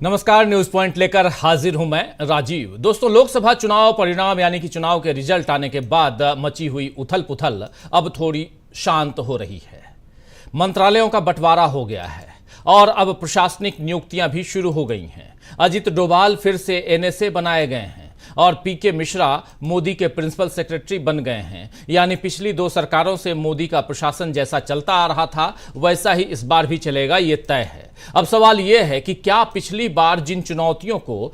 नमस्कार, news point लेकर हाजिर हूं मैं राजीव। दोस्तों, लोकसभा चुनाव परिणाम यानी कि चुनाव के रिजल्ट आने के बाद मची हुई उथल पुथल अब थोड़ी शांत हो रही है। मंत्रालयों का बंटवारा हो गया है और अब प्रशासनिक नियुक्तियां भी शुरू हो गई हैं। अजित डोभाल फिर से एनएसए बनाए गए हैं और पीके मिश्रा मोदी के प्रिंसिपल सेक्रेटरी बन गए हैं। यानी पिछली दो सरकारों से मोदी का प्रशासन जैसा चलता आ रहा था वैसा ही इस बार भी चलेगा, ये तय है। अब सवाल यह है कि क्या पिछली बार जिन चुनौतियों को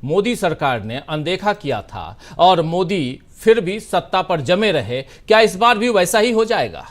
मोदी सरकार ने अनदेखा किया था और मोदी फिर भी सत्ता पर जमे रहे, क्या इस बार भी वैसा ही हो जाएगा?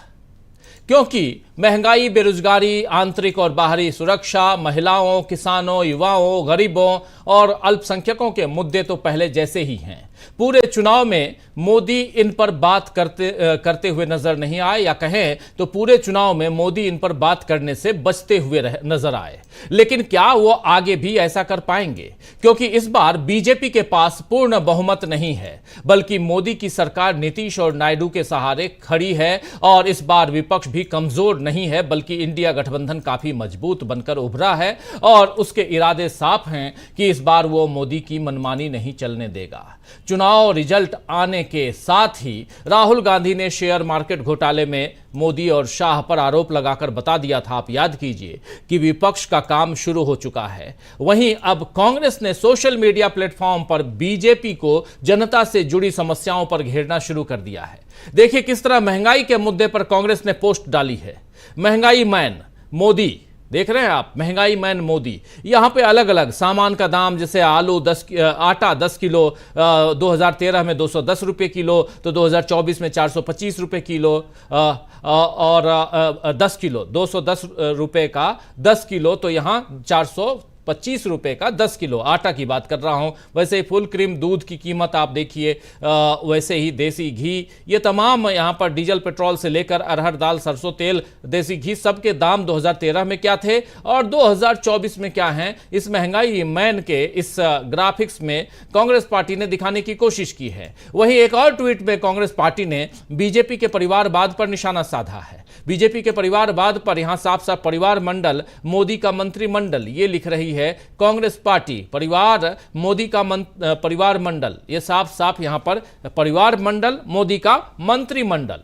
क्योंकि महंगाई, बेरोजगारी, आंतरिक और बाहरी सुरक्षा, महिलाओं, किसानों, युवाओं, गरीबों और अल्पसंख्यकों के मुद्दे तो पहले जैसे ही हैं। पूरे चुनाव में मोदी इन पर बात करते हुए नजर नहीं आए, या कहें तो पूरे चुनाव में मोदी इन पर बात करने से बचते हुए नजर आए। लेकिन क्या वो आगे भी ऐसा कर पाएंगे? क्योंकि इस बार बीजेपी के पास पूर्ण बहुमत नहीं है, बल्कि मोदी की सरकार नीतीश और नायडू के सहारे खड़ी है। और इस बार विपक्ष भी कमजोर नहीं है, बल्कि इंडिया गठबंधन काफी मजबूत बनकर उभरा है और उसके इरादे साफ हैं कि इस बार वो मोदी की मनमानी नहीं चलने देगा। चुनाव रिजल्ट आने के साथ ही राहुल गांधी ने शेयर मार्केट घोटाले में मोदी और शाह पर आरोप लगाकर बता दिया था, आप याद कीजिए, कि विपक्ष का काम शुरू हो चुका है। वहीं अब कांग्रेस ने सोशल मीडिया प्लेटफॉर्म पर बीजेपी को जनता से जुड़ी समस्याओं पर घेरना शुरू कर दिया है। देखिए किस तरह महंगाई के मुद्दे पर कांग्रेस ने पोस्ट डाली है। महंगाई मैन मोदी, देख रहे हैं आप, महंगाई मैन मोदी। यहां पे अलग अलग सामान का दाम, जैसे आटा 10 किलो 2013 में 210 रुपये किलो, तो 2024 में 425 रुपये किलो, और 10 किलो 210 रुपये का 10 किलो, तो यहां 425 रुपये का 10 किलो आटा की बात कर रहा हूं। वैसे ही फुल क्रीम दूध की कीमत आप देखिए, वैसे ही देसी घी, ये तमाम यहां पर डीजल पेट्रोल से लेकर अरहर दाल, सरसों तेल, देसी घी, सबके दाम 2013 में क्या थे और 2024 में क्या हैं, इस महंगाई मैन के इस ग्राफिक्स में कांग्रेस पार्टी ने दिखाने की कोशिश की है। वहीं एक और ट्वीट में कांग्रेस पार्टी ने बीजेपी के परिवारवाद पर निशाना साधा है। बीजेपी के परिवारवाद पर यहां साफ साफ परिवार मंडल, मोदी का मंत्रिमंडल, ये लिख रही है कांग्रेस पार्टी। परिवार, मोदी का परिवार मंडल, ये साफ साफ यहां पर परिवार मंडल, मोदी का मंत्रिमंडल,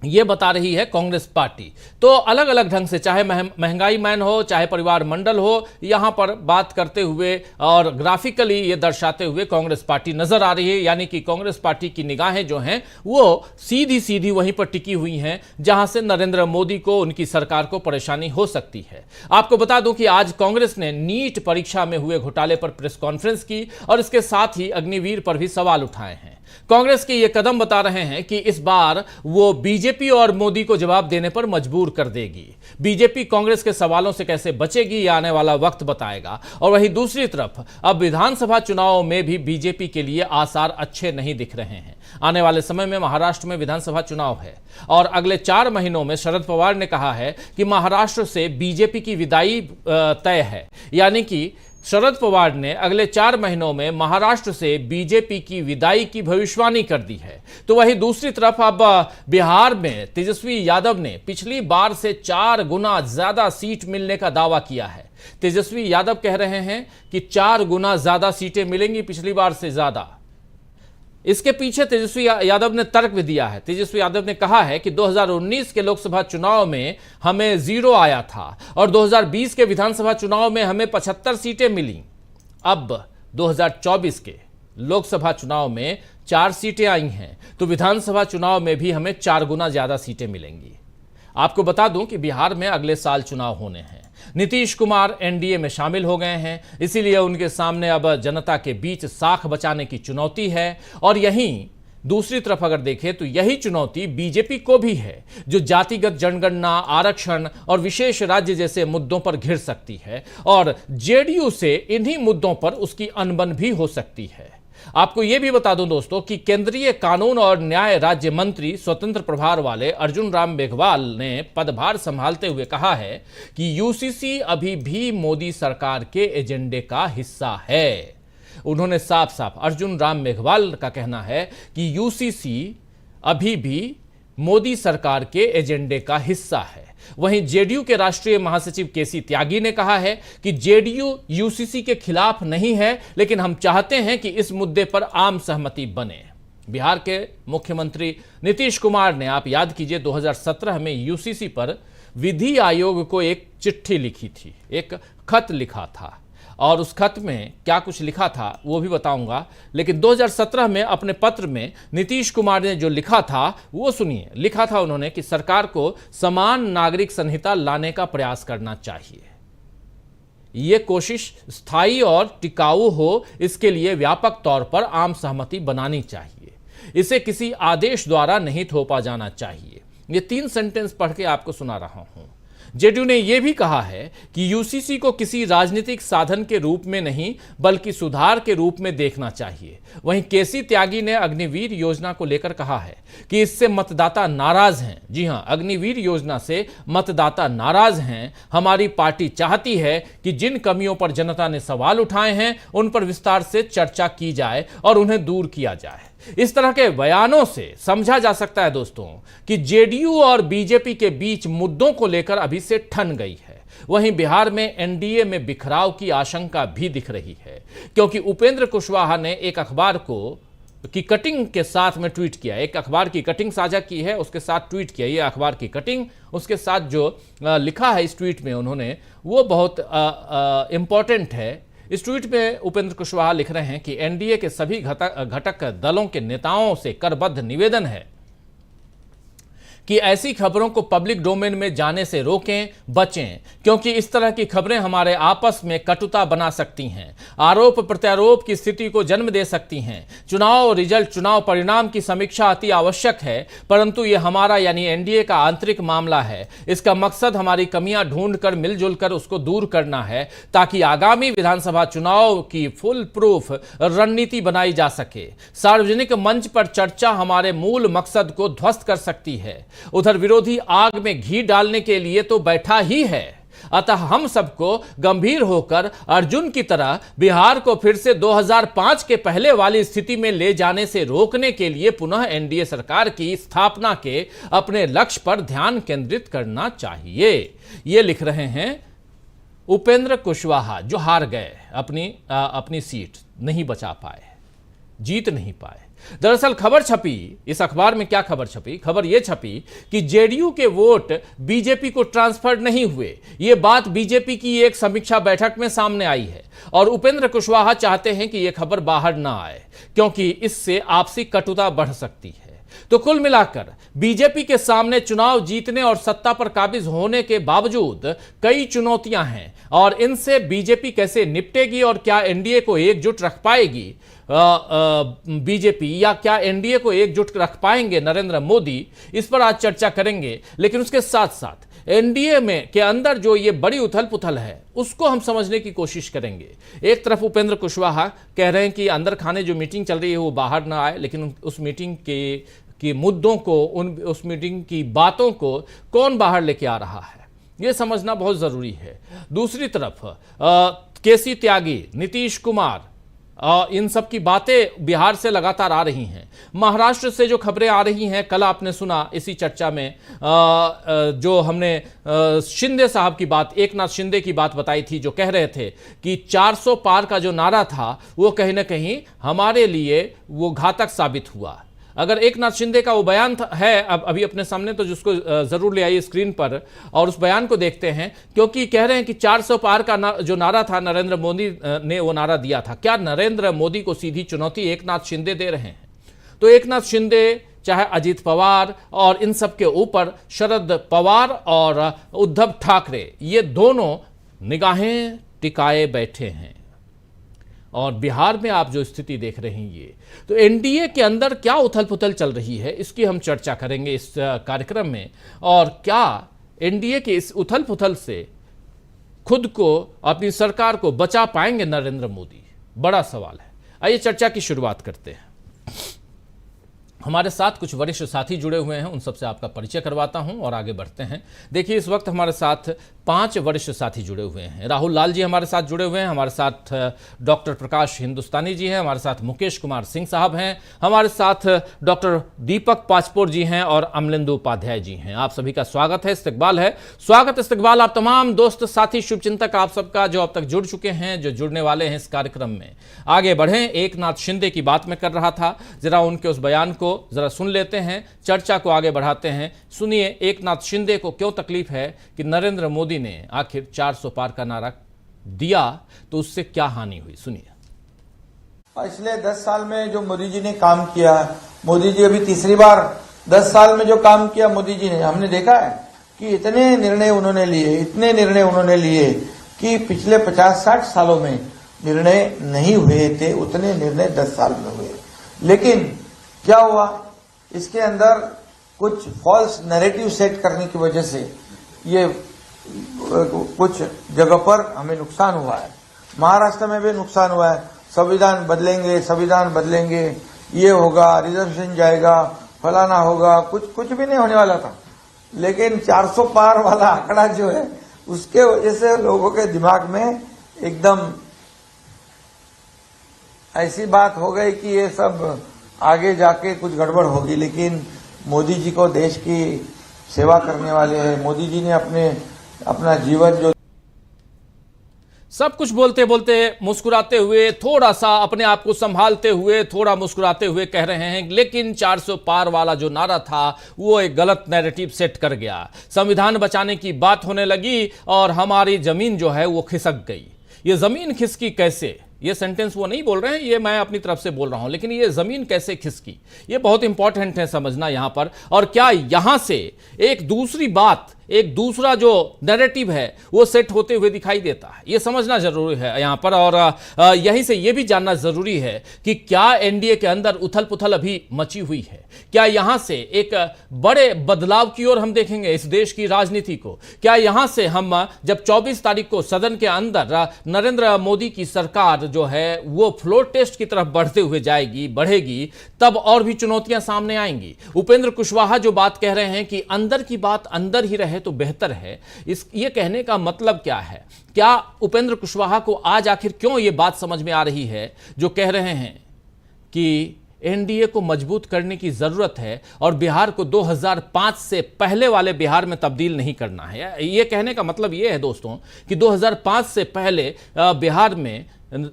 ये बता रही है कांग्रेस पार्टी। तो अलग अलग ढंग से, चाहे महंगाई मैन हो, चाहे परिवार मंडल हो, यहां पर बात करते हुए और ग्राफिकली ये दर्शाते हुए कांग्रेस पार्टी नजर आ रही है। यानी कि कांग्रेस पार्टी की निगाहें जो हैं वो सीधी सीधी वहीं पर टिकी हुई हैं जहां से नरेंद्र मोदी को, उनकी सरकार को परेशानी हो सकती है। आपको बता दूं कि आज कांग्रेस ने नीट परीक्षा में हुए घोटाले पर प्रेस कॉन्फ्रेंस की और इसके साथ ही अग्निवीर पर भी सवाल उठाए हैं। कांग्रेस के ये कदम बता रहे हैं कि इस बार वो बीजेपी और मोदी को जवाब देने पर मजबूर कर देगी। बीजेपी कांग्रेस के सवालों से कैसे बचेगी, ये आने वाला वक्त बताएगा। और वहीं दूसरी तरफ अब विधानसभा चुनाव में भी बीजेपी के लिए आसार अच्छे नहीं दिख रहे हैं। आने वाले समय में महाराष्ट्र में विधानसभा चुनाव है और अगले 4 महीनों में शरद पवार ने कहा है कि महाराष्ट्र से बीजेपी की विदाई तय है। यानी कि शरद पवार ने अगले 4 महीनों में महाराष्ट्र से बीजेपी की विदाई की भविष्यवाणी कर दी है। तो वहीं दूसरी तरफ अब बिहार में तेजस्वी यादव ने पिछली बार से 4 गुना ज्यादा सीट मिलने का दावा किया है। तेजस्वी यादव कह रहे हैं कि 4 गुना ज्यादा सीटें मिलेंगी पिछली बार से ज्यादा। इसके पीछे तेजस्वी यादव ने तर्क भी दिया है। तेजस्वी यादव ने कहा है कि 2019 के लोकसभा चुनाव में हमें 0 आया था और 2020 के विधानसभा चुनाव में हमें 75 सीटें मिली। अब 2024 के लोकसभा चुनाव में 4 सीटें आई हैं, तो विधानसभा चुनाव में भी हमें 4 गुना ज्यादा सीटें मिलेंगी। आपको बता दूं कि बिहार में अगले साल चुनाव होने हैं। नीतीश कुमार एनडीए में शामिल हो गए हैं, इसीलिए उनके सामने अब जनता के बीच साख बचाने की चुनौती है। और यहीं दूसरी तरफ अगर देखें तो यही चुनौती बीजेपी को भी है, जो जातिगत जनगणना, आरक्षण और विशेष राज्य जैसे मुद्दों पर घिर सकती है। और जेडीयू से इन्हीं मुद्दों पर उसकी अनबन भी हो सकती है। आपको यह भी बता दूं दोस्तों कि केंद्रीय कानून और न्याय राज्य मंत्री, स्वतंत्र प्रभार वाले अर्जुन राम मेघवाल ने पदभार संभालते हुए कहा है कि यूसीसी अभी भी मोदी सरकार के एजेंडे का हिस्सा है। उन्होंने साफ साफ, अर्जुन राम मेघवाल का कहना है कि यूसीसी अभी भी मोदी सरकार के एजेंडे का हिस्सा है। वहीं जेडीयू के राष्ट्रीय महासचिव केसी त्यागी ने कहा है कि जेडीयू यूसीसी के खिलाफ नहीं है, लेकिन हम चाहते हैं कि इस मुद्दे पर आम सहमति बने। बिहार के मुख्यमंत्री नीतीश कुमार ने, आप याद कीजिए, 2017 में यूसीसी पर विधि आयोग को एक चिट्ठी लिखी थी, एक खत लिखा था, और उस खत में क्या कुछ लिखा था वो भी बताऊंगा। लेकिन 2017 में अपने पत्र में नीतीश कुमार ने जो लिखा था वो सुनिए। लिखा था उन्होंने कि सरकार को समान नागरिक संहिता लाने का प्रयास करना चाहिए। ये कोशिश स्थायी और टिकाऊ हो, इसके लिए व्यापक तौर पर आम सहमति बनानी चाहिए। इसे किसी आदेश द्वारा नहीं थोपा जाना चाहिए। ये 3 सेंटेंस पढ़ के आपको सुना रहा हूं। जेडीयू ने यह भी कहा है कि यूसीसी को किसी राजनीतिक साधन के रूप में नहीं बल्कि सुधार के रूप में देखना चाहिए। वहीं केसी त्यागी ने अग्निवीर योजना को लेकर कहा है कि इससे मतदाता नाराज हैं। जी हां, अग्निवीर योजना से मतदाता नाराज हैं। हमारी पार्टी चाहती है कि जिन कमियों पर जनता ने सवाल उठाए हैं उन पर विस्तार से चर्चा की जाए और उन्हें दूर किया जाए। इस तरह के बयानों से समझा जा सकता है दोस्तों कि जेडीयू और बीजेपी के बीच मुद्दों को लेकर अभी से ठन गई है। वहीं बिहार में एनडीए में बिखराव की आशंका भी दिख रही है, क्योंकि उपेंद्र कुशवाहा ने एक अखबार की कटिंग के साथ में ट्वीट किया। एक अखबार की कटिंग साझा की है, उसके साथ ट्वीट किया। ये अखबार की कटिंग, उसके साथ जो लिखा है इस ट्वीट में उन्होंने, वो बहुत इंपॉर्टेंट है। इस ट्वीट में उपेंद्र कुशवाहा लिख रहे हैं कि एनडीए के सभी घटक दलों के नेताओं से करबद्ध निवेदन है कि ऐसी खबरों को पब्लिक डोमेन में जाने से रोकें, बचें, क्योंकि इस तरह की खबरें हमारे आपस में कटुता बना सकती हैं, आरोप प्रत्यारोप की स्थिति को जन्म दे सकती हैं। चुनाव रिजल्ट, चुनाव परिणाम की समीक्षा अति आवश्यक है, परंतु यह हमारा यानी एनडीए का आंतरिक मामला है। इसका मकसद हमारी कमियां ढूंढकर मिलजुल कर उसको दूर करना है, ताकि आगामी विधानसभा चुनाव की फुल प्रूफ रणनीति बनाई जा सके। सार्वजनिक मंच पर चर्चा हमारे मूल मकसद को ध्वस्त कर सकती है। उधर विरोधी आग में घी डालने के लिए तो बैठा ही है। अतः हम सबको गंभीर होकर अर्जुन की तरह बिहार को फिर से 2005 के पहले वाली स्थिति में ले जाने से रोकने के लिए पुनः एनडीए सरकार की स्थापना के अपने लक्ष्य पर ध्यान केंद्रित करना चाहिए। ये लिख रहे हैं उपेंद्र कुशवाहा, जो हार गए, अपनी सीट नहीं बचा पाए, जीत नहीं पाए। दरअसल खबर छपी, इस अखबार में क्या खबर छपी? खबर यह छपी कि जेडीयू के वोट बीजेपी को ट्रांसफर नहीं हुए। यह बात बीजेपी की एक समीक्षा बैठक में सामने आई है और उपेंद्र कुशवाहा चाहते हैं कि यह खबर बाहर ना आए, क्योंकि इससे आपसी कटुता बढ़ सकती है। तो कुल मिलाकर बीजेपी के सामने चुनाव जीतने और सत्ता पर काबिज होने के बावजूद कई चुनौतियां हैं, और इनसे बीजेपी कैसे निपटेगी और क्या एनडीए को एकजुट रख पाएगी बीजेपी, या क्या एनडीए को एकजुट रख पाएंगे नरेंद्र मोदी, इस पर आज चर्चा करेंगे। लेकिन उसके साथ साथ एनडीए में के अंदर जो ये बड़ी उथल पुथल है उसको हम समझने की कोशिश करेंगे। एक तरफ उपेंद्र कुशवाहा कह रहे हैं कि अंदर खाने जो मीटिंग चल रही है वो बाहर ना आए, लेकिन उस मीटिंग के मुद्दों को, उस मीटिंग की बातों को कौन बाहर लेके आ रहा है, ये समझना बहुत जरूरी है। दूसरी तरफ केसी त्यागी, नीतीश कुमार, इन सब की बातें बिहार से लगातार आ रही हैं। महाराष्ट्र से जो खबरें आ रही हैं, कल आपने सुना इसी चर्चा में जो हमने शिंदे साहब की बात, एकनाथ शिंदे की बात बताई थी, जो कह रहे थे कि 400 पार का जो नारा था वो कहीं ना कहीं हमारे लिए वो घातक साबित हुआ। अगर एकनाथ शिंदे का वो बयान है अभी अपने सामने, तो जिसको जरूर ले आइए स्क्रीन पर और उस बयान को देखते हैं, क्योंकि कह रहे हैं कि 400 पार का जो नारा था, नरेंद्र मोदी ने वो नारा दिया था। क्या नरेंद्र मोदी को सीधी चुनौती एकनाथ शिंदे दे रहे हैं? तो एकनाथ शिंदे, चाहे अजीत पवार और इन सब के ऊपर शरद पवार और उद्धव ठाकरे, ये दोनों निगाहें टिकाए बैठे हैं। और बिहार में आप जो स्थिति देख रहे हैं, ये तो एनडीए के अंदर क्या उथल पुथल चल रही है, इसकी हम चर्चा करेंगे इस कार्यक्रम में। और क्या एनडीए के इस उथल पुथल से खुद को, अपनी सरकार को बचा पाएंगे नरेंद्र मोदी? बड़ा सवाल है। आइए चर्चा की शुरुआत करते हैं। हमारे साथ कुछ वरिष्ठ साथी जुड़े हुए हैं, उन सबसे आपका परिचय करवाता हूं और आगे बढ़ते हैं। देखिए, इस वक्त हमारे साथ 5 वरिष्ठ साथी जुड़े हुए हैं। राहुल लाल जी हमारे साथ जुड़े हुए हैं, हमारे साथ डॉक्टर प्रकाश हिंदुस्तानी जी हैं, हमारे साथ मुकेश कुमार सिंह साहब हैं, हमारे साथ डॉक्टर दीपक पाचपोर जी हैं और अमलेंदु उपाध्याय जी हैं। आप सभी का स्वागत है, इस्तकबाल है, स्वागत इस्तकबाल आप तमाम दोस्त साथी शुभचिंतक आप सबका जो अब तक जुड़ चुके हैं, जो जुड़ने वाले हैं इस कार्यक्रम में। आगे बढ़ें, एकनाथ शिंदे की बात मैं कर रहा था, जरा उनके उस बयान को जरा सुन लेते हैं, चर्चा को आगे बढ़ाते हैं। सुनिए एकनाथ शिंदे को क्यों तकलीफ है कि नरेंद्र मोदी ने आखिर 400 पार का नारा दिया, तो उससे क्या हानि हुई, सुनिए। पिछले 10 साल में जो मोदी जी ने काम किया, मोदी जी अभी तीसरी बार 10 साल में जो काम किया मोदी जी ने, हमने देखा है कि इतने निर्णय उन्होंने लिए कि पिछले 50-60 सालों में निर्णय नहीं हुए थे, उतने निर्णय 10 साल में हुए। लेकिन क्या हुआ, इसके अंदर कुछ फॉल्स नैरेटिव सेट करने की वजह से ये कुछ जगह पर हमें नुकसान हुआ है। महाराष्ट्र में भी नुकसान हुआ है, संविधान बदलेंगे, ये होगा, रिजर्वेशन जाएगा, फलाना होगा, कुछ भी नहीं होने वाला था। लेकिन 400 पार वाला आंकड़ा जो है उसके वजह से लोगों के दिमाग में एकदम ऐसी बात हो गई कि ये सब आगे जाके कुछ गड़बड़ होगी। लेकिन मोदी जी को देश की सेवा करने वाले हैं, मोदी जी ने अपना जीवन जो सब कुछ बोलते बोलते मुस्कुराते हुए, थोड़ा सा अपने आप को संभालते हुए, थोड़ा मुस्कुराते हुए कह रहे हैं, लेकिन 400 पार वाला जो नारा था वो एक गलत नैरेटिव सेट कर गया। संविधान बचाने की बात होने लगी और हमारी जमीन जो है वो खिसक गई। ये जमीन खिसकी कैसे, ये सेंटेंस वो नहीं बोल रहे हैं, ये मैं अपनी तरफ से बोल रहा हूं, लेकिन ये जमीन कैसे खिसकी ये बहुत इंपॉर्टेंट है समझना यहां पर। और क्या यहां से एक दूसरी बात, एक दूसरा जो नैरेटिव है वो सेट होते हुए दिखाई देता है, ये समझना जरूरी है यहां पर। और यहीं से ये भी जानना जरूरी है कि क्या एनडीए के अंदर उथल पुथल अभी मची हुई है, क्या यहां से एक बड़े बदलाव की ओर हम देखेंगे इस देश की राजनीति को, क्या यहां से हम जब 24 तारीख को सदन के अंदर नरेंद्र मोदी की सरकार जो है वो फ्लोर टेस्ट की तरफ बढ़ते हुए बढ़ेगी, तब और भी चुनौतियां सामने आएंगी। उपेंद्र कुशवाहा जो बात कह रहे हैं कि अंदर की बात अंदर ही रहे तो बेहतर है, ये कहने का मतलब क्या है? क्या उपेंद्र कुशवाहा को आज आखिर क्यों ये बात समझ में आ रही है जो कह रहे हैं कि एनडीए को मजबूत करने की जरूरत है और बिहार को 2005 से पहले वाले बिहार में तब्दील नहीं करना है? ये कहने का मतलब ये है दोस्तों कि 2005 से पहले बिहार में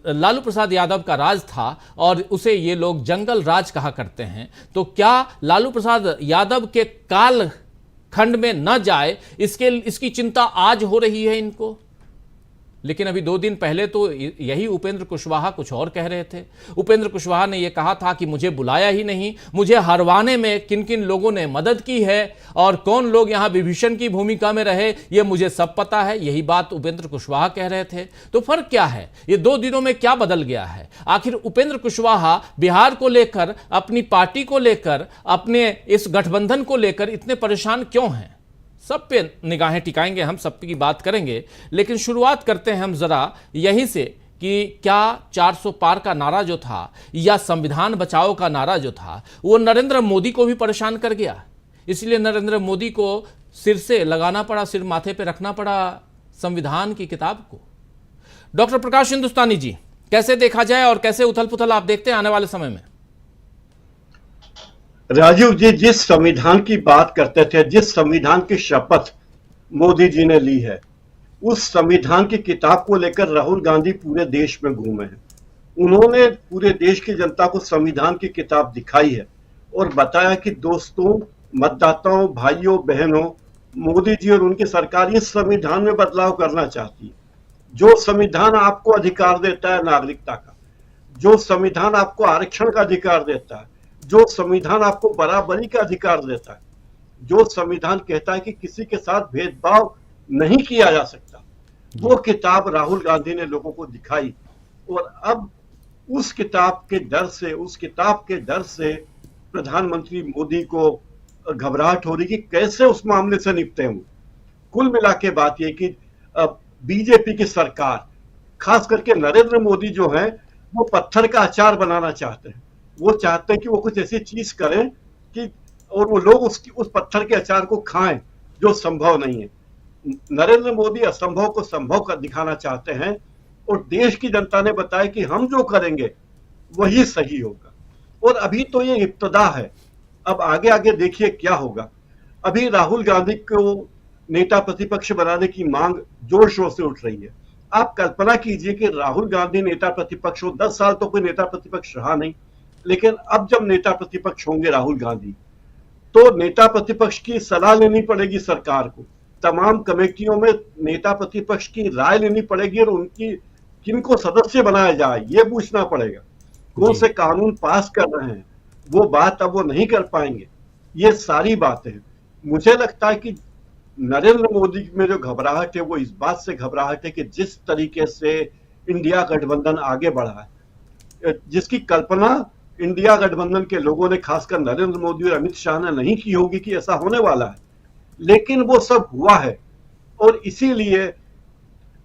लालू प्रसाद यादव का राज था और उसे ये लोग जंगल राज कहा करते हैं। तो क्या लालू प्रसाद यादव के काल खंड में न जाए इसकी चिंता आज हो रही है इनको? लेकिन अभी 2 दिन पहले तो यही उपेंद्र कुशवाहा कुछ और कह रहे थे। उपेंद्र कुशवाहा ने यह कहा था कि मुझे बुलाया ही नहीं, मुझे हरवाने में किन किन लोगों ने मदद की है और कौन लोग यहां विभीषण की भूमिका में रहे ये मुझे सब पता है। यही बात उपेंद्र कुशवाहा कह रहे थे। तो फर्क क्या है, ये 2 दिनों में क्या बदल गया है? आखिर उपेंद्र कुशवाहा बिहार को लेकर, अपनी पार्टी को लेकर, अपने इस गठबंधन को लेकर इतने परेशान क्यों हैं? सब पे निगाहें टिकाएंगे, हम सब की बात करेंगे, लेकिन शुरुआत करते हैं हम जरा यहीं से कि क्या 400 पार का नारा जो था या संविधान बचाओ का नारा जो था वो नरेंद्र मोदी को भी परेशान कर गया, इसलिए नरेंद्र मोदी को सिर से लगाना पड़ा, सिर माथे पे रखना पड़ा संविधान की किताब को। डॉक्टर प्रकाश हिंदुस्तानी जी, कैसे देखा जाए और कैसे उथल पुथल आप देखते हैं आने वाले समय में? राजीव जी, जिस संविधान की बात करते थे, जिस संविधान की शपथ मोदी जी ने ली है, उस संविधान की किताब को लेकर राहुल गांधी पूरे देश में घूमे हैं। उन्होंने पूरे देश की जनता को संविधान की किताब दिखाई है और बताया कि दोस्तों, मतदाताओं, भाइयों, बहनों, मोदी जी और उनकी सरकार इस संविधान में बदलाव करना चाहती है। जो संविधान आपको अधिकार देता है नागरिकता का, जो संविधान आपको आरक्षण का अधिकार देता है, जो संविधान आपको बराबरी का अधिकार देता है, जो संविधान कहता है कि किसी के साथ भेदभाव नहीं किया जा सकता, वो किताब राहुल गांधी ने लोगों को दिखाई। और अब उस किताब के डर से प्रधानमंत्री मोदी को घबराहट हो रही कि कैसे उस मामले से निपटे हुए। कुल मिला के बात यह कि बीजेपी की सरकार, खास करके नरेंद्र मोदी जो है, वो पत्थर का अचार बनाना चाहते हैं। वो चाहते हैं कि वो कुछ ऐसी चीज करें कि और वो लोग उस पत्थर के अचार को खाएं, जो संभव नहीं है। नरेंद्र मोदी असंभव को संभव कर दिखाना चाहते हैं और देश की जनता ने बताया कि हम जो करेंगे वही सही होगा। और अभी तो ये इब्तदा है, अब आगे आगे देखिए क्या होगा। अभी राहुल गांधी को नेता प्रतिपक्ष बनाने की मांग जोर शोर से उठ रही है। आप कल्पना कीजिए कि राहुल गांधी नेता प्रतिपक्ष हो, 10 साल तो कोई नेता प्रतिपक्ष रहा नहीं, लेकिन अब जब नेता प्रतिपक्ष होंगे राहुल गांधी, तो नेता प्रतिपक्ष की सलाह लेनी पड़ेगी सरकार को, तमाम कमेटियों में नेता प्रतिपक्ष की राय लेनी पड़ेगी और उनकी किनको सदस्य बनाया जाए ये पूछना पड़ेगा। कौन से कानून पास कर रहे हैं वो बात अब वो नहीं कर पाएंगे। ये सारी बातें हैं। मुझे लगता है कि नरेंद्र मोदी में जो घबराहट है वो इस बात से घबराहट है कि जिस तरीके से इंडिया गठबंधन आगे बढ़ा है, जिसकी कल्पना इंडिया गठबंधन के लोगों ने, खासकर नरेंद्र मोदी और अमित शाह ने नहीं की होगी कि ऐसा होने वाला है, लेकिन वो सब हुआ है। और इसीलिए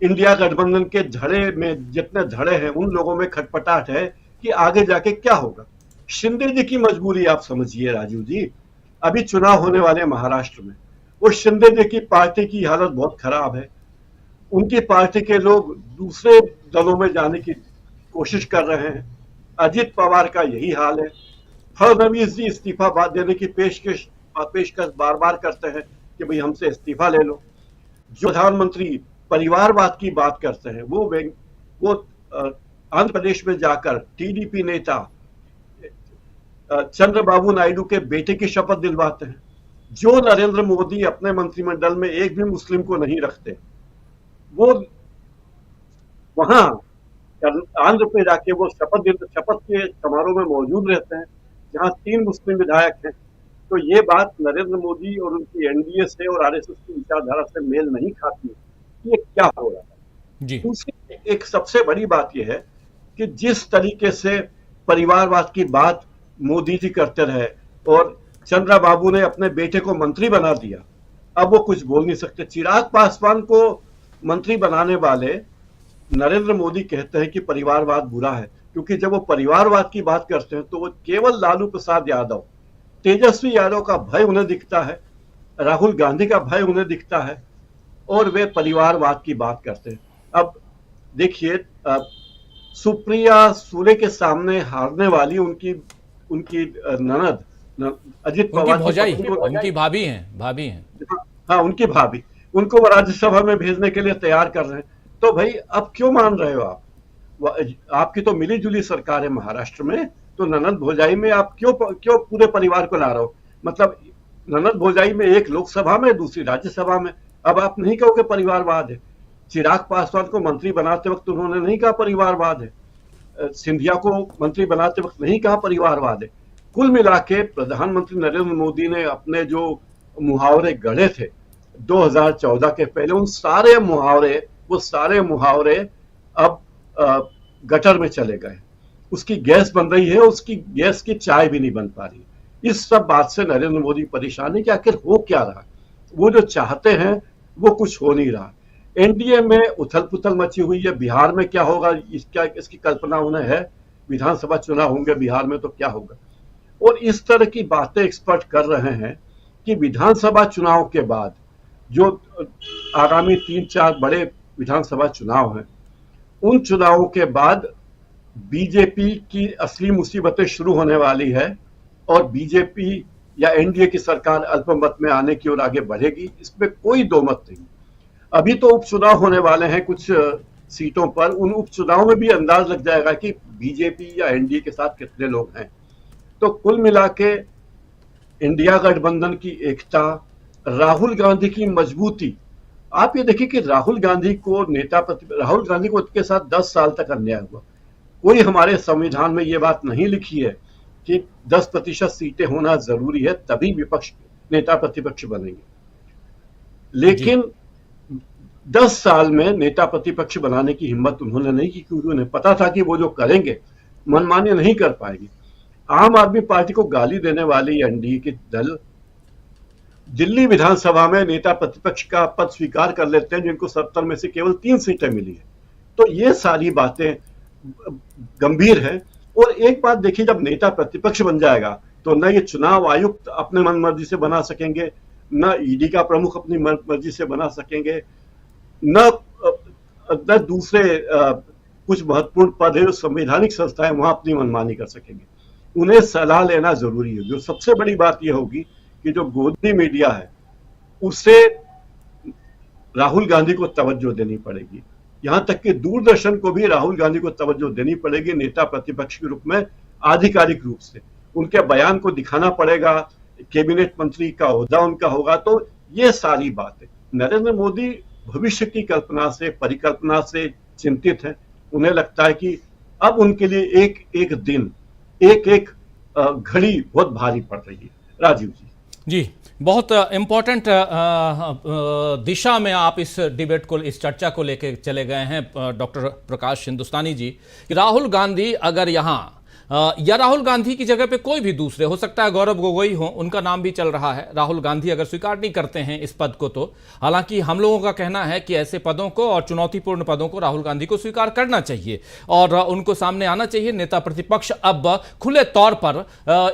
इंडिया गठबंधन के धड़े में जितने धड़े हैं उन लोगों में खटपटाहट है कि आगे जाके क्या होगा। शिंदे जी की मजबूरी आप समझिए राजू जी, अभी चुनाव होने वाले महाराष्ट्र में, वो शिंदे जी की पार्टी की हालत बहुत खराब है। उनकी पार्टी के लोग दूसरे दलों में जाने की कोशिश कर रहे हैं। अजित पवार का यही हाल है। फडणवीस जी इस्तीफा देने की पेशकश बार बार करते हैं कि भाई हमसे इस्तीफा ले लो। जो प्रधानमंत्री परिवारवाद की बात करते हैं वो आंध्र प्रदेश में जाकर टीडीपी नेता चंद्रबाबू नायडू के बेटे की शपथ दिलवाते हैं। जो नरेंद्र मोदी अपने मंत्रिमंडल में एक भी मुस्लिम को नहीं रखते, वो वहां आंध्र पे जाके वो शपथ के समारोह में मौजूद रहते हैं जहां 3 मुस्लिम विधायक हैं। तो ये बात नरेंद्र मोदी और उनकी एनडीए से और आरएसएस की विचारधारा से मेल नहीं खाती है। ये क्या हो रहा है जी। दूसरी एक सबसे बड़ी बात यह है कि जिस तरीके से परिवारवाद की बात मोदी जी करते रहे और चंद्रबाबू ने अपने बेटे को मंत्री बना दिया, अब वो कुछ बोल नहीं सकते। चिराग पासवान को मंत्री बनाने वाले नरेंद्र मोदी कहते हैं कि परिवारवाद बुरा है, क्योंकि जब वो परिवारवाद की बात करते हैं तो वो केवल लालू प्रसाद यादव, तेजस्वी यादव का भय उन्हें दिखता है, राहुल गांधी का भय उन्हें दिखता है और वे परिवारवाद की बात करते हैं। अब देखिए, सुप्रिया सूले के सामने हारने वाली उनकी ननद अजित पवार उनकी भाभी हैं। हाँ, उनकी भाभी, उनको वो राज्यसभा में भेजने के लिए तैयार कर रहे हैं। तो भाई अब क्यों मान रहे हो आप? आपकी तो मिली जुली सरकार है महाराष्ट्र में, तो ननद भौजाई में आप क्यों पूरे परिवार को ला रहे हो? मतलब ननद भौजाई में एक लोकसभा में, दूसरी राज्यसभा में। अब आप नहीं कहोगे परिवारवाद है। चिराग पासवान को मंत्री बनाते वक्त उन्होंने नहीं कहा परिवारवाद है, सिंधिया को मंत्री बनाते वक्त नहीं कहा परिवारवाद है। कुल मिला के प्रधानमंत्री नरेंद्र मोदी ने अपने जो मुहावरे गढ़े थे 2014 के पहले, उन सारे मुहावरे अब गटर में चले गए। उसकी गैस बन रही है, उसकी गैस की चाय भी नहीं बन पा रही। इस सब बात से नरेंद्र मोदी परेशान है कि आखिर हो क्या रहा। वो जो चाहते हैं वो कुछ हो नहीं रहा। एनडीए में उथल पुथल मची हुई है। बिहार में क्या होगा इसकी कल्पना उन्हें है। विधानसभा चुनाव होंगे बिहार में तो क्या होगा। और इस तरह की बातें एक्सपर्ट कर रहे हैं कि विधानसभा चुनाव के बाद जो आगामी 3-4 बड़े विधानसभा चुनाव हैं, उन चुनावों के बाद बीजेपी की असली मुसीबतें शुरू होने वाली है और बीजेपी या एनडीए की सरकार अल्पमत में आने की ओर आगे बढ़ेगी, इसमें कोई दो मत नहीं। अभी तो उपचुनाव होने वाले हैं कुछ सीटों पर, उन उपचुनाव में भी अंदाज लग जाएगा कि बीजेपी या एनडीए के साथ कितने लोग हैं। तो कुल मिला के इंडिया गठबंधन की एकता, राहुल गांधी की मजबूती, आप ये देखिए कि राहुल गांधी को के साथ 10 साल तक अन्याय हुआ। कोई हमारे संविधान में ये बात नहीं लिखी है कि 10% सीटें होना जरूरी है तभी विपक्ष नेता प्रतिपक्ष बनेंगे, लेकिन 10 साल में नेता प्रतिपक्ष बनाने की हिम्मत उन्होंने नहीं की, क्योंकि उन्हें पता था कि वो जो करेंगे मनमान्य नहीं कर पाएंगे। आम आदमी पार्टी को गाली देने वाली एनडीए के दल दिल्ली विधानसभा में नेता प्रतिपक्ष का पद स्वीकार कर लेते हैं, जिनको 70 में से केवल 3 सीटें मिली है। तो ये सारी बातें गंभीर है। और एक बात देखिए, जब नेता प्रतिपक्ष बन जाएगा तो न ये चुनाव आयुक्त अपने मनमर्जी से बना सकेंगे, न ईडी का प्रमुख अपनी मर्जी से बना सकेंगे, न दूसरे कुछ महत्वपूर्ण पद है, संवैधानिक संस्थाएं वहां अपनी मनमानी कर सकेंगे। उन्हें सलाह लेना जरूरी है। जो सबसे बड़ी बात यह होगी कि जो गोदी मीडिया है उससे राहुल गांधी को तवज्जो देनी पड़ेगी। यहां तक कि दूरदर्शन को भी राहुल गांधी को तवज्जो देनी पड़ेगी नेता प्रतिपक्ष के रूप में, आधिकारिक रूप से उनके बयान को दिखाना पड़ेगा, कैबिनेट मंत्री का ओहदा उनका होगा। तो ये सारी बातें नरेंद्र मोदी भविष्य की कल्पना से, परिकल्पना से चिंतित है। उन्हें लगता है कि अब उनके लिए एक एक दिन, एक एक घड़ी बहुत भारी पड़ रही है। राजीव जी बहुत इंपॉर्टेंट दिशा में आप इस डिबेट को, इस चर्चा को लेकर चले गए हैं डॉक्टर प्रकाश हिंदुस्तानी जी, कि राहुल गांधी अगर यहाँ या राहुल गांधी की जगह पे कोई भी दूसरे, हो सकता है गौरव गोगोई हो, उनका नाम भी चल रहा है, राहुल गांधी अगर स्वीकार नहीं करते हैं इस पद को, तो हालांकि हम लोगों का कहना है कि ऐसे पदों को और चुनौतीपूर्ण पदों को राहुल गांधी को स्वीकार करना चाहिए और उनको सामने आना चाहिए। नेता प्रतिपक्ष अब खुले तौर पर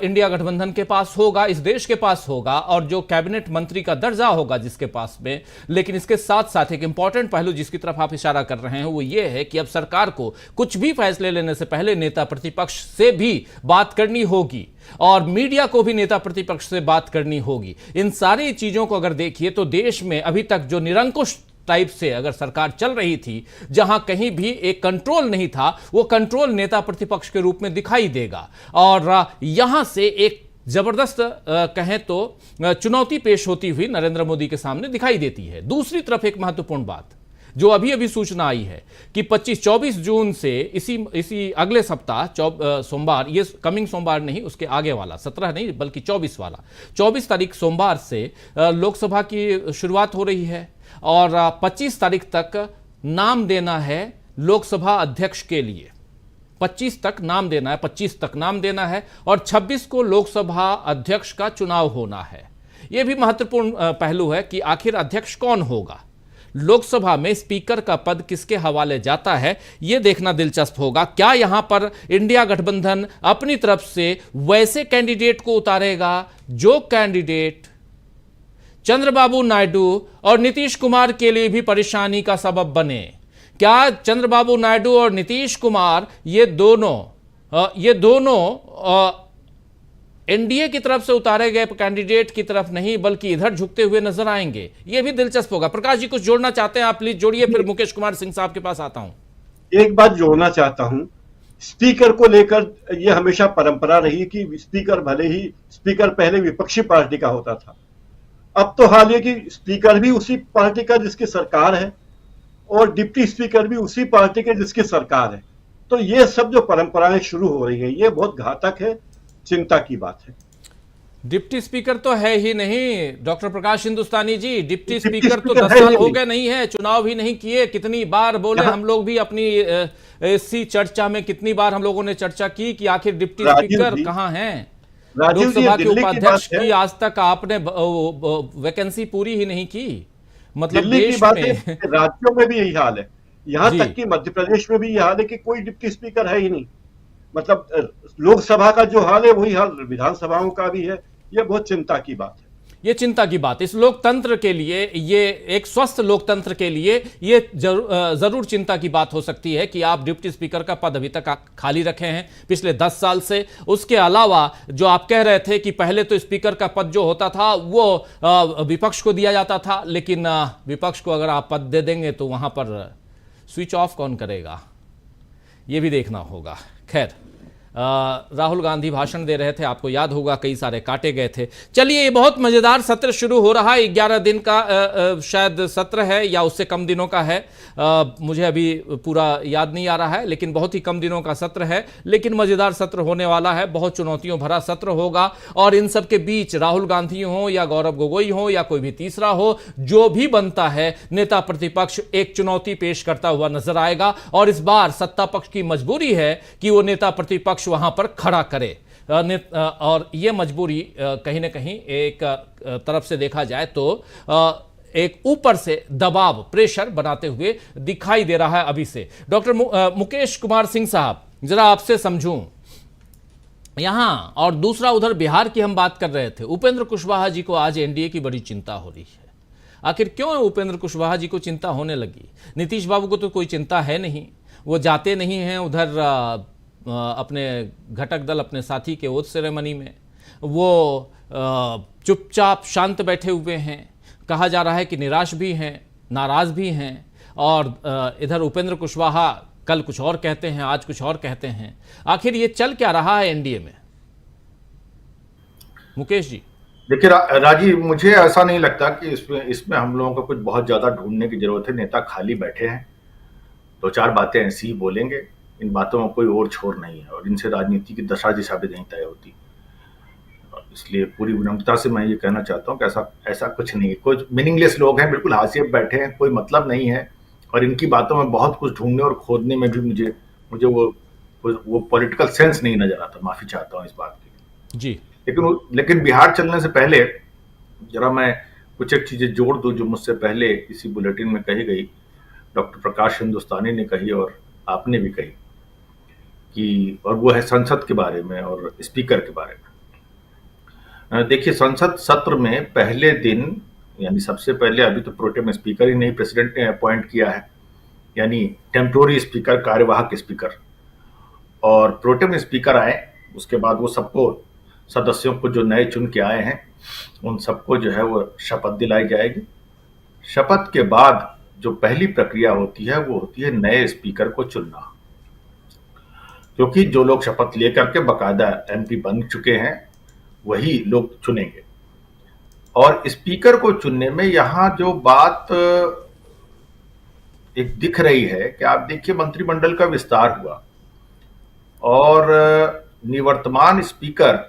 इंडिया गठबंधन के पास होगा, इस देश के पास होगा, और जो कैबिनेट मंत्री का दर्जा होगा जिसके पास में। लेकिन इसके साथ साथ एक इंपॉर्टेंट पहलू जिसकी तरफ आप इशारा कर रहे हैं वो ये है कि अब सरकार को कुछ भी फैसले लेने से पहले नेता प्रतिपक्ष से भी बात करनी होगी और मीडिया को भी नेता प्रतिपक्ष से बात करनी होगी। इन सारी चीजों को अगर देखिए तो देश में अभी तक जो निरंकुश टाइप से अगर सरकार चल रही थी, जहां कहीं भी एक कंट्रोल नहीं था, वो कंट्रोल नेता प्रतिपक्ष के रूप में दिखाई देगा और यहां से एक जबरदस्त कहें तो चुनौती पेश होती हुई नरेंद्र मोदी के सामने दिखाई देती है। दूसरी तरफ एक महत्वपूर्ण बात जो अभी अभी सूचना आई है कि 25-24 जून से इसी अगले सप्ताह सोमवार, ये कमिंग सोमवार नहीं, उसके आगे वाला 17 नहीं बल्कि 24 वाला 24 तारीख सोमवार से लोकसभा की शुरुआत हो रही है और 25 तारीख तक नाम देना है लोकसभा अध्यक्ष के लिए। 25 तक नाम देना है, 25 तक नाम देना है और 26 को लोकसभा अध्यक्ष का चुनाव होना है। यह भी महत्वपूर्ण पहलू है कि आखिर अध्यक्ष कौन होगा, लोकसभा में स्पीकर का पद किसके हवाले जाता है, यह देखना दिलचस्प होगा। क्या यहां पर इंडिया गठबंधन अपनी तरफ से वैसे कैंडिडेट को उतारेगा जो कैंडिडेट चंद्रबाबू नायडू और नीतीश कुमार के लिए भी परेशानी का सबब बने? क्या चंद्रबाबू नायडू और नीतीश कुमार ये दोनों एनडीए की तरफ से उतारे गए कैंडिडेट की तरफ नहीं बल्कि इधर झुकते हुए नजर आएंगे? यह भी दिलचस्प होगा। प्रकाश जी कुछ जोड़ना चाहते हैं आप, प्लीज जोड़िए, फिर मुकेश कुमार सिंह साहब के पास आता हूं। एक बात जोड़ना चाहता हूं, स्पीकर को लेकर यह हमेशा परंपरा रही कि स्पीकर भले ही स्पीकर पहले विपक्षी पार्टी का होता था, अब तो हाल है कि स्पीकर भी उसी पार्टी का जिसकी सरकार है और डिप्टी स्पीकर भी उसी पार्टी के जिसकी सरकार है। तो ये सब जो परंपराएं शुरू हो रही हैं ये बहुत घातक है, चिंता की बात है। डिप्टी स्पीकर तो है ही नहीं डॉक्टर प्रकाश हिंदुस्तानी जी, डिप्टी स्पीकर तो 10 साल हो गए नहीं है, चुनाव ही नहीं किए। कितनी बार बोले हम लोग भी अपनी इसी चर्चा में, कितनी बार हम लोगों ने चर्चा की कि आखिर डिप्टी स्पीकर कहाँ हैं? लोकसभा के उपाध्यक्ष की आज तक आपने वैकेंसी पूरी ही नहीं की। मतलब देश में, राज्यों में भी यही हाल है, यहां तक कि मध्य प्रदेश में भी यह हाल है कि कोई डिप्टी स्पीकर है ही नहीं। मतलब लोकसभा का जो हाल है वही हाल विधानसभाओं का भी है। यह बहुत चिंता की बात है। ये चिंता की बात इस लोकतंत्र के लिए, ये एक स्वस्थ लोकतंत्र के लिए ये जरूर चिंता की बात हो सकती है कि आप डिप्टी स्पीकर का पद अभी तक खाली रखे हैं पिछले 10 साल से। उसके अलावा जो आप कह रहे थे कि पहले तो स्पीकर का पद जो होता था वो विपक्ष को दिया जाता था, लेकिन विपक्ष को अगर आप पद दे देंगे तो वहां पर स्विच ऑफ कौन करेगा, ये भी देखना होगा। खैर, राहुल गांधी भाषण दे रहे थे, आपको याद होगा कई सारे काटे गए थे। चलिए, ये बहुत मजेदार सत्र शुरू हो रहा है, 11 दिन का शायद सत्र है या उससे कम दिनों का है, मुझे अभी पूरा याद नहीं आ रहा है, लेकिन बहुत ही कम दिनों का सत्र है। लेकिन मजेदार सत्र होने वाला है, बहुत चुनौतियों भरा सत्र होगा और इन सब के बीच राहुल गांधी हो या गौरव गोगोई हो या कोई भी तीसरा हो, जो भी बनता है नेता प्रतिपक्ष एक चुनौती पेश करता हुआ नजर आएगा। और इस बार सत्ता पक्ष की मजबूरी है कि वो नेता प्रतिपक्ष वहां पर खड़ा करे और यह मजबूरी कहीं ना कहीं एक तरफ से देखा जाए तो एक ऊपर से दबाव, प्रेशर बनाते हुए दिखाई दे रहा है अभी से। डॉक्टर मुकेश कुमार सिंह साहब, जरा आपसे समझूं, यहाँ और दूसरा उधर बिहार की हम बात कर रहे थे। उपेंद्र कुशवाहा जी को आज एनडीए की बड़ी चिंता हो रही है। आखिर क्यों उपेंद्र कुशवाहा जी को चिंता होने लगी? नीतीश बाबू को तो कोई चिंता है नहीं, वो जाते नहीं हैं उधर अपने घटक दल, अपने साथी के ओथ सेरेमनी में। वो चुपचाप शांत बैठे हुए हैं। कहा जा रहा है कि निराश भी हैं, नाराज भी हैं। और इधर उपेंद्र कुशवाहा कल कुछ और कहते हैं, आज कुछ और कहते हैं। आखिर ये चल क्या रहा है एनडीए में, मुकेश जी? देखिए राजीव, मुझे ऐसा नहीं लगता कि इसमें हम लोगों को कुछ बहुत ज्यादा ढूंढने की जरूरत है। नेता खाली बैठे हैं, दो चार बातें ऐसी ही बोलेंगे, इन बातों में कोई और छोर नहीं है और इनसे राजनीति की दशा दिशा भी नहीं तय होती। इसलिए पूरी विनम्रता से मैं ये कहना चाहता हूँ कि ऐसा कुछ नहीं है। कुछ मीनिंगलेस लोग हैं, बिल्कुल हाशिए पे बैठे हैं, कोई मतलब नहीं है और इनकी बातों में बहुत कुछ ढूंढने और खोदने में भी मुझे वो पॉलिटिकल सेंस नहीं नजर आता। माफी चाहता हूँ इस बात की जी। लेकिन बिहार चलने से पहले जरा मैं कुछ एक चीजें जोड़ दूं जो मुझसे पहले इसी बुलेटिन में कही गई। डॉक्टर प्रकाश हिंदुस्तानी ने कही और आपने भी कही कि, और वो है संसद के बारे में और स्पीकर के बारे में। देखिए, संसद सत्र में पहले दिन, यानी सबसे पहले, अभी तो प्रोटेम स्पीकर ही नहीं, प्रेसिडेंट ने अपॉइंट किया है, यानी टेम्पोररी स्पीकर, कार्यवाहक स्पीकर। और प्रोटेम स्पीकर आए, उसके बाद वो सबको, सदस्यों को जो नए चुन के आए हैं उन सबको जो है वो शपथ दिलाई जाएगी। शपथ के बाद जो पहली प्रक्रिया होती है वो होती है नए स्पीकर को चुनना, क्योंकि जो लोग शपथ लेकर के बाकायदा एमपी बन चुके हैं वही लोग चुनेंगे। और स्पीकर को चुनने में यहां जो बात एक दिख रही है कि आप देखिए, मंत्रिमंडल का विस्तार हुआ और निवर्तमान स्पीकर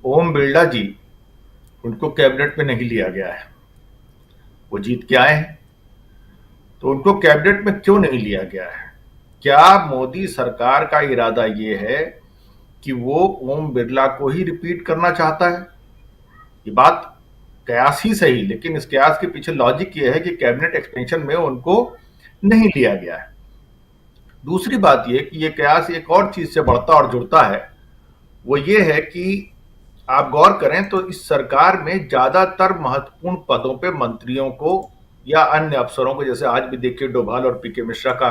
ओम बिरला जी, उनको कैबिनेट में नहीं लिया गया है। वो जीत के आए हैं, तो उनको कैबिनेट में क्यों नहीं लिया गया है? क्या मोदी सरकार का इरादा ये है कि वो ओम बिरला को ही रिपीट करना चाहता है? ये बात कयास ही सही, लेकिन इस कयास के पीछे लॉजिक ये है कि कैबिनेट एक्सपेंशन में उनको नहीं लिया गया है। दूसरी बात ये कि ये कयास एक और चीज से बढ़ता और जुड़ता है, वो ये है कि आप गौर करें तो इस सरकार में ज्यादातर महत्वपूर्ण पदों पे मंत्रियों को या अन्य अफसरों को, जैसे आज भी देखिए डोभाल और पीके मिश्रा का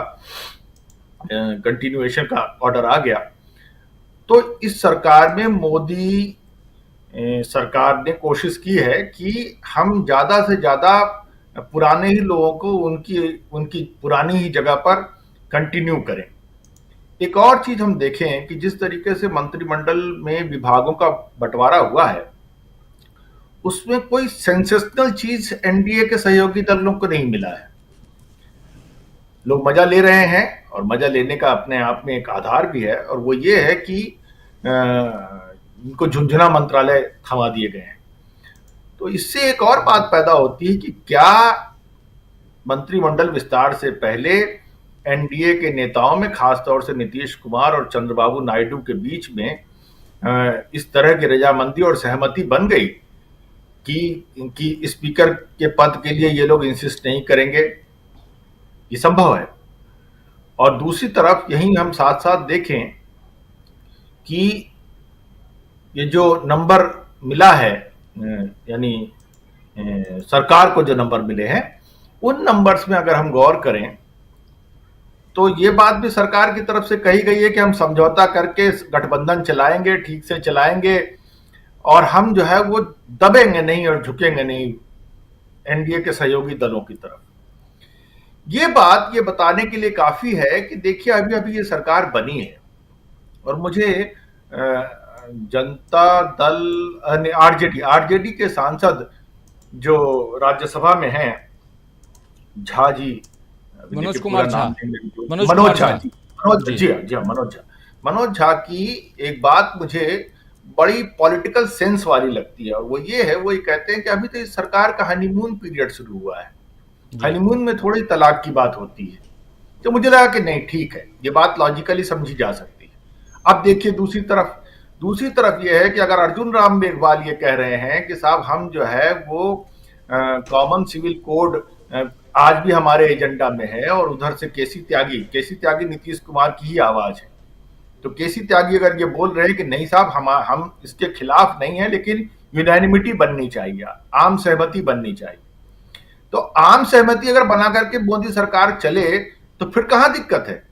कंटिन्यूएशन का ऑर्डर आ गया, तो इस सरकार में मोदी सरकार ने कोशिश की है कि हम ज्यादा से ज्यादा पुराने ही लोगों को उनकी पुरानी ही जगह पर कंटिन्यू करें। एक और चीज हम देखें कि जिस तरीके से मंत्रिमंडल में विभागों का बंटवारा हुआ है, उसमें कोई सेंसेशनल चीज एनडीए के सहयोगी दलों को नहीं मिला है। लोग मजा ले रहे हैं और मजा लेने का अपने आप में एक आधार भी है, और वो ये है कि इनको झुंझुना मंत्रालय थमा दिए गए हैं। तो इससे एक और बात पैदा होती है कि क्या मंत्रिमंडल विस्तार से पहले एनडीए के नेताओं में, खासतौर से नीतीश कुमार और चंद्रबाबू नायडू के बीच में इस तरह की रजामंदी और सहमति बन गई कि स्पीकर के पद के लिए ये लोग इंसिस्ट नहीं करेंगे? ये संभव है। और दूसरी तरफ यही हम साथ साथ देखें कि ये जो नंबर मिला है, यानी सरकार को जो नंबर मिले हैं, उन नंबर्स में अगर हम गौर करें तो ये बात भी सरकार की तरफ से कही गई है कि हम समझौता करके गठबंधन चलाएंगे, ठीक से चलाएंगे, और हम जो है वो दबेंगे नहीं और झुकेंगे नहीं एनडीए के सहयोगी दलों की तरफ। ये बात ये बताने के लिए काफी है कि देखिए, अभी अभी ये सरकार बनी है और मुझे जनता दल आरजेडी के सांसद जो राज्यसभा में हैं, झा जी, मनोज कुमार झा, मनोज झा की एक बात मुझे बड़ी पॉलिटिकल सेंस वाली लगती है, और वो ये है, वो ये कहते हैं कि अभी तो इस सरकार का हनीमून पीरियड शुरू हुआ है। हनीमून में थोड़ी तलाक की बात होती है, तो मुझे लगा कि नहीं, ठीक है, ये बात लॉजिकली समझी जा सकती है। अब देखिए, दूसरी तरफ ये है कि अगर अर्जुन राम मेघवाल ये कह रहे हैं कि साहब हम जो है वो कॉमन सिविल कोड आज भी हमारे एजेंडा में है, और उधर से केसी त्यागी नीतीश कुमार की ही आवाज है, तो केसी त्यागी अगर ये बोल रहे हैं कि नहीं साहब हम इसके खिलाफ नहीं है, लेकिन यूनानिमिटी बननी चाहिए, आम सहमति बननी चाहिए, तो आम सहमति अगर बना करके मोदी सरकार चले तो फिर कहां दिक्कत है?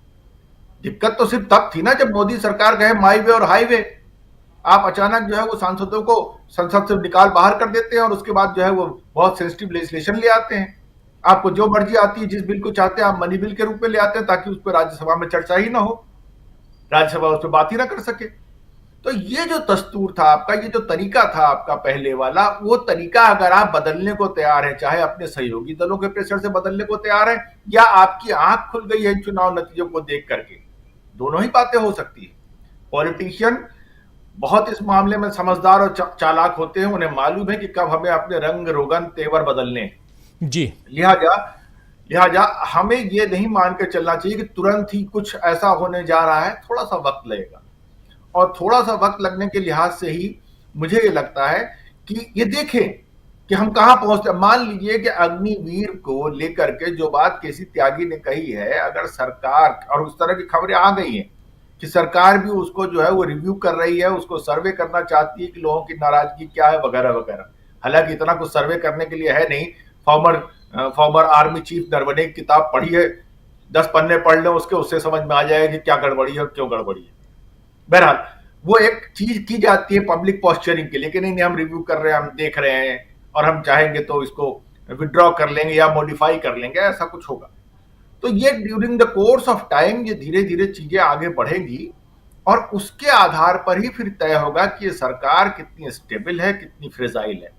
दिक्कत तो सिर्फ तब थी ना जब मोदी सरकार कहे माई वे और हाईवे, आप अचानक जो है वो सांसदों को संसद से निकाल बाहर कर देते हैं और उसके बाद जो है वो बहुत सेंसिटिव लेजिस्लेशन ले आते हैं। आपको जो मर्जी आती है, जिस बिल को चाहते हैं आप मनी बिल के रूप में ले आते हैं ताकि उस पर राज्यसभा में चर्चा ही ना हो, राज्यसभा उस पर बात ही ना कर सके। तो ये जो दस्तूर था आपका, ये जो तरीका था आपका पहले वाला, वो तरीका अगर आप बदलने को तैयार हैं, चाहे अपने सहयोगी दलों के प्रेशर से बदलने को तैयार हैं या आपकी आंख खुल गई है चुनाव नतीजों को देख करके, दोनों ही बातें हो सकती है। पॉलिटिशियन बहुत इस मामले में समझदार और चालाक होते हैं, उन्हें मालूम है कि कब हमें अपने रंग रोगन तेवर बदलने हैं। जी, लिहाजा हमें यह नहीं मान के चलना चाहिए कि तुरंत ही कुछ ऐसा होने जा रहा है, थोड़ा सा वक्त लगेगा। और थोड़ा सा वक्त लगने के लिहाज से ही मुझे ये लगता है कि ये देखें कि हम कहां पहुंचते। मान लीजिए कि अग्निवीर को लेकर के जो बात केसी त्यागी ने कही है, अगर सरकार, और उस तरह की खबरें आ गई हैं कि सरकार भी उसको जो है वो रिव्यू कर रही है, उसको सर्वे करना चाहती है कि लोगों की नाराजगी क्या है वगैरह वगैरह। हालांकि इतना कुछ सर्वे करने के लिए है नहीं, फॉर्मर आर्मी चीफ नरवणे की किताब पढ़ी है, 10 पन्ने पढ़ लें उसके, उससे समझ में आ जाएगा कि क्या गड़बड़ी है और क्यों गड़बड़ी है। बहरहाल वो एक चीज की जाती है पब्लिक पॉस्चरिंग के लिए कि नहीं हम रिव्यू कर रहे हैं, हम देख रहे हैं और हम चाहेंगे तो इसको विड्रॉ कर लेंगे या मॉडिफाई कर लेंगे, ऐसा कुछ होगा। तो ये during the course of time ये धीरे धीरे चीजें आगे बढ़ेंगी और उसके आधार पर ही फिर तय होगा कि ये सरकार कितनी स्टेबल है, कितनी फ्रेजाइल है।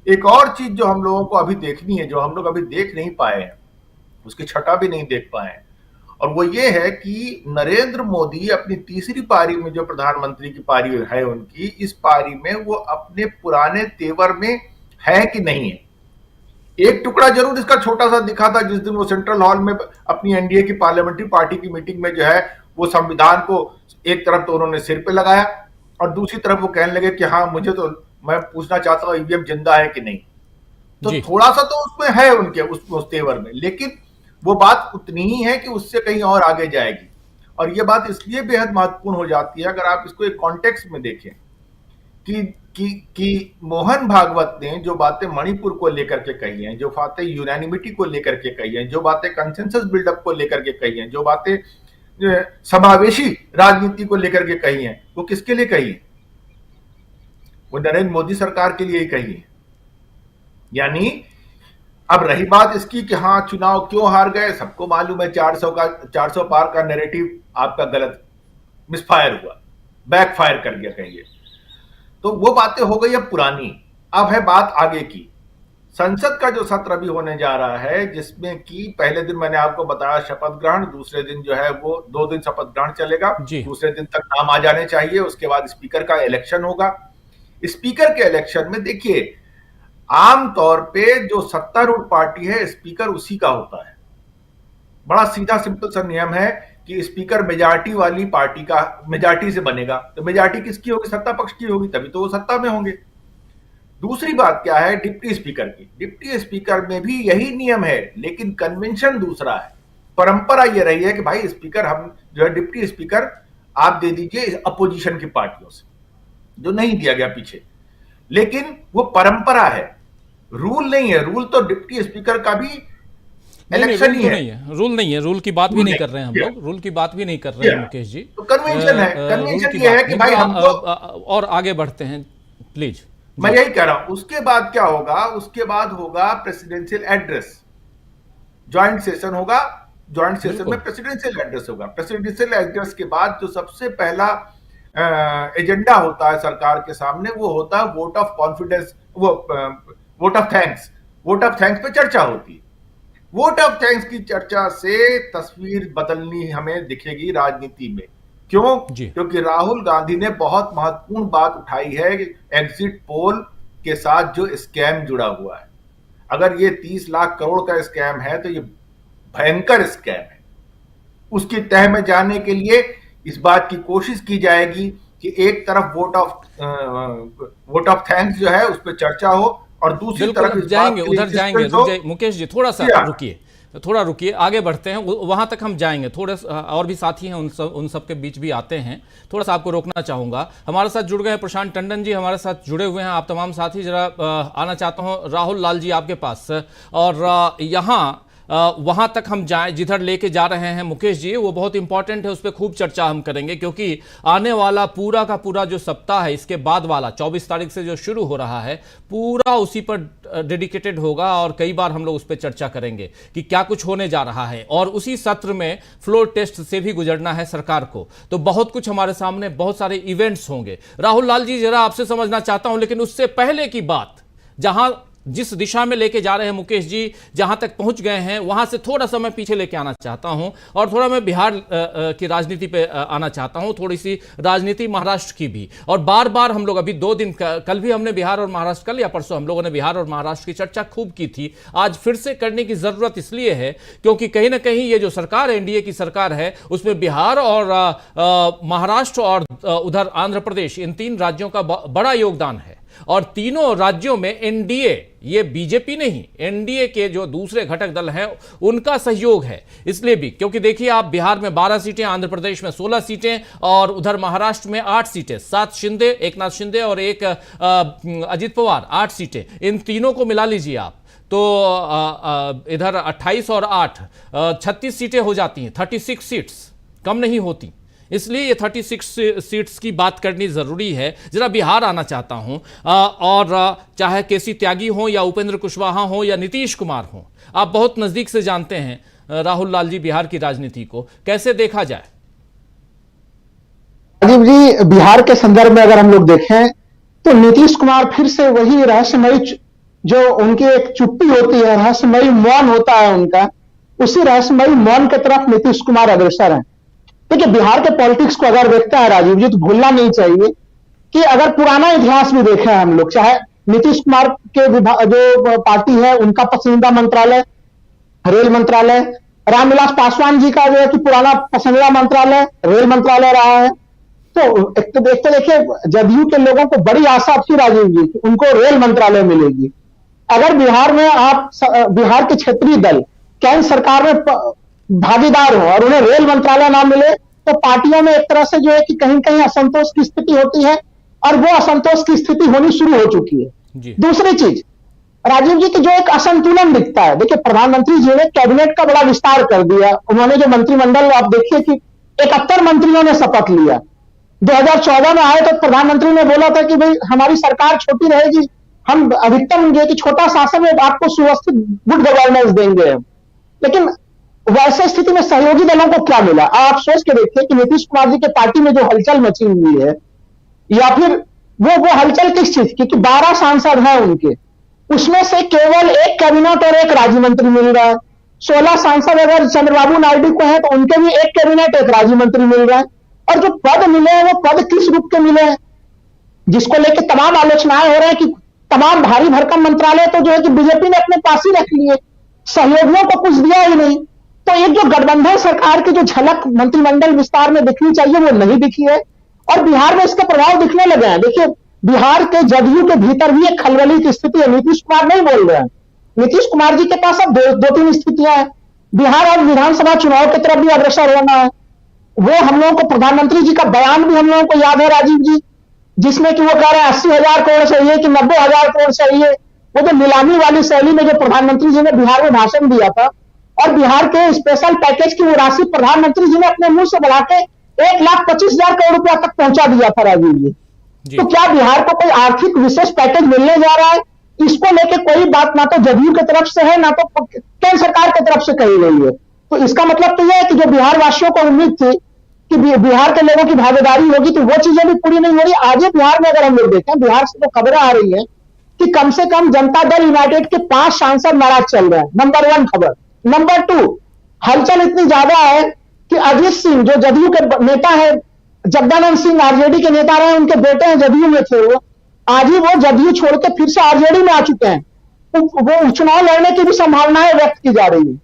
एक और चीज जो हम लोगों को अभी देखनी है, जो हम लोग अभी देख नहीं पाए हैं, उसकी छटा भी नहीं देख पाए हैं, और वो ये है कि नरेंद्र मोदी अपनी तीसरी पारी में, जो प्रधानमंत्री की पारी है उनकी, इस पारी में वो अपने पुराने तेवर में है कि नहीं है। एक टुकड़ा जरूर इसका छोटा सा दिखा था जिस दिन वो सेंट्रल हॉल में अपनी एनडीए की पार्लियामेंट्री पार्टी की मीटिंग में जो है वो संविधान को एक तरफ तो उन्होंने सिर पे लगाया और दूसरी तरफ वो कहने लगे कि हाँ मुझे तो, मैं पूछना चाहता हूँ ईवीएम जिंदा है कि नहीं। तो थोड़ा सा तो उसमें है उनके उस तेवर में, लेकिन वो बात उतनी ही है कि उससे कहीं और आगे जाएगी। और ये बात इसलिए बेहद महत्वपूर्ण हो जाती है अगर आप इसको एक कॉन्टेक्स्ट में देखें कि मोहन भागवत ने जो बातें मणिपुर को लेकर के कही हैं, जो बातें यूनानिमिटी को लेकर के कही हैं, जो बातें कंसेंसस बिल्डअप को लेकर के कही हैं, जो बातें समावेशी राजनीति को लेकर के कही हैं, वो किसके लिए कही है? वो नरेंद्र मोदी सरकार के लिए ही कही है। यानी अब रही बात इसकी कि हाँ चुनाव क्यों हार गए, सबको मालूम है 400 पार का नैरेटिव आपका गलत मिसफायर हुआ, बैकफायर कर गया कहिए, तो वो बातें हो गई अब पुरानी। अब है बात आगे की, संसद का जो सत्र अभी होने जा रहा है, जिसमें कि पहले दिन मैंने आपको बताया शपथ ग्रहण, दूसरे दिन जो है वो 2 दिन शपथ ग्रहण चलेगा, दूसरे दिन तक नाम आ जाने चाहिए, उसके बाद स्पीकर का इलेक्शन होगा। स्पीकर के इलेक्शन में देखिए आमतौर पे जो सत्तारूढ़ पार्टी है स्पीकर उसी का होता है। बड़ा सीधा सिंपल सा नियम है कि स्पीकर मेजॉरिटी वाली पार्टी का, मेजॉरिटी से बनेगा, तो मेजॉरिटी किसकी होगी? सत्ता पक्ष की होगी, तभी तो वो सत्ता में होंगे। दूसरी बात क्या है डिप्टी स्पीकर की, डिप्टी स्पीकर में भी यही नियम है, लेकिन कन्वेंशन दूसरा है। परंपरा ये रही है कि भाई स्पीकर, हम जो है डिप्टी स्पीकर आप दे दीजिए अपोजिशन की पार्टियों से, जो नहीं दिया गया पीछे, लेकिन वो परंपरा है, रूल नहीं है। रूल तो डिप्टी स्पीकर का भी इलेक्शन ही है, रूल नहीं है, रूल की बात भी नहीं कर रहे हैं हम लोग, रूल की बात भी नहीं कर रहे हैं मुकेश जी। तो कन्वेंशन है, कन्वेंशन ये है कि भाई हमको, और आगे बढ़ते हैं प्लीज। मैं यही कह रहा हूं। उसके बाद क्या होगा? उसके बाद होगा प्रेसिडेंशियल एड्रेस, ज्वाइंट सेशन होगा, ज्वाइंट सेशन में प्रेसिडेंशियल एड्रेस होगा। प्रेसिडेंशियल एड्रेस के बाद जो सबसे पहला एजेंडा होता है सरकार के सामने, वो होता है वोट ऑफ कॉन्फिडेंस, वो vote of thanks. Vote of thanks पे चर्चा होती है। वोट ऑफ थैंक्स की चर्चा से तस्वीर बदलनी हमें दिखेगी राजनीति में। क्यों? क्योंकि राहुल गांधी ने बहुत महत्वपूर्ण बात उठाई है कि एग्जिट पोल के साथ जो स्कैम जुड़ा हुआ है, अगर ये 30 लाख करोड़ का स्कैम है तो ये भयंकर स्कैम है। उसकी तह में जाने के लिए इस बात की कोशिश की जाएगी कि एक तरफ वोट ऑफ थैंक्स जो है उस पर चर्चा हो और दूसरी तरफ जाएंगे, उधर जाएंगे। मुकेश जी थोड़ा सा रुकिए, थोड़ा रुकिए, आगे बढ़ते हैं, वहां तक हम जाएंगे। थोड़े और भी साथी हैं, उन सब के बीच भी आते हैं। थोड़ा सा आपको रोकना चाहूंगा। हमारे साथ जुड़ गए हैं प्रशांत टंडन जी, हमारे साथ जुड़े हुए हैं। आप तमाम साथी, जरा आना चाहता हूं राहुल लाल जी आपके पास। और यहाँ वहां तक हम जाएं जिधर लेके जा रहे हैं मुकेश जी, वो बहुत इंपॉर्टेंट है, उस पर खूब चर्चा हम करेंगे, क्योंकि आने वाला पूरा का पूरा जो सप्ताह है, इसके बाद वाला 24 तारीख से जो शुरू हो रहा है, पूरा उसी पर डेडिकेटेड होगा। और कई बार हम लोग उस पर चर्चा करेंगे कि क्या कुछ होने जा रहा है। और उसी सत्र में फ्लोर टेस्ट से भी गुजरना है सरकार को, तो बहुत कुछ हमारे सामने, बहुत सारे इवेंट्स होंगे। राहुल लाल जी, जरा आपसे समझना चाहता हूं, लेकिन उससे पहले की बात, जहां जिस दिशा में लेके जा रहे हैं मुकेश जी, जहां तक पहुंच गए हैं, वहां से थोड़ा सा मैं पीछे लेके आना चाहता हूं। और थोड़ा मैं बिहार की राजनीति पे आना चाहता हूं, थोड़ी सी राजनीति महाराष्ट्र की भी। और बार बार हम लोग अभी 2 दिन, कल भी हमने बिहार और महाराष्ट्र, कल या परसों हम लोगों ने बिहार और महाराष्ट्र की चर्चा खूब की थी। आज फिर से करने की जरूरत इसलिए है क्योंकि कहीं ना कहीं ये जो सरकार है, एनडीए की सरकार है, उसमें बिहार और महाराष्ट्र और उधर आंध्र प्रदेश, इन 3 राज्यों का बड़ा योगदान है। और तीनों राज्यों में एनडीए, ये बीजेपी नहीं, एनडीए के जो दूसरे घटक दल हैं उनका सहयोग है। इसलिए भी क्योंकि देखिए आप, बिहार में 12 सीटें, आंध्र प्रदेश में 16 सीटें और उधर महाराष्ट्र में 8 सीटें, 7 शिंदे, एकनाथ शिंदे और एक अजित पवार, 8 सीटें, इन तीनों को मिला लीजिए आप, तो इधर 28 और 8 36 सीटें हो जाती हैं। 36 सीट्स कम नहीं होती, इसलिए ये 36 सीट्स की बात करनी जरूरी है। जरा बिहार आना चाहता हूं, और चाहे केसी त्यागी हो या उपेंद्र कुशवाहा हो या नीतीश कुमार हो, आप बहुत नजदीक से जानते हैं राहुल लाल जी बिहार की राजनीति को, कैसे देखा जाए? राजीव जी, बिहार के संदर्भ में अगर हम लोग देखें तो नीतीश कुमार फिर से वही रहस्यमयी, जो उनकी एक चुप्पी होती है, रहस्यमयी मौन होता है उनका, उसी रहस्यमयी मौन की तरफ नीतीश कुमार अग्रसर हैं। देखिए, बिहार के पॉलिटिक्स को अगर देखता है राजीव जी, तो भूलना नहीं चाहिए कि अगर पुराना इतिहास भी देखें हम लोग, चाहे नीतीश कुमार के जो पार्टी है उनका पसंदीदा मंत्रालय रेल मंत्रालय, रामविलास पासवान जी का जो है कि पुराना पसंदीदा मंत्रालय रेल मंत्रालय रहा है। तो एक तो देखिए, जदयू के लोगों को बड़ी आशा थी राजीव जी कि उनको रेल मंत्रालय मिलेगी। अगर बिहार में आप बिहार के क्षेत्रीय दल केंद्र सरकार में भागीदार हो और उन्हें रेल मंत्रालय ना मिले, तो पार्टियों में एक तरह से जो है कि कहीं कहीं असंतोष की स्थिति होती है, और वो असंतोष की स्थिति होनी शुरू हो चुकी है। दूसरी चीज राजीव जी की जो एक असंतुलन दिखता है, देखिए प्रधानमंत्री जी ने कैबिनेट का बड़ा विस्तार कर दिया। उन्होंने जो मंत्रिमंडल, आप देखिए कि 71 मंत्रियों ने शपथ लिया। 2014 में आए तो प्रधानमंत्री ने बोला था कि भाई हमारी सरकार छोटी रहेगी, हम अधिकतम जो कि छोटा शासन में आपको सुव्यवस्थित गुड गवर्नेंस देंगे। लेकिन वैसे स्थिति में सहयोगी दलों को क्या मिला? आप सोच के देखिए कि नीतीश कुमार जी के पार्टी में जो हलचल मची हुई है, या फिर वो हलचल किस चीज की कि 12 सांसद हैं उनके, उसमें से केवल एक कैबिनेट और एक राज्य मंत्री मिल रहा है। 16 सांसद अगर चंद्रबाबू नायडू को है तो उनके भी एक कैबिनेट एक राज्य मंत्री मिल रहा है। और जो पद मिले हैं वो पद किस रूप के मिले हैं, जिसको लेकर तमाम आलोचनाएं हो रहे हैं कि तमाम भारी भरकम मंत्रालय तो जो है कि बीजेपी ने अपने पास ही रख लिए, सहयोगियों को कुछ दिया ही नहीं। तो एक जो गठबंधन सरकार की जो झलक मंत्रिमंडल विस्तार में दिखनी चाहिए वो नहीं दिखी है, और बिहार में इसका प्रभाव दिखने लगे हैं। देखिए, बिहार के जदयू के भीतर भी एक खलबली की स्थिति है। नीतीश कुमार नहीं बोल रहे हैं, नीतीश कुमार जी के पास अब दो तीन स्थितियां हैं। बिहार अब विधानसभा चुनाव की तरफ भी अग्रसर होना है। वो हम लोगों को प्रधानमंत्री जी का बयान भी हम लोगों को याद है राजीव जी, जिसमें कि वो कह रहे हैं 80,000 करोड़ चाहिए कि 90,000 करोड़ चाहिए। वो जो नीलामी वाली शैली में जो प्रधानमंत्री जी ने बिहार में भाषण दिया था, और बिहार के स्पेशल पैकेज की वो राशि प्रधानमंत्री जी ने अपने मुंह से बढ़ा के 1,25,000 करोड़ रुपया तक पहुंचा दिया था राजीव जी। तो क्या बिहार को कोई आर्थिक विशेष पैकेज मिलने जा रहा है? इसको लेके कोई बात ना तो जदयू की तरफ से है, ना तो केंद्र सरकार की तरफ से कही गई है। तो इसका मतलब तो यह है कि जो बिहार वासियों को उम्मीद थी कि बिहार के लोगों की भागीदारी होगी, तो वो चीजें भी पूरी नहीं हो रही। आज बिहार में अगर हम लोग देखें, बिहार से तो खबरें आ रही है कि कम से कम जनता दल यूनाइटेड के 5 सांसद नाराज चल रहे हैं। नंबर 1 खबर। नंबर 2, हलचल इतनी ज्यादा है कि अजीत सिंह जो जदयू के नेता है, जगदानंद सिंह आरजेडी के नेता रहे, उनके बेटे हैं जदयू में थे, वो आज ही वो जदयू छोड़ के फिर से आरजेडी में आ चुके हैं। वो चुनाव लड़ने की भी संभावनाएं व्यक्त की जा रही है।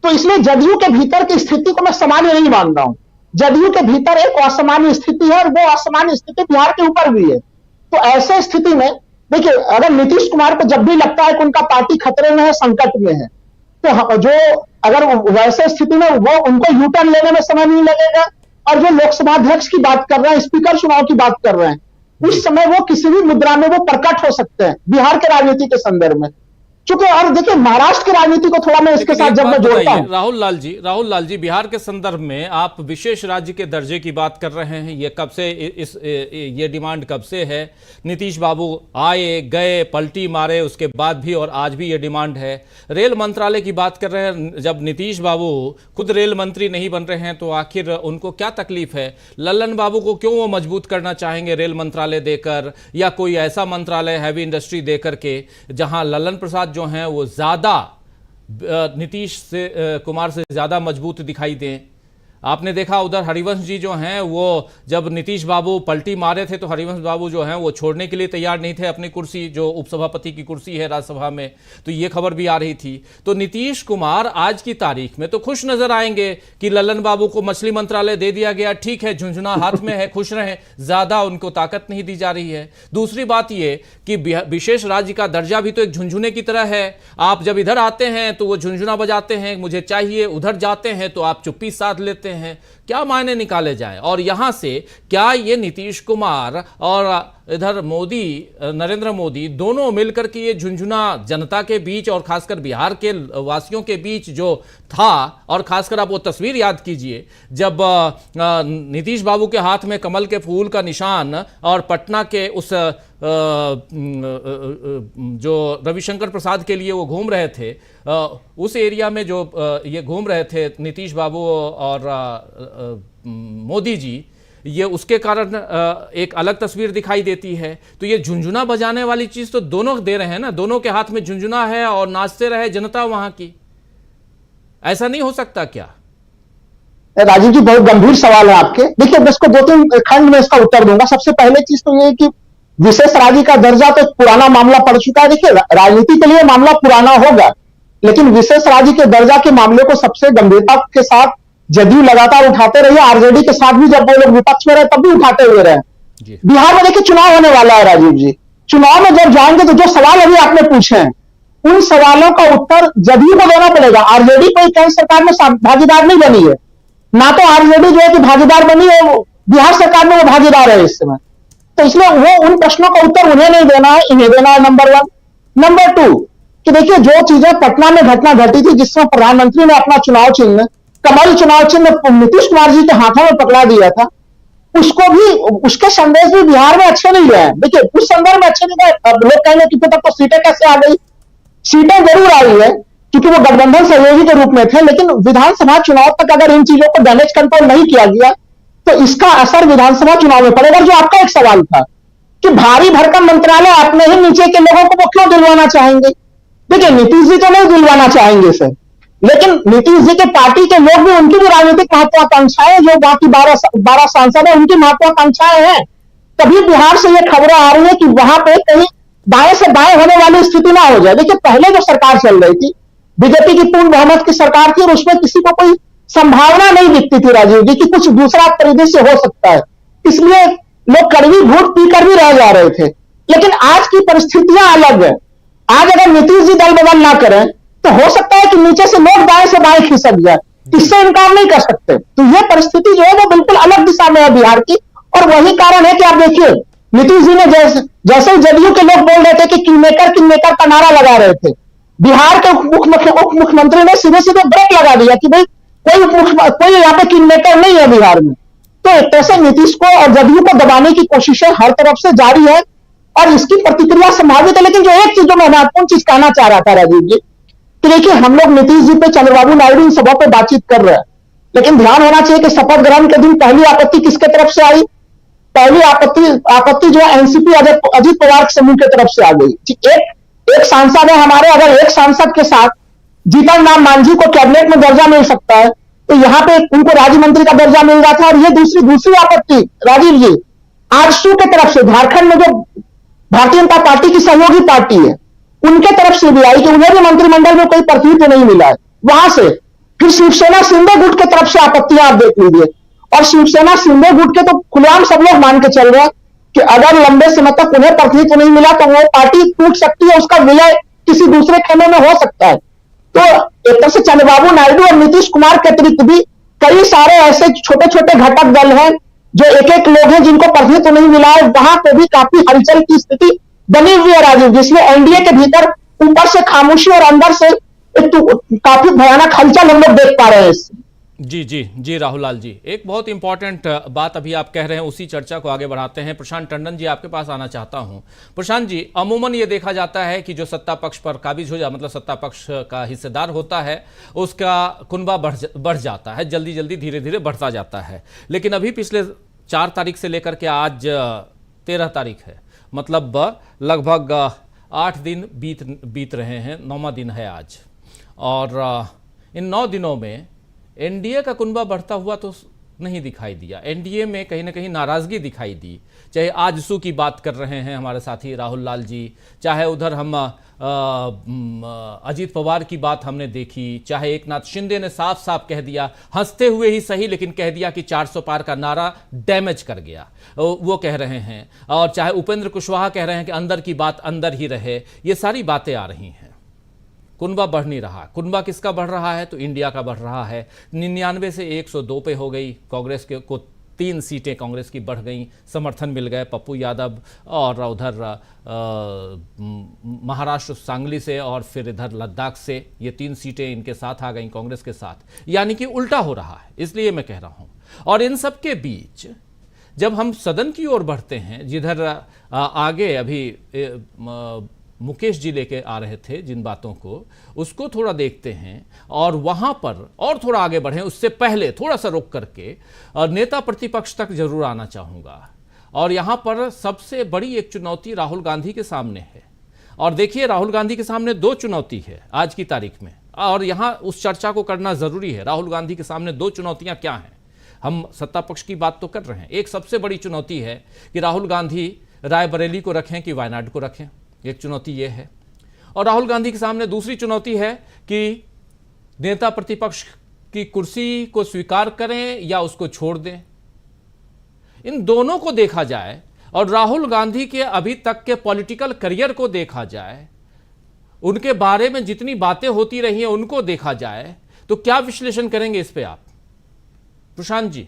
तो इसलिए जदयू के भीतर की स्थिति को मैं सामान्य नहीं मान रहा हूं। जदयू के भीतर एक असामान्य स्थिति है, और वो असामान्य स्थिति बिहार के ऊपर भी है। तो ऐसे स्थिति में देखिए, अगर नीतीश कुमार को जब भी लगता है कि उनका पार्टी खतरे में है, संकट में है, तो जो अगर वैसे स्थिति में वो उनको यू टर्न लेने में समय नहीं लगेगा, और जो लोकसभा अध्यक्ष की बात कर रहे हैं, स्पीकर चुनाव की बात कर रहे हैं, उस समय वो किसी भी मुद्रा में वो प्रकट हो सकते हैं बिहार के राजनीति के संदर्भ में। चूंकि और देखिए महाराष्ट्र की राजनीति को थोड़ा मैं इसके साथ जब मैं जोड़ता हूं, राहुल लाल जी, बिहार के संदर्भ में आप विशेष राज्य के दर्जे की बात कर रहे हैं। ये कब से ये डिमांड कब से है? नीतीश बाबू आए गए, पलटी मारे, उसके बाद भी और आज भी ये डिमांड है। रेल मंत्रालय की बात कर रहे हैं, जब नीतीश बाबू खुद रेल मंत्री नहीं बन रहे हैं तो आखिर उनको क्या तकलीफ है? लल्लन बाबू को क्यों वो मजबूत करना चाहेंगे रेल मंत्रालय देकर, या कोई ऐसा मंत्रालय हैवी इंडस्ट्री देकर के जहां लल्लन प्रसाद जो हैं वो ज्यादा नीतीश कुमार से ज्यादा मजबूत दिखाई दें? आपने देखा उधर हरिवंश जी जो हैं वो जब नीतीश बाबू पलटी मारे थे तो हरिवंश बाबू जो हैं वो छोड़ने के लिए तैयार नहीं थे अपनी कुर्सी, जो उपसभापति की कुर्सी है राज्यसभा में, तो ये खबर भी आ रही थी। तो नीतीश कुमार आज की तारीख में तो खुश नजर आएंगे कि लल्लन बाबू को मछली मंत्रालय दे दिया गया, ठीक है, झुंझुना हाथ में है, खुश रहें, ज्यादा उनको ताकत नहीं दी जा रही है। दूसरी बात ये कि विशेष राज्य का दर्जा भी तो एक झुंझुने की तरह है। आप जब इधर आते हैं तो वो झुंझुना बजाते हैं, मुझे चाहिए, उधर जाते हैं तो आप चुप्पी साध लेते हैं। क्या मायने निकाले जाएं? और यहां से क्या ये नीतीश कुमार और इधर मोदी, नरेंद्र मोदी, दोनों मिलकर के ये झुंझुना जनता के बीच और खासकर बिहार के वासियों के बीच जो था, और खासकर आप वो तस्वीर याद कीजिए जब नीतीश बाबू के हाथ में कमल के फूल का निशान और पटना के उस जो रविशंकर प्रसाद के लिए वो घूम रहे थे, उस एरिया में जो ये घूम रहे थे नीतीश बाबू और मोदी जी, ये उसके कारण एक अलग तस्वीर दिखाई देती है। तो ये झुंझुना बजाने वाली चीज तो दोनों दे रहे हैं ना, दोनों के हाथ में झुंझुना है और नाचते रहे जनता वहां की। ऐसा नहीं हो सकता क्या? राजीव जी बहुत गंभीर सवाल है आपके। देखिए मैं इसको 2-3 खंड में इसका उत्तर दूंगा। सबसे पहले चीज तो ये कि विशेष राज्य का दर्जा तो पुराना मामला पड़ चुका है। देखिए राजनीति के लिए मामला पुराना होगा, लेकिन विशेष राज्य के दर्जा के मामले को सबसे गंभीरता के साथ जदयू लगातार उठाते रही, आरजेडी के साथ भी जब वो लोग विपक्ष में रहे तब भी उठाते हुए रहे। बिहार में देखिए चुनाव होने वाला है राजीव जी, चुनाव में जब जाएंगे तो जो सवाल अभी आपने पूछे हैं उन सवालों का उत्तर जदयू को देना पड़ेगा। आरजेडी कोई केंद्र सरकार में भागीदार नहीं बनी है, ना तो आरजेडी जो है कि भागीदार बनी है, बिहार सरकार में वो भागीदार है इस समय। तो इसलिए वो उन प्रश्नों का उत्तर उन्हें नहीं देना है, इन्हें देना है, नंबर 1। नंबर 2 कि देखिए जो चीजें पटना में घटना घटी थी जिसमें प्रधानमंत्री ने अपना चुनाव चिन्ह, कमल चुनाव चिन्ह नीतीश कुमार जी के हाथों में पकड़ा दिया था, उसको भी, उसके संदेश भी बिहार में अच्छे नहीं रहे। देखिए उस संदर्भ में अच्छे नहीं रहे। लोग कहेंगे कि तब तो सीटें कैसे आ गई? सीटें जरूर आई है क्योंकि वो गठबंधन सहयोगी के रूप में थे, लेकिन विधानसभा चुनाव तक अगर इन चीजों को डैमेज कंट्रोल नहीं किया गया तो इसका असर विधानसभा चुनाव में पड़ेगा। जो आपका एक सवाल था कि भारी भरकम मंत्रालय अपने ही नीचे के लोगों को वो क्यों दिलवाना चाहेंगे? देखिए नीतीश जी तो नहीं दिलवाना चाहेंगे सर, लेकिन नीतीश जी के पार्टी के लोग भी, उनकी भी राजनीतिक महत्वाकांक्षाएं, जो बाकी 12 सांसद है उनकी महत्वाकांक्षाएं हैं। तभी बिहार से ये खबरें आ रही है कि वहां पे कहीं दाएं से बाएं होने वाली स्थिति ना हो जाए। देखिए पहले जो सरकार चल रही थी, बीजेपी की पूर्ण बहुमत की सरकार थी, और उसमें किसी को कोई संभावना नहीं दिखती थी राजीव जी कि कुछ दूसरा परिदृश्य हो सकता है, इसलिए लोग कड़वी घूट पीकर भी रह जा रहे थे। लेकिन आज की परिस्थितियां अलग है। आज अगर नीतीश जी दल बदल ना करें तो हो सकता है कि नीचे से लोग दाएं से बाएं खिसक जाए, इससे इनकार नहीं कर सकते। तो यह परिस्थिति जो है वो बिल्कुल अलग दिशा में है बिहार की, और वही कारण है कि आप देखिए नीतीश जी ने जैसे जदयू के लोग बोल रहे थे कि किंगमेकर का नारा लगा रहे थे, बिहार के उप मुख्यमंत्री ने सीधे सीधे ब्रेक लगा दिया कि भाई कोई यहाँ पे किंगमेकर नहीं है बिहार में। तो एक तरह से नीतीश को और जदयू को दबाने की कोशिशें हर तरफ से जारी है और इसकी प्रतिक्रिया संभावित है। लेकिन जो एक चीज जो मैं महत्वपूर्ण चीज कहना चाह रहा था राजीव जी, कि देखिए हम लोग नीतीश जी पे, चंद्रबाबू नायडू इन सभा पे बातचीत कर रहे हैं, लेकिन ध्यान होना चाहिए कि शपथ ग्रहण के दिन पहली आपत्ति किसके तरफ से आई? पहली आपत्ति जो है एनसीपी अजित पवार के समूह की तरफ से आ गई। एक सांसद है हमारे, अगर एक सांसद के साथ जीतन राम मांझी को कैबिनेट में दर्जा मिल सकता है तो यहाँ पे उनको राज्य मंत्री का दर्जा मिल रहा था। और ये दूसरी आपत्ति राजीव जी आरएसयू की तरफ से, झारखंड में जो भारतीय जनता पार्टी की सहयोगी पार्टी है उनके तरफ से भी आई कि उन्हें भी मंत्रिमंडल में कोई प्रतिनिधित्व नहीं मिला है। वहां से फिर शिवसेना शिंदे गुट की तरफ से आपत्तियां आप देख लीजिए, और शिवसेना शिंदे गुट के तो खुलेआम सब लोग मान के चल रहे हैं कि अगर लंबे समय तक उन्हें प्रतिनिधित्व नहीं मिला तो वो पार्टी टूट सकती है, उसका विलय किसी दूसरे खेमे में हो सकता है। तो एक तरह से चंद्रबाबू नायडू और नीतीश कुमार के अतिरिक्त भी कई सारे ऐसे छोटे छोटे घटक दल हैं जो एक एक लोग हैं जिनको प्रतिनिधित्व नहीं मिला है, वहां पे भी काफी हलचल की स्थिति बनी हुई है राजीव, जिसमें एनडीए के भीतर ऊपर से खामोशी और अंदर से काफी भयानक हलचल हम लोग देख पा रहे हैं। जी जी जी राहुल लाल जी, एक बहुत इंपॉर्टेंट बात अभी आप कह रहे हैं, उसी चर्चा को आगे बढ़ाते हैं। प्रशांत टंडन जी, आपके पास आना चाहता हूं। प्रशांत जी, अमूमन ये देखा जाता है कि जो सत्ता पक्ष पर काबिज हो मतलब सत्ता पक्ष का हिस्सेदार होता है, उसका कुनबा बढ़ जाता है, जल्दी जल्दी धीरे धीरे बढ़ता जाता है। लेकिन अभी पिछले 4 तारीख से लेकर के आज 13 तारीख है, मतलब लगभग 8 दिन बीत रहे हैं, 9वां दिन है आज। और इन 9 दिनों में एनडीए का कुनबा बढ़ता हुआ तो नहीं दिखाई दिया। एनडीए में कहीं ना कहीं नाराजगी दिखाई दी, चाहे आजसू की बात कर रहे हैं हमारे साथी राहुल लाल जी, चाहे उधर हम अजीत पवार की बात हमने देखी, चाहे एकनाथ शिंदे ने साफ साफ कह दिया, हंसते हुए ही सही लेकिन कह दिया कि 400 पार का नारा डैमेज कर गया, वो कह रहे हैं। और चाहे उपेंद्र कुशवाहा कह रहे हैं कि अंदर की बात अंदर ही रहे। ये सारी बातें आ रही हैं, कुनबा बढ़ नहीं रहा। कुनबा किसका बढ़ रहा है? तो इंडिया का बढ़ रहा है। 99 से 102 पे हो गई, कांग्रेस को 3 सीटें कांग्रेस की बढ़ गई, समर्थन मिल गए पप्पू यादव, और उधर महाराष्ट्र सांगली से और फिर इधर लद्दाख से, ये 3 सीटें इनके साथ आ गई कांग्रेस के साथ। यानी कि उल्टा हो रहा है, इसलिए मैं कह रहा हूँ। और इन सब के बीच जब हम सदन की ओर बढ़ते हैं, जिधर आगे अभी मुकेश जी लेके आ रहे थे जिन बातों को, उसको थोड़ा देखते हैं और वहां पर और थोड़ा आगे बढ़े। उससे पहले थोड़ा सा रोक करके नेता प्रतिपक्ष तक जरूर आना चाहूंगा। और यहां पर सबसे बड़ी एक चुनौती राहुल गांधी के सामने है। और देखिए, राहुल गांधी के सामने 2 चुनौती है आज की तारीख में, और यहां उस चर्चा को करना जरूरी है। राहुल गांधी के सामने 2 चुनौतियां क्या हैं? हम सत्ता पक्ष की बात तो कर रहे हैं। एक सबसे बड़ी चुनौती है कि राहुल गांधी रायबरेली को रखें कि वायनाड को रखें, एक चुनौती ये है। और राहुल गांधी के सामने दूसरी चुनौती है कि नेता प्रतिपक्ष की कुर्सी को स्वीकार करें या उसको छोड़ दें। इन दोनों को देखा जाए और राहुल गांधी के अभी तक के पॉलिटिकल करियर को देखा जाए, उनके बारे में जितनी बातें होती रही हैं उनको देखा जाए, तो क्या विश्लेषण करेंगे इस पे आप, प्रशांत जी?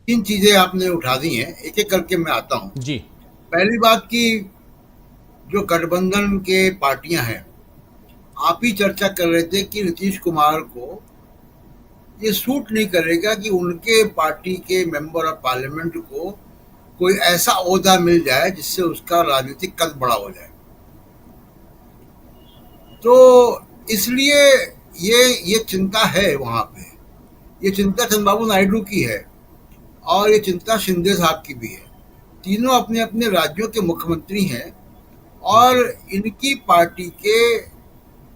3 चीजें आपने उठा दी हैं, एक एक करके मैं आता हूं जी। पहली बात की, जो गठबंधन के पार्टियां हैं, आप ही चर्चा कर रहे थे कि नीतीश कुमार को ये सूट नहीं करेगा कि उनके पार्टी के मेंबर ऑफ पार्लियामेंट को कोई ऐसा ओहदा मिल जाए जिससे उसका राजनीतिक कद बड़ा हो जाए। तो इसलिए ये चिंता है वहां पे। ये चिंता चंद्रबाबू नायडू की है और ये चिंता शिंदे साहब की भी है। तीनों अपने अपने राज्यों के मुख्यमंत्री हैं और इनकी पार्टी के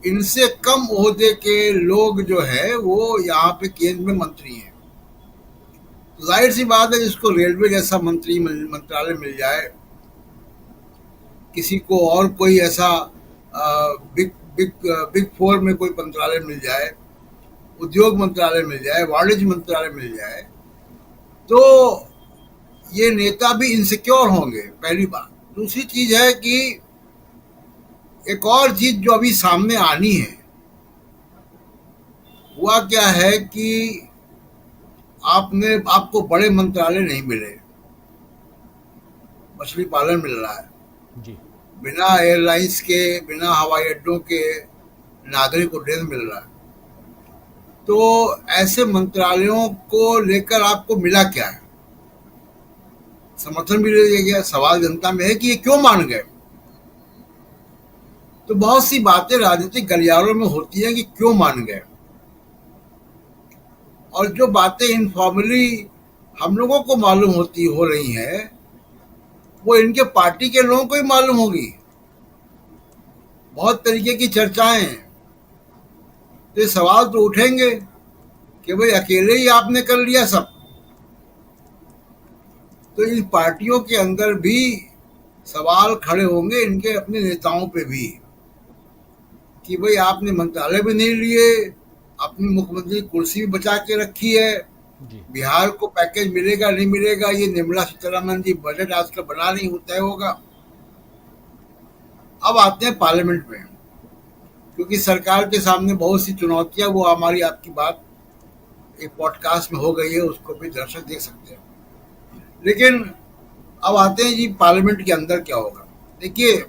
इनसे कम ओहदे के लोग जो है वो यहाँ पे केंद्र में मंत्री हैं। तो जाहिर सी बात है, जिसको रेलवे जैसा मंत्रालय मिल जाए, किसी को और कोई ऐसा बिग 4 में कोई मंत्रालय मिल जाए, उद्योग मंत्रालय मिल जाए, वाणिज्य मंत्रालय मिल जाए, तो ये नेता भी इनसिक्योर होंगे, पहली बात। दूसरी चीज है कि एक और चीज जो अभी सामने आनी है, हुआ क्या है कि आपको बड़े मंत्रालय नहीं मिले, मछली पालन मिल रहा है जी। बिना एयरलाइंस के, बिना हवाई अड्डों के नागरिक उड्डयन मिल रहा है। तो ऐसे मंत्रालयों को लेकर आपको मिला क्या है? समर्थन भी ले गया। सवाल जनता में है कि ये क्यों मान गए। तो बहुत सी बातें राजनीतिक गलियारों में होती हैं कि क्यों मान गए, और जो बातें इनफॉर्मली हम लोगों को मालूम हो रही हैं, वो इनके पार्टी के लोगों को ही मालूम होगी। बहुत तरीके की चर्चाएं हैं। तो सवाल तो उठेंगे कि भाई अकेले ही आपने कर लिया सब। तो इन पार्टियों के अंदर भी सवाल खड़े होंगे, इनके अपने नेताओं पे भी, कि भाई आपने मंत्रालय भी नहीं लिए, अपनी मुख्यमंत्री कुर्सी भी बचा के रखी है, बिहार को पैकेज मिलेगा नहीं मिलेगा ये निर्मला सीतारमण जी बजट आजकल बना रही, तय होगा। अब आते हैं पार्लियामेंट में, क्योंकि सरकार के सामने बहुत सी चुनौतियां, वो हमारी आपकी बात एक पॉडकास्ट में हो गई है, उसको भी दर्शक देख सकते हैं। लेकिन अब आते हैं जी पार्लियामेंट के अंदर क्या होगा। देखिए,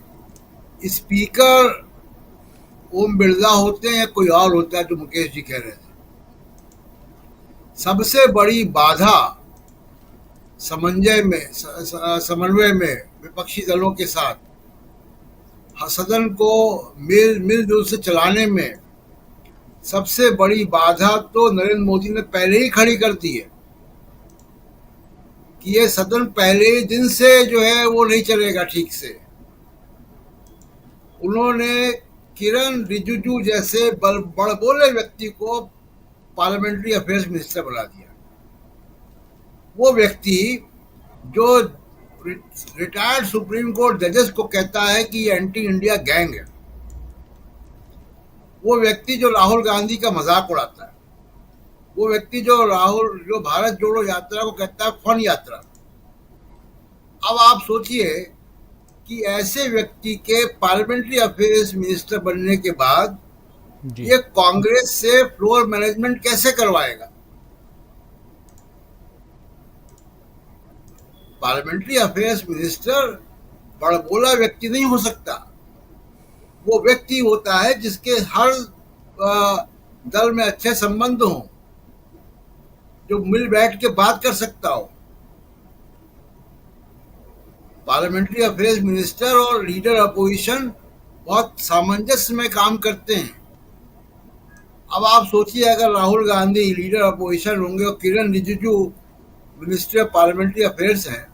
स्पीकर ओम बिरला होते हैं या कोई और होता है, जो मुकेश जी कह रहे थे, सबसे बड़ी बाधा समन्वय में विपक्षी दलों के साथ सदन को मिलजुल से चलाने में सबसे बड़ी बाधा तो नरेंद्र मोदी ने पहले ही खड़ी कर दी है कि ये सदन पहले ही दिन से जो है वो नहीं चलेगा ठीक से। उन्होंने किरण रिजिजू जैसे बड़बोले व्यक्ति को पार्लियामेंट्री अफेयर्स मिनिस्टर बना दिया। वो व्यक्ति जो रिटायर्ड सुप्रीम कोर्ट जजेस को कहता है कि ये एंटी इंडिया गैंग है, वो व्यक्ति जो राहुल गांधी का मजाक उड़ाता है, वो व्यक्ति जो भारत जोड़ो यात्रा को कहता है फन यात्रा। अब आप सोचिए कि ऐसे व्यक्ति के पार्लियामेंट्री अफेयर्स मिनिस्टर बनने के बाद ये कांग्रेस से फ्लोर मैनेजमेंट कैसे करवाएगा। पार्लियामेंट्री अफेयर्स मिनिस्टर बड़बोला व्यक्ति नहीं हो सकता। वो व्यक्ति होता है जिसके हर दल में अच्छे संबंध हों, जो मिल बैठ के बात कर सकता हो। पार्लियामेंट्री अफेयर्स मिनिस्टर और लीडर अपोजिशन बहुत सामंजस्य में काम करते हैं। अब आप सोचिए, अगर राहुल गांधी लीडर अपोजिशन होंगे और Kiran Rijiju minister of parliamentary affairs हैं,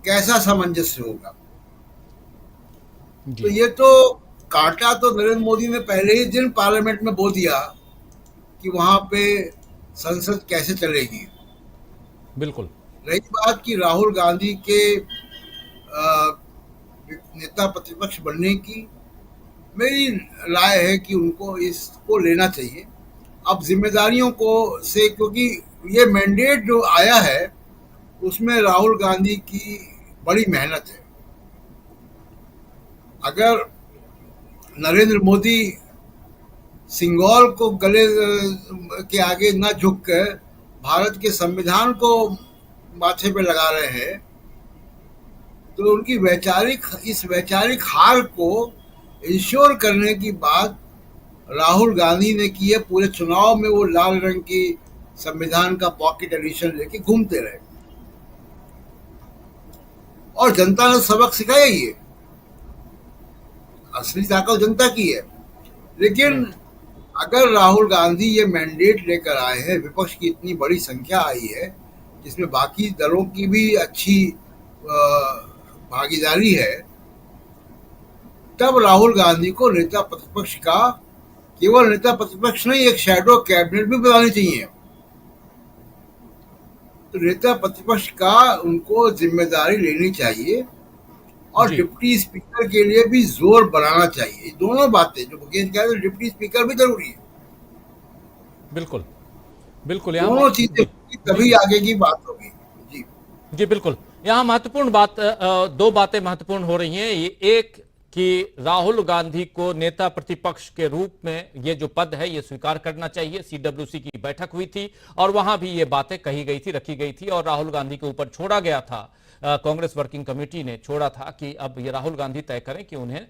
कैसा सामंजस्य होगा। तो ये तो कांटा तो नरेंद्र मोदी ने पहले ही दिन पार्लियामेंट में बो दिया कि वहां पे संसद कैसे चलेगी। बिल्कुल। रही बात कि राहुल गांधी के नेता प्रतिपक्ष बनने की, मेरी राय है कि उनको इसको लेना चाहिए अब जिम्मेदारियों को से, क्योंकि ये मैंडेट जो आया है उसमें राहुल गांधी की बड़ी मेहनत है। अगर नरेंद्र मोदी सिंगौल को गले के आगे न झुक कर भारत के संविधान को माथे पे लगा रहे हैं, तो उनकी वैचारिक हार को इंश्योर करने की बात राहुल गांधी ने की है। पूरे चुनाव में वो लाल रंग की संविधान का पॉकेट एडिशन लेके घूमते रहे और जनता ने सबक सिखाया ही है। असली ताकत जनता की है। लेकिन अगर राहुल गांधी ये मैंडेट लेकर आए हैं, विपक्ष की इतनी बड़ी संख्या आई है जिसमें बाकी दलों की भी अच्छी भागीदारी है, तब राहुल गांधी को नेता प्रतिपक्ष का, केवल नेता प्रतिपक्ष नहीं, एक शैडो कैबिनेट भी बनानी चाहिए। तो नेता प्रतिपक्ष का उनको जिम्मेदारी लेनी चाहिए और डिप्टी स्पीकर के लिए भी जोर बनाना चाहिए। दोनों बातें जो मुकेश कह रहे, डिप्टी स्पीकर भी जरूरी है। बिल्कुल बिल्कुल, दोनों चीजें तभी आगे की बात होगी। जी बिल्कुल। यहाँ महत्वपूर्ण बात, दो बातें महत्वपूर्ण हो रही हैं। एक कि राहुल गांधी को नेता प्रतिपक्ष के रूप में ये जो पद है ये स्वीकार करना चाहिए। सीडब्ल्यूसी की बैठक हुई थी और वहां भी ये बातें कही गई थी, रखी गई थी और राहुल गांधी के ऊपर छोड़ा गया था, कांग्रेस वर्किंग कमेटी ने छोड़ा था कि अब ये राहुल गांधी तय करें कि उन्हें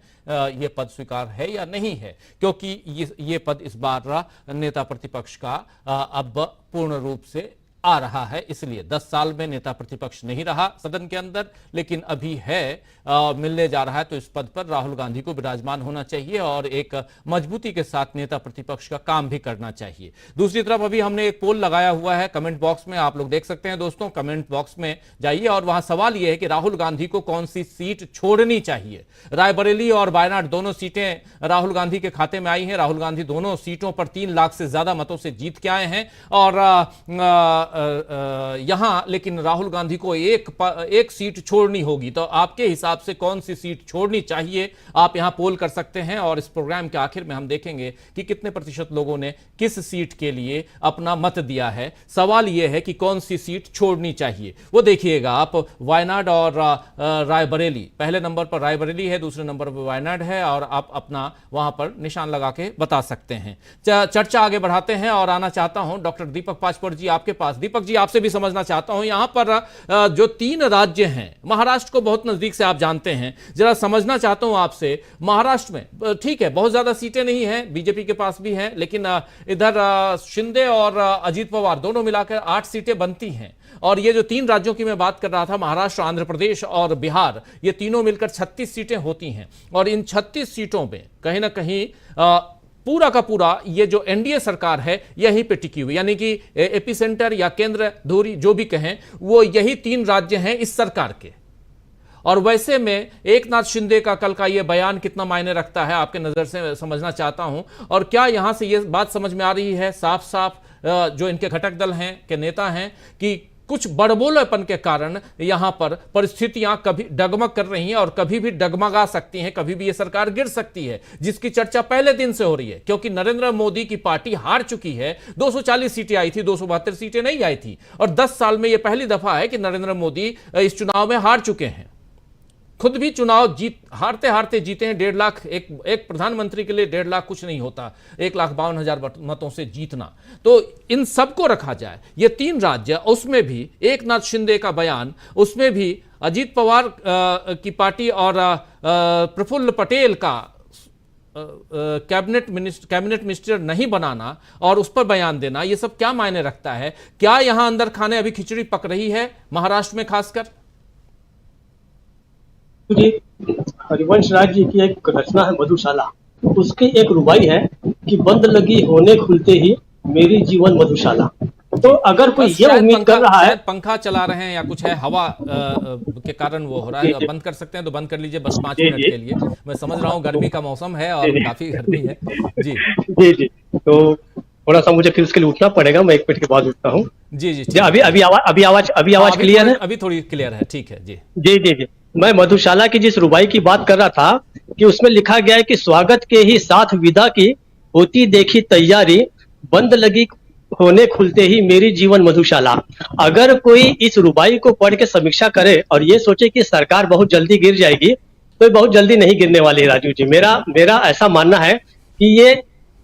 ये पद स्वीकार है या नहीं है, क्योंकि ये पद इस बार नेता प्रतिपक्ष का अब पूर्ण रूप से आ रहा है। इसलिए 10 साल में नेता प्रतिपक्ष नहीं रहा सदन के अंदर, लेकिन अभी है, मिलने जा रहा है। तो इस पद पर राहुल गांधी को विराजमान होना चाहिए और एक मजबूती के साथ नेता प्रतिपक्ष का काम भी करना चाहिए। दूसरी तरफ अभी हमने एक पोल लगाया हुआ है कमेंट बॉक्स में, आप लोग देख सकते हैं दोस्तों। कमेंट बॉक्स में जाइए और वहां सवाल यह है कि राहुल गांधी को कौन सी सीट छोड़नी चाहिए। रायबरेली और वायनाड दोनों सीटें राहुल गांधी के खाते में आई हैं। राहुल गांधी दोनों सीटों पर 3 लाख से ज्यादा मतों से जीत के आए हैं और यहाँ लेकिन राहुल गांधी को एक सीट छोड़नी होगी, तो आपके हिसाब से कौन सी सीट छोड़नी चाहिए? आप यहाँ पोल कर सकते हैं और इस प्रोग्राम के आखिर में हम देखेंगे कि कितने प्रतिशत लोगों ने किस सीट के लिए अपना मत दिया है। सवाल यह है कि कौन सी सीट छोड़नी चाहिए, वो देखिएगा आप। वायनाड और रायबरेली, पहले नंबर पर रायबरेली है, दूसरे नंबर पर वायनाड है, और आप अपना वहां पर निशान लगा के बता सकते हैं। चर्चा आगे बढ़ाते हैं और आना चाहता हूं डॉक्टर दीपक पाचपोर जी आपके पास। दीपक जी, आपसे भी समझना चाहता हूं, यहां पर जो 3 राज्य हैं, महाराष्ट्र को बहुत नजदीक से आप जानते हैं, जरा समझना चाहता हूं आपसे, महाराष्ट्र में ठीक है बहुत ज्यादा सीटें नहीं हैं, बीजेपी के पास भी हैं, लेकिन इधर शिंदे और अजीत पवार दोनों मिलाकर 8 सीटें बनती हैं। और ये जो 3 राज्यों की मैं बात कर रहा था, महाराष्ट्र, आंध्र प्रदेश और बिहार, ये तीनों मिलकर 36 सीटें होती हैं। और इन 36 सीटों में कहीं ना कहीं पूरा का पूरा ये जो एनडीए सरकार है यहीं पे टिकी हुई, यानी कि एपी सेंटर या केंद्र धुरी जो भी कहें, वो यही 3 राज्य हैं इस सरकार के। और वैसे में एकनाथ शिंदे का कल का ये बयान कितना मायने रखता है आपके नजर से, समझना चाहता हूं। और क्या यहां से ये बात समझ में आ रही है साफ साफ जो इनके घटक दल हैं के नेता हैं कि कुछ बड़बोलेपन के कारण यहां पर परिस्थितियां कभी डगमग कर रही हैं और कभी भी डगमगा सकती हैं, कभी भी यह सरकार गिर सकती है, जिसकी चर्चा पहले दिन से हो रही है, क्योंकि नरेंद्र मोदी की पार्टी हार चुकी है। 240 सीटें आई थी, 272 सीटें नहीं आई थी, और 10 साल में यह पहली दफा है कि नरेंद्र मोदी इस चुनाव में हार चुके हैं। खुद भी चुनाव हारते हारते जीते हैं। 1.5 लाख, एक प्रधानमंत्री के लिए 1.5 लाख कुछ नहीं होता, 1,52,000 मतों से जीतना। तो इन सबको रखा जाए, ये 3 राज्य, उसमें भी एकनाथ शिंदे का बयान, उसमें भी अजीत पवार की पार्टी और प्रफुल्ल पटेल का कैबिनेट मिनिस्टर नहीं बनाना और उस पर बयान देना, ये सब क्या मायने रखता है? क्या यहां अंदर खाने अभी खिचड़ी पक रही है महाराष्ट्र में खासकर? जी, हरिवंश राज्य की एक रचना है मधुशाला, उसकी एक रुबाई है कि बंद लगी होने खुलते ही मेरी जीवन मधुशाला। तो अगर कोई ये उम्मीद कर रहा है, पंखा चला रहे हैं या कुछ है, हवा के कारण वो हो रहा है, बंद कर सकते हैं तो बंद कर लीजिए बस 5 मिनट के लिए। मैं समझ रहा हूँ गर्मी का मौसम है और काफी गर्मी है। जी जी जी, तो थोड़ा सा मुझे फिर उसके लिए उठना पड़ेगा, मैं 1 मिनट के बाद उठता हूँ। जी जी, अभी आवाज क्लियर है? अभी थोड़ी क्लियर है, ठीक है जी जी जी जी। मैं मधुशाला की जिस रुबाई की बात कर रहा था कि उसमें लिखा गया है कि स्वागत के ही साथ विदा की होती देखी तैयारी, बंद लगी होने खुलते ही मेरी जीवन मधुशाला। अगर कोई इस रुबाई को पढ़ के समीक्षा करे और ये सोचे कि सरकार बहुत जल्दी गिर जाएगी, तो बहुत जल्दी नहीं गिरने वाली है राजू जी। मेरा ऐसा मानना है कि ये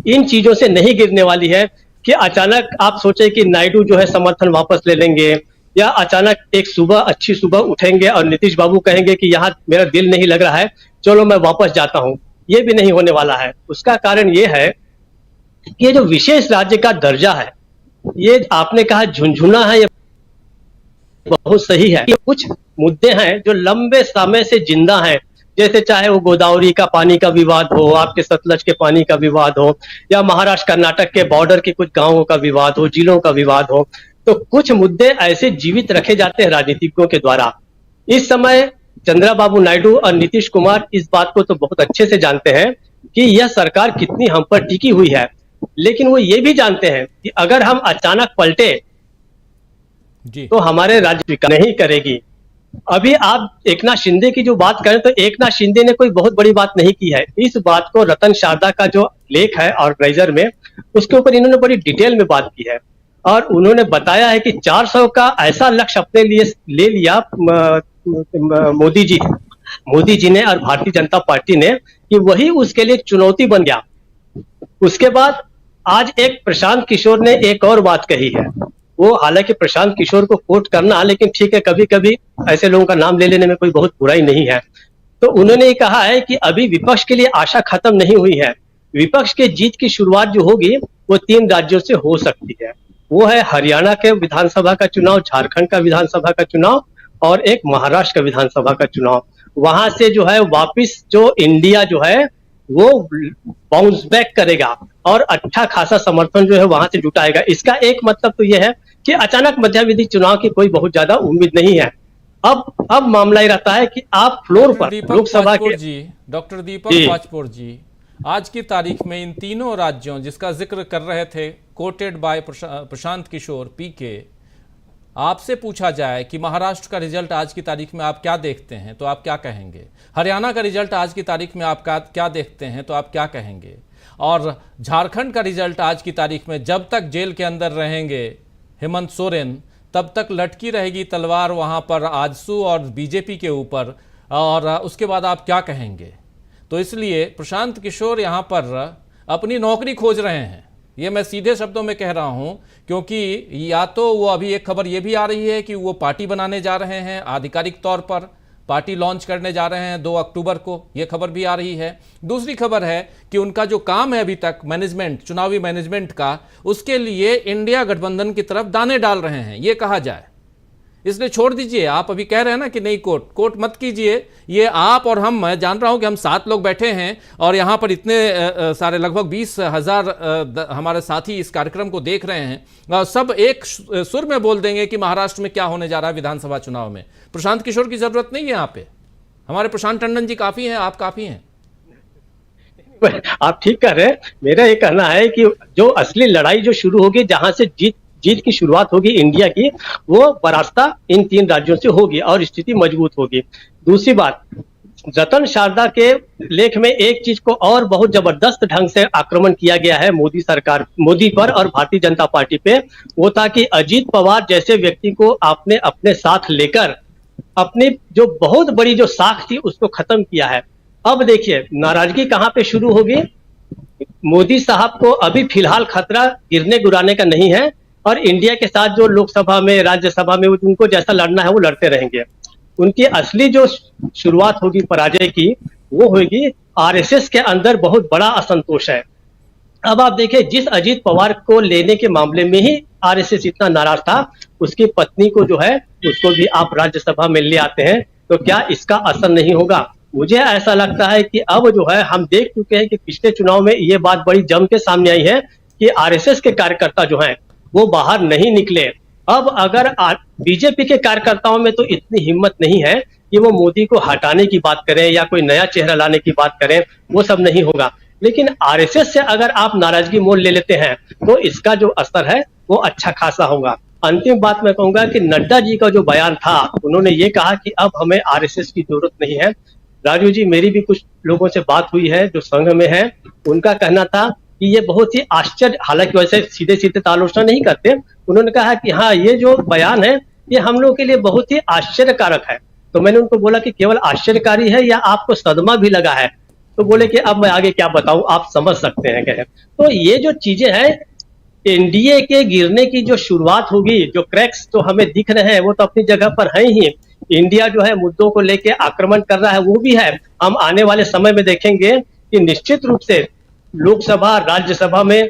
इन चीजों से नहीं गिरने वाली है कि अचानक आप सोचे कि नायडू जो है समर्थन वापस ले लेंगे, या अचानक एक अच्छी सुबह उठेंगे और नीतीश बाबू कहेंगे कि यहाँ मेरा दिल नहीं लग रहा है, चलो मैं वापस जाता हूं। ये भी नहीं होने वाला है। उसका कारण ये है कि ये जो विशेष राज्य का दर्जा है, ये आपने कहा झुनझुना है, ये बहुत सही है। ये कुछ मुद्दे हैं जो लंबे समय से जिंदा हैं, जैसे चाहे वो गोदावरी का पानी का विवाद हो, आपके सतलज के पानी का विवाद हो, या महाराष्ट्र कर्नाटक के बॉर्डर के कुछ गांवों का विवाद हो, जिलों का विवाद हो। तो कुछ मुद्दे ऐसे जीवित रखे जाते हैं राजनीतिज्ञों के द्वारा। इस समय चंद्रबाबू नायडू और नीतीश कुमार इस बात को तो बहुत अच्छे से जानते हैं कि यह सरकार कितनी हम पर टिकी हुई है, लेकिन वो ये भी जानते हैं कि अगर हम अचानक पलटे तो हमारे राज्य विकास नहीं करेगी। अभी आप एकनाथ शिंदे की जो बात करें तो एकनाथ शिंदे ने कोई बहुत बड़ी बात नहीं की है। इस बात को रतन शारदा का जो लेख है ऑर्गेनाइजर में, उसके ऊपर इन्होंने बड़ी डिटेल में बात की है और उन्होंने बताया है कि 400 का ऐसा लक्ष्य अपने लिए ले लिया मोदी जी ने और भारतीय जनता पार्टी ने, कि वही उसके लिए चुनौती बन गया। उसके बाद आज एक प्रशांत किशोर ने एक और बात कही है। वो हालांकि प्रशांत किशोर को कोट करना, लेकिन ठीक है, कभी कभी ऐसे लोगों का नाम ले लेने में कोई बहुत बुराई नहीं है। तो उन्होंने ये कहा है कि अभी विपक्ष के लिए आशा खत्म नहीं हुई है। विपक्ष के जीत की शुरुआत जो होगी वो 3 राज्यों से हो सकती है। वो है हरियाणा के विधानसभा का चुनाव, झारखंड का विधानसभा का चुनाव और एक महाराष्ट्र का विधानसभा का चुनाव। वहां से जो है वापिस जो इंडिया जो है वो बाउंस बैक करेगा और अच्छा खासा समर्थन जो है वहां से जुटाएगा। इसका एक मतलब तो यह है कि अचानक मध्यावधि चुनाव की कोई बहुत ज्यादा उम्मीद नहीं है। अब मामला ही रहता है कि आप फ्लोर पर लोकसभा के डॉक्टर दीपक पाचपोर जी, आज की तारीख में इन तीनों राज्यों जिसका जिक्र कर रहे थे, कोटेड बाय प्रशांत किशोर पीके, आपसे पूछा जाए कि महाराष्ट्र का रिजल्ट आज की तारीख में आप क्या देखते हैं तो आप क्या कहेंगे, हरियाणा का रिजल्ट आज की तारीख में आप क्या देखते हैं तो आप क्या कहेंगे, और झारखंड का रिजल्ट आज की तारीख में जब तक जेल के अंदर रहेंगे हेमंत सोरेन तब तक लटकी रहेगी तलवार वहां पर आजसू और बीजेपी के ऊपर, और उसके बाद आप क्या कहेंगे। तो इसलिए प्रशांत किशोर यहाँ पर अपनी नौकरी खोज रहे हैं, ये मैं सीधे शब्दों में कह रहा हूं, क्योंकि या तो वो अभी एक खबर ये भी आ रही है कि वो पार्टी बनाने जा रहे हैं, आधिकारिक तौर पर पार्टी लॉन्च करने जा रहे हैं 2 अक्टूबर को, ये खबर भी आ रही है। दूसरी खबर है कि उनका जो काम है अभी तक मैनेजमेंट, चुनावी मैनेजमेंट का, उसके लिए इंडिया गठबंधन की तरफ दाने डाल रहे हैं, ये कहा जाए। इसलिए छोड़ दीजिए, आप अभी कह रहे हैं ना कि नहीं कोट मत कीजिए, ये आप और हम, मैं जान रहा हूं कि हम 7 लोग बैठे हैं और यहां पर इतने सारे लगभग 20,000 हमारे साथी इस कार्यक्रम को देख रहे हैं, सब एक सुर में बोल देंगे कि महाराष्ट्र में क्या होने जा रहा है विधानसभा चुनाव में। प्रशांत किशोर की जरूरत नहीं है यहाँ पे, हमारे प्रशांत टंडन जी काफी हैं, आप काफी हैं। आप ठीक कह रहे हैं। मेरा ये कहना है कि जो असली लड़ाई जो शुरू होगी, जहां से जीत की शुरुआत होगी इंडिया की, वो बरास्ता इन 3 राज्यों से होगी और स्थिति मजबूत होगी। दूसरी बात, रतन शारदा के लेख में एक चीज को और बहुत जबरदस्त ढंग से आक्रमण किया गया है मोदी पर और भारतीय जनता पार्टी पे, वो था कि अजीत पवार जैसे व्यक्ति को आपने अपने साथ लेकर अपनी जो बहुत बड़ी जो साख थी उसको खत्म किया है। अब देखिए नाराजगी कहां पे शुरू होगी। मोदी साहब को अभी फिलहाल खतरा गिरने गुराने का नहीं है, और इंडिया के साथ जो लोकसभा में, राज्यसभा में उनको जैसा लड़ना है वो लड़ते रहेंगे। उनकी असली जो शुरुआत होगी पराजय की, वो होगी आरएसएस के अंदर बहुत बड़ा असंतोष है। अब आप देखिए, जिस अजीत पवार को लेने के मामले में ही आरएसएस इतना नाराज था, उसकी पत्नी को जो है उसको भी आप राज्यसभा में ले आते हैं, तो क्या इसका असर नहीं होगा। मुझे ऐसा लगता है कि अब जो है हम देख चुके हैं कि पिछले चुनाव में ये बात बड़ी जम के सामने आई है कि आरएसएस के कार्यकर्ता जो हैं वो बाहर नहीं निकले। अब अगर बीजेपी के कार्यकर्ताओं में तो इतनी हिम्मत नहीं है कि वो मोदी को हटाने की बात करें या कोई नया चेहरा लाने की बात करें, वो सब नहीं होगा। लेकिन आरएसएस से अगर आप नाराजगी मोल ले लेते हैं तो इसका जो असर है वो अच्छा खासा होगा। अंतिम बात मैं कहूंगा कि नड्डा जी का जो बयान था, उन्होंने ये कहा कि अब हमें आरएसएस की जरूरत नहीं है। राजू जी, मेरी भी कुछ लोगों से बात हुई है जो संघ में है, उनका कहना था कि ये बहुत ही आश्चर्य, हालांकि वैसे सीधे सीधे आलोचना नहीं करते, उन्होंने कहा कि हाँ ये जो बयान है ये हम लोग के लिए बहुत ही आश्चर्यकारक है। तो मैंने उनको बोला कि केवल आश्चर्यकारी है या आपको सदमा भी लगा है? तो बोले कि अब मैं आगे क्या बताऊं, आप समझ सकते हैं। कहे तो ये जो चीजें हैं, एनडीए के गिरने की जो शुरुआत होगी, जो क्रैक्स तो हमें दिख रहे हैं वो तो अपनी जगह पर है ही। इंडिया जो है मुद्दों को लेके आक्रमण कर रहा है, वो भी है। हम आने वाले समय में देखेंगे कि निश्चित रूप से लोकसभा, राज्यसभा में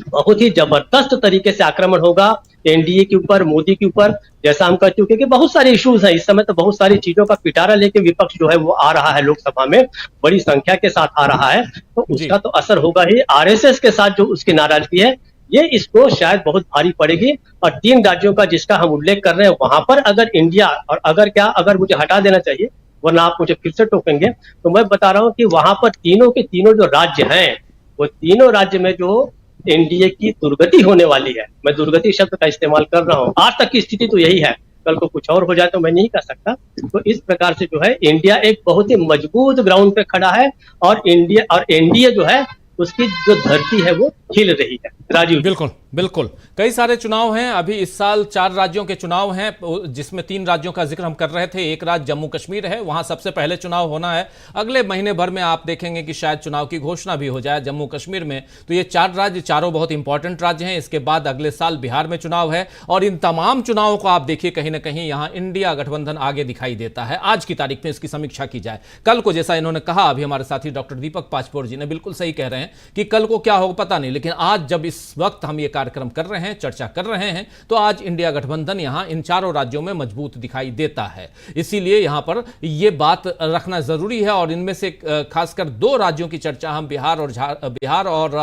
बहुत ही जबरदस्त तरीके से आक्रमण होगा एनडीए के ऊपर, मोदी के ऊपर। जैसा हम कह चुके कि बहुत सारे इश्यूज हैं इस समय, तो बहुत सारी चीजों का पिटारा लेके विपक्ष जो है वो आ रहा है लोकसभा में, बड़ी संख्या के साथ आ रहा है, तो उसका तो असर होगा ही। आरएसएस के साथ जो उसकी नाराजगी है, ये इसको शायद बहुत भारी पड़ेगी। और 3 राज्यों का जिसका हम उल्लेख कर रहे हैं, वहां पर अगर इंडिया, और अगर मुझे हटा देना चाहिए वरना आप मुझे फिर से टोकेंगे, तो मैं बता रहा हूं कि वहां पर तीनों के तीनों जो राज्य हैं, वो तीनों राज्य में जो एनडीए की दुर्गति होने वाली है, मैं दुर्गति शब्द का इस्तेमाल कर रहा हूं, आज तक की स्थिति तो यही है, कल को कुछ और हो जाए तो मैं नहीं कह सकता। तो इस प्रकार से जो है इंडिया एक बहुत ही मजबूत ग्राउंड पे खड़ा है, और एनडीए जो है उसकी जो धरती है वो हिल रही है। राजीव, बिल्कुल बिल्कुल, कई सारे चुनाव हैं अभी इस साल। 4 राज्यों के चुनाव हैं, जिसमें 3 राज्यों का जिक्र हम कर रहे थे। एक राज्य जम्मू कश्मीर है, वहां सबसे पहले चुनाव होना है। अगले महीने भर में आप देखेंगे कि शायद चुनाव की घोषणा भी हो जाए जम्मू कश्मीर में। तो ये 4 राज्य, चारों बहुत इंपॉर्टेंट राज्य हैं। इसके बाद अगले साल बिहार में चुनाव है, और इन तमाम चुनावों को आप देखिए कहीं ना कहीं यहां इंडिया गठबंधन आगे दिखाई देता है। आज की तारीख में इसकी समीक्षा की जाए, कल को जैसा इन्होंने कहा, अभी हमारे साथी डॉक्टर दीपक पाचपोर जी ने बिल्कुल सही कह रहे हैं कि कल को क्या होगा पता नहीं, लेकिन आज जब इस वक्त हम ये कार्यक्रम कर रहे हैं, चर्चा कर रहे हैं, तो आज इंडिया गठबंधन यहां इन चारों राज्यों में मजबूत दिखाई देता है। इसीलिए यहां पर यह बात रखना जरूरी है। और इनमें से खासकर 2 राज्यों की चर्चा हम बिहार और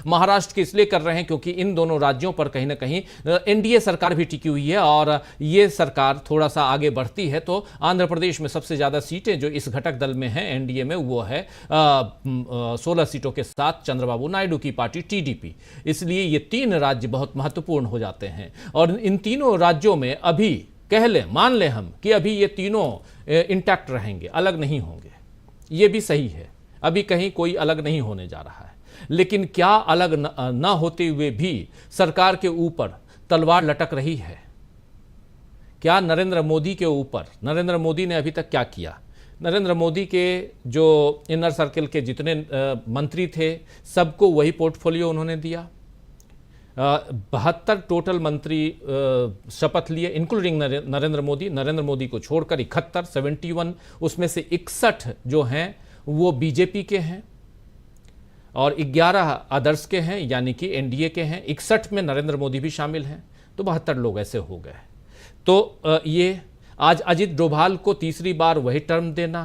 महाराष्ट्र की इसलिए कर रहे हैं क्योंकि इन दोनों राज्यों पर कहीं ना कहीं एनडीए सरकार भी टिकी हुई है, और यह सरकार थोड़ा सा आगे बढ़ती है तो आंध्र प्रदेश में सबसे ज्यादा सीटें जो इस घटक दल में हैं एनडीए में, वो है 16 सीटों के साथ साथ चंद्रबाबू नायडू की पार्टी टीडीपी। इसलिए ये 3 राज्य बहुत महत्वपूर्ण हो जाते हैं और इन तीनों राज्यों में अभी कह लें, मान लें हम कि अभी ये तीनों इंटैक्ट रहेंगे, अलग नहीं होंगे। ये भी सही है, अभी कहीं कोई अलग नहीं होने जा रहा है। लेकिन क्या अलग न होते हुए भी सरकार के ऊपर तलवार लटक रही है? क्या नरेंद्र मोदी के ऊपर, नरेंद्र मोदी ने अभी तक क्या किया? नरेंद्र मोदी के जो इनर सर्कल के जितने मंत्री थे, सबको वही पोर्टफोलियो उन्होंने दिया। 72 टोटल मंत्री शपथ लिए, इंक्लूडिंग नरेंद्र मोदी को छोड़कर 71, उसमें से 61 जो हैं वो बीजेपी के हैं और 11 अदर्स के हैं, यानी कि एनडीए के हैं। 61 में नरेंद्र मोदी भी शामिल हैं, तो 72 लोग ऐसे हो गए। तो ये आज अजित डोभाल को तीसरी बार वही टर्म देना,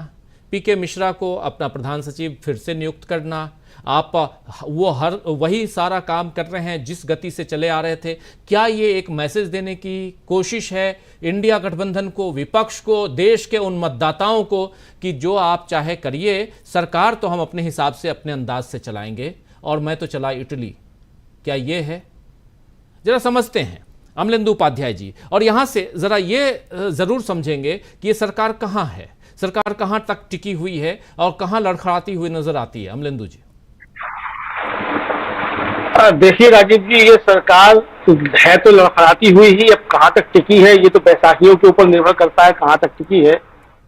पीके मिश्रा को अपना प्रधान सचिव फिर से नियुक्त करना, आप वही सारा काम कर रहे हैं जिस गति से चले आ रहे थे। क्या ये एक मैसेज देने की कोशिश है इंडिया गठबंधन को, विपक्ष को, देश के उन मतदाताओं को कि जो आप चाहे करिए, सरकार तो हम अपने हिसाब से, अपने अंदाज से चलाएंगे और मैं तो चला इटली? क्या ये है? जरा समझते हैं अमलेंदु उपाध्याय जी, और यहां से जरा ये जरूर समझेंगे कि ये सरकार कहां है, सरकार कहां तक टिकी हुई है और कहां लड़खड़ाती हुई नजर आती है। अमलेंदु जी। देखिए राजीव जी, ये सरकार है तो लड़खड़ाती हुई ही, अब कहाँ तक टिकी है ये तो बैसाखियों के ऊपर निर्भर करता है कहाँ तक टिकी है।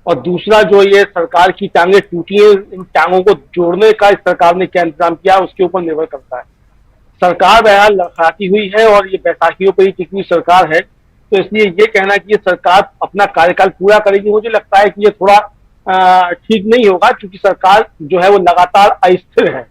और दूसरा, जो ये सरकार की टांगें टूटी है, इन टांगों को जोड़ने का इस सरकार ने क्या इंतजाम किया उसके ऊपर निर्भर करता है। सरकार बहरहाल लड़खड़ाती हुई है और ये बैसाखियों पर ही टिकी हुई सरकार है, तो इसलिए ये कहना कि ये सरकार अपना कार्यकाल पूरा करेगी, मुझे लगता है कि ये थोड़ा ठीक नहीं होगा, क्योंकि सरकार जो है वो लगातार अस्थिर है।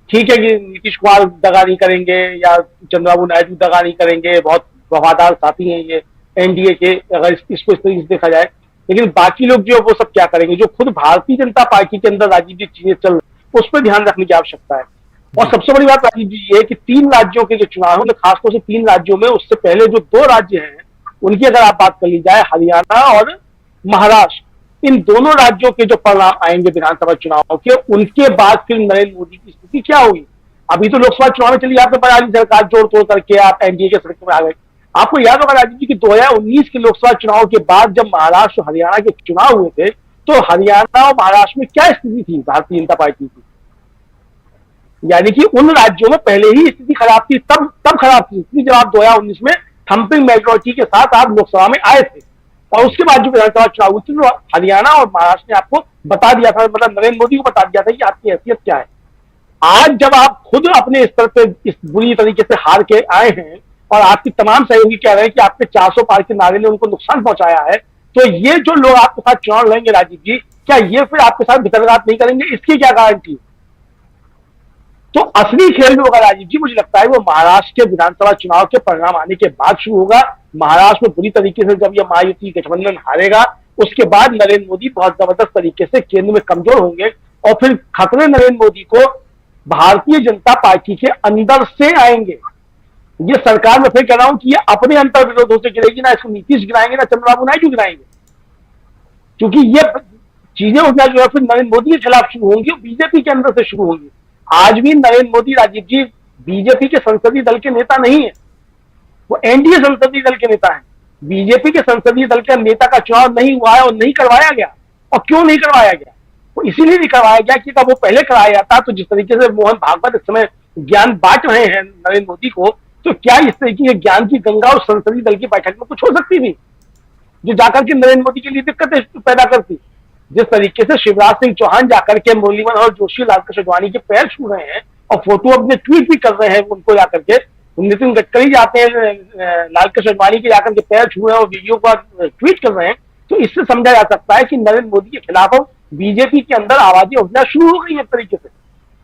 ठीक है कि नीतीश कुमार दगा नहीं करेंगे या चंद्रबाबू नायडू दगा नहीं करेंगे, बहुत वफादार साथी हैं ये एनडीए के, अगर इसको इस तरीके से देखा जाए, लेकिन बाकी लोग जो वो सब क्या करेंगे? जो खुद भारतीय जनता पार्टी के अंदर राजीव जी चीजें चल रही, उस पर ध्यान रखने की आवश्यकता है। और सबसे बड़ी बात राजीव जी ये है कि 3 राज्यों के जो चुनाव है, खासतौर से 3 राज्यों में, उससे पहले जो 2 राज्य हैं उनकी अगर आप बात कर ली जाए, हरियाणा और महाराष्ट्र, इन दोनों राज्यों के जो परिणाम आएंगे विधानसभा चुनाव के, उनके बाद फिर नरेंद्र मोदी की स्थिति क्या होगी? अभी तो लोकसभा चुनाव में चलिए आपने बना ली सरकार, जोड़ तोड़ करके आप एनडीए के सड़क में आ गए। आपको याद होगा राजीव जी की 2019 के लोकसभा चुनाव के बाद जब महाराष्ट्र हरियाणा के चुनाव हुए थे, तो हरियाणा और महाराष्ट्र में क्या स्थिति थी भारतीय जनता पार्टी की? यानी कि उन राज्यों में पहले ही स्थिति खराब थी, तब खराब थी स्थिति जब आप 2019 में थंपिंग मेजोरिटी के साथ आप लोकसभा में आए थे। और उसके बाद जो विधानसभा चुनाव हुए थे, तो हरियाणा और महाराष्ट्र ने आपको बता दिया था, मतलब नरेंद्र मोदी को बता दिया था कि आपकी हैसियत क्या है। आज जब आप खुद अपने स्तर पे इस बुरी तरीके से हार के आए हैं और आपकी तमाम सहयोगी कह रहे हैं कि आपके 400 पार के नारे ने उनको नुकसान पहुंचाया है, तो ये जो लोग आपके साथ चुनाव लड़ेंगे राजीव जी, क्या ये फिर आपके साथ वितरघात नहीं करेंगे? इसकी क्या गारंटी? तो असली खेल जो होगा राजीव जी, मुझे लगता है वो महाराष्ट्र के विधानसभा चुनाव के परिणाम आने के बाद शुरू होगा। महाराष्ट्र में बुरी तरीके से जब यह महायुति गठबंधन हारेगा, उसके बाद नरेंद्र मोदी बहुत जबरदस्त तरीके से केंद्र में कमजोर होंगे और फिर खतरे नरेंद्र मोदी को भारतीय जनता पार्टी के अंदर से आएंगे। ये सरकार में फिर कह रहा हूं कि ये अपने अंतर विरोधों से गिरेगी, ना इसको नीतीश गिराएंगे ना चंद्रबाबू नायडू गिराएंगे, क्योंकि ये चीजें उठना जो है फिर नरेंद्र मोदी के खिलाफ शुरू होंगी और बीजेपी के अंदर से शुरू होंगी। आज भी नरेंद्र मोदी राजीव जी बीजेपी के संसदीय दल के नेता नहीं है, वो एनडीए संसदीय दल के नेता है। बीजेपी के संसदीय दल के नेता का चुनाव नहीं हुआ है और नहीं करवाया गया। और क्यों नहीं करवाया गया? वो इसीलिए नहीं करवाया गया कि वो पहले कराया जाता तो जिस तरीके से मोहन भागवत इस समय ज्ञान बांट रहे हैं नरेंद्र मोदी को, तो क्या इस तरीके के ज्ञान की गंगा उस संसदीय दल की बैठक में कुछ हो सकती थी जो जाकर के नरेंद्र मोदी के लिए दिक्कतें पैदा करती? जिस तरीके से शिवराज सिंह चौहान जाकर के मुरली मनोहर और जोशी, लालकृष्ण आडवाणी के पैर छू रहे हैं और फोटो अपने ट्वीट भी कर रहे हैं उनको जाकर के, नितिन गडकरी जाते हैं लालकृष्ण आडवाणी के जाकर के पैर छू रहे हैं और वीडियो पर ट्वीट कर रहे हैं, तो इससे समझा जा सकता है कि नरेंद्र मोदी के खिलाफ बीजेपी के अंदर आवाजें उठना शुरू हो गई है तरीके से।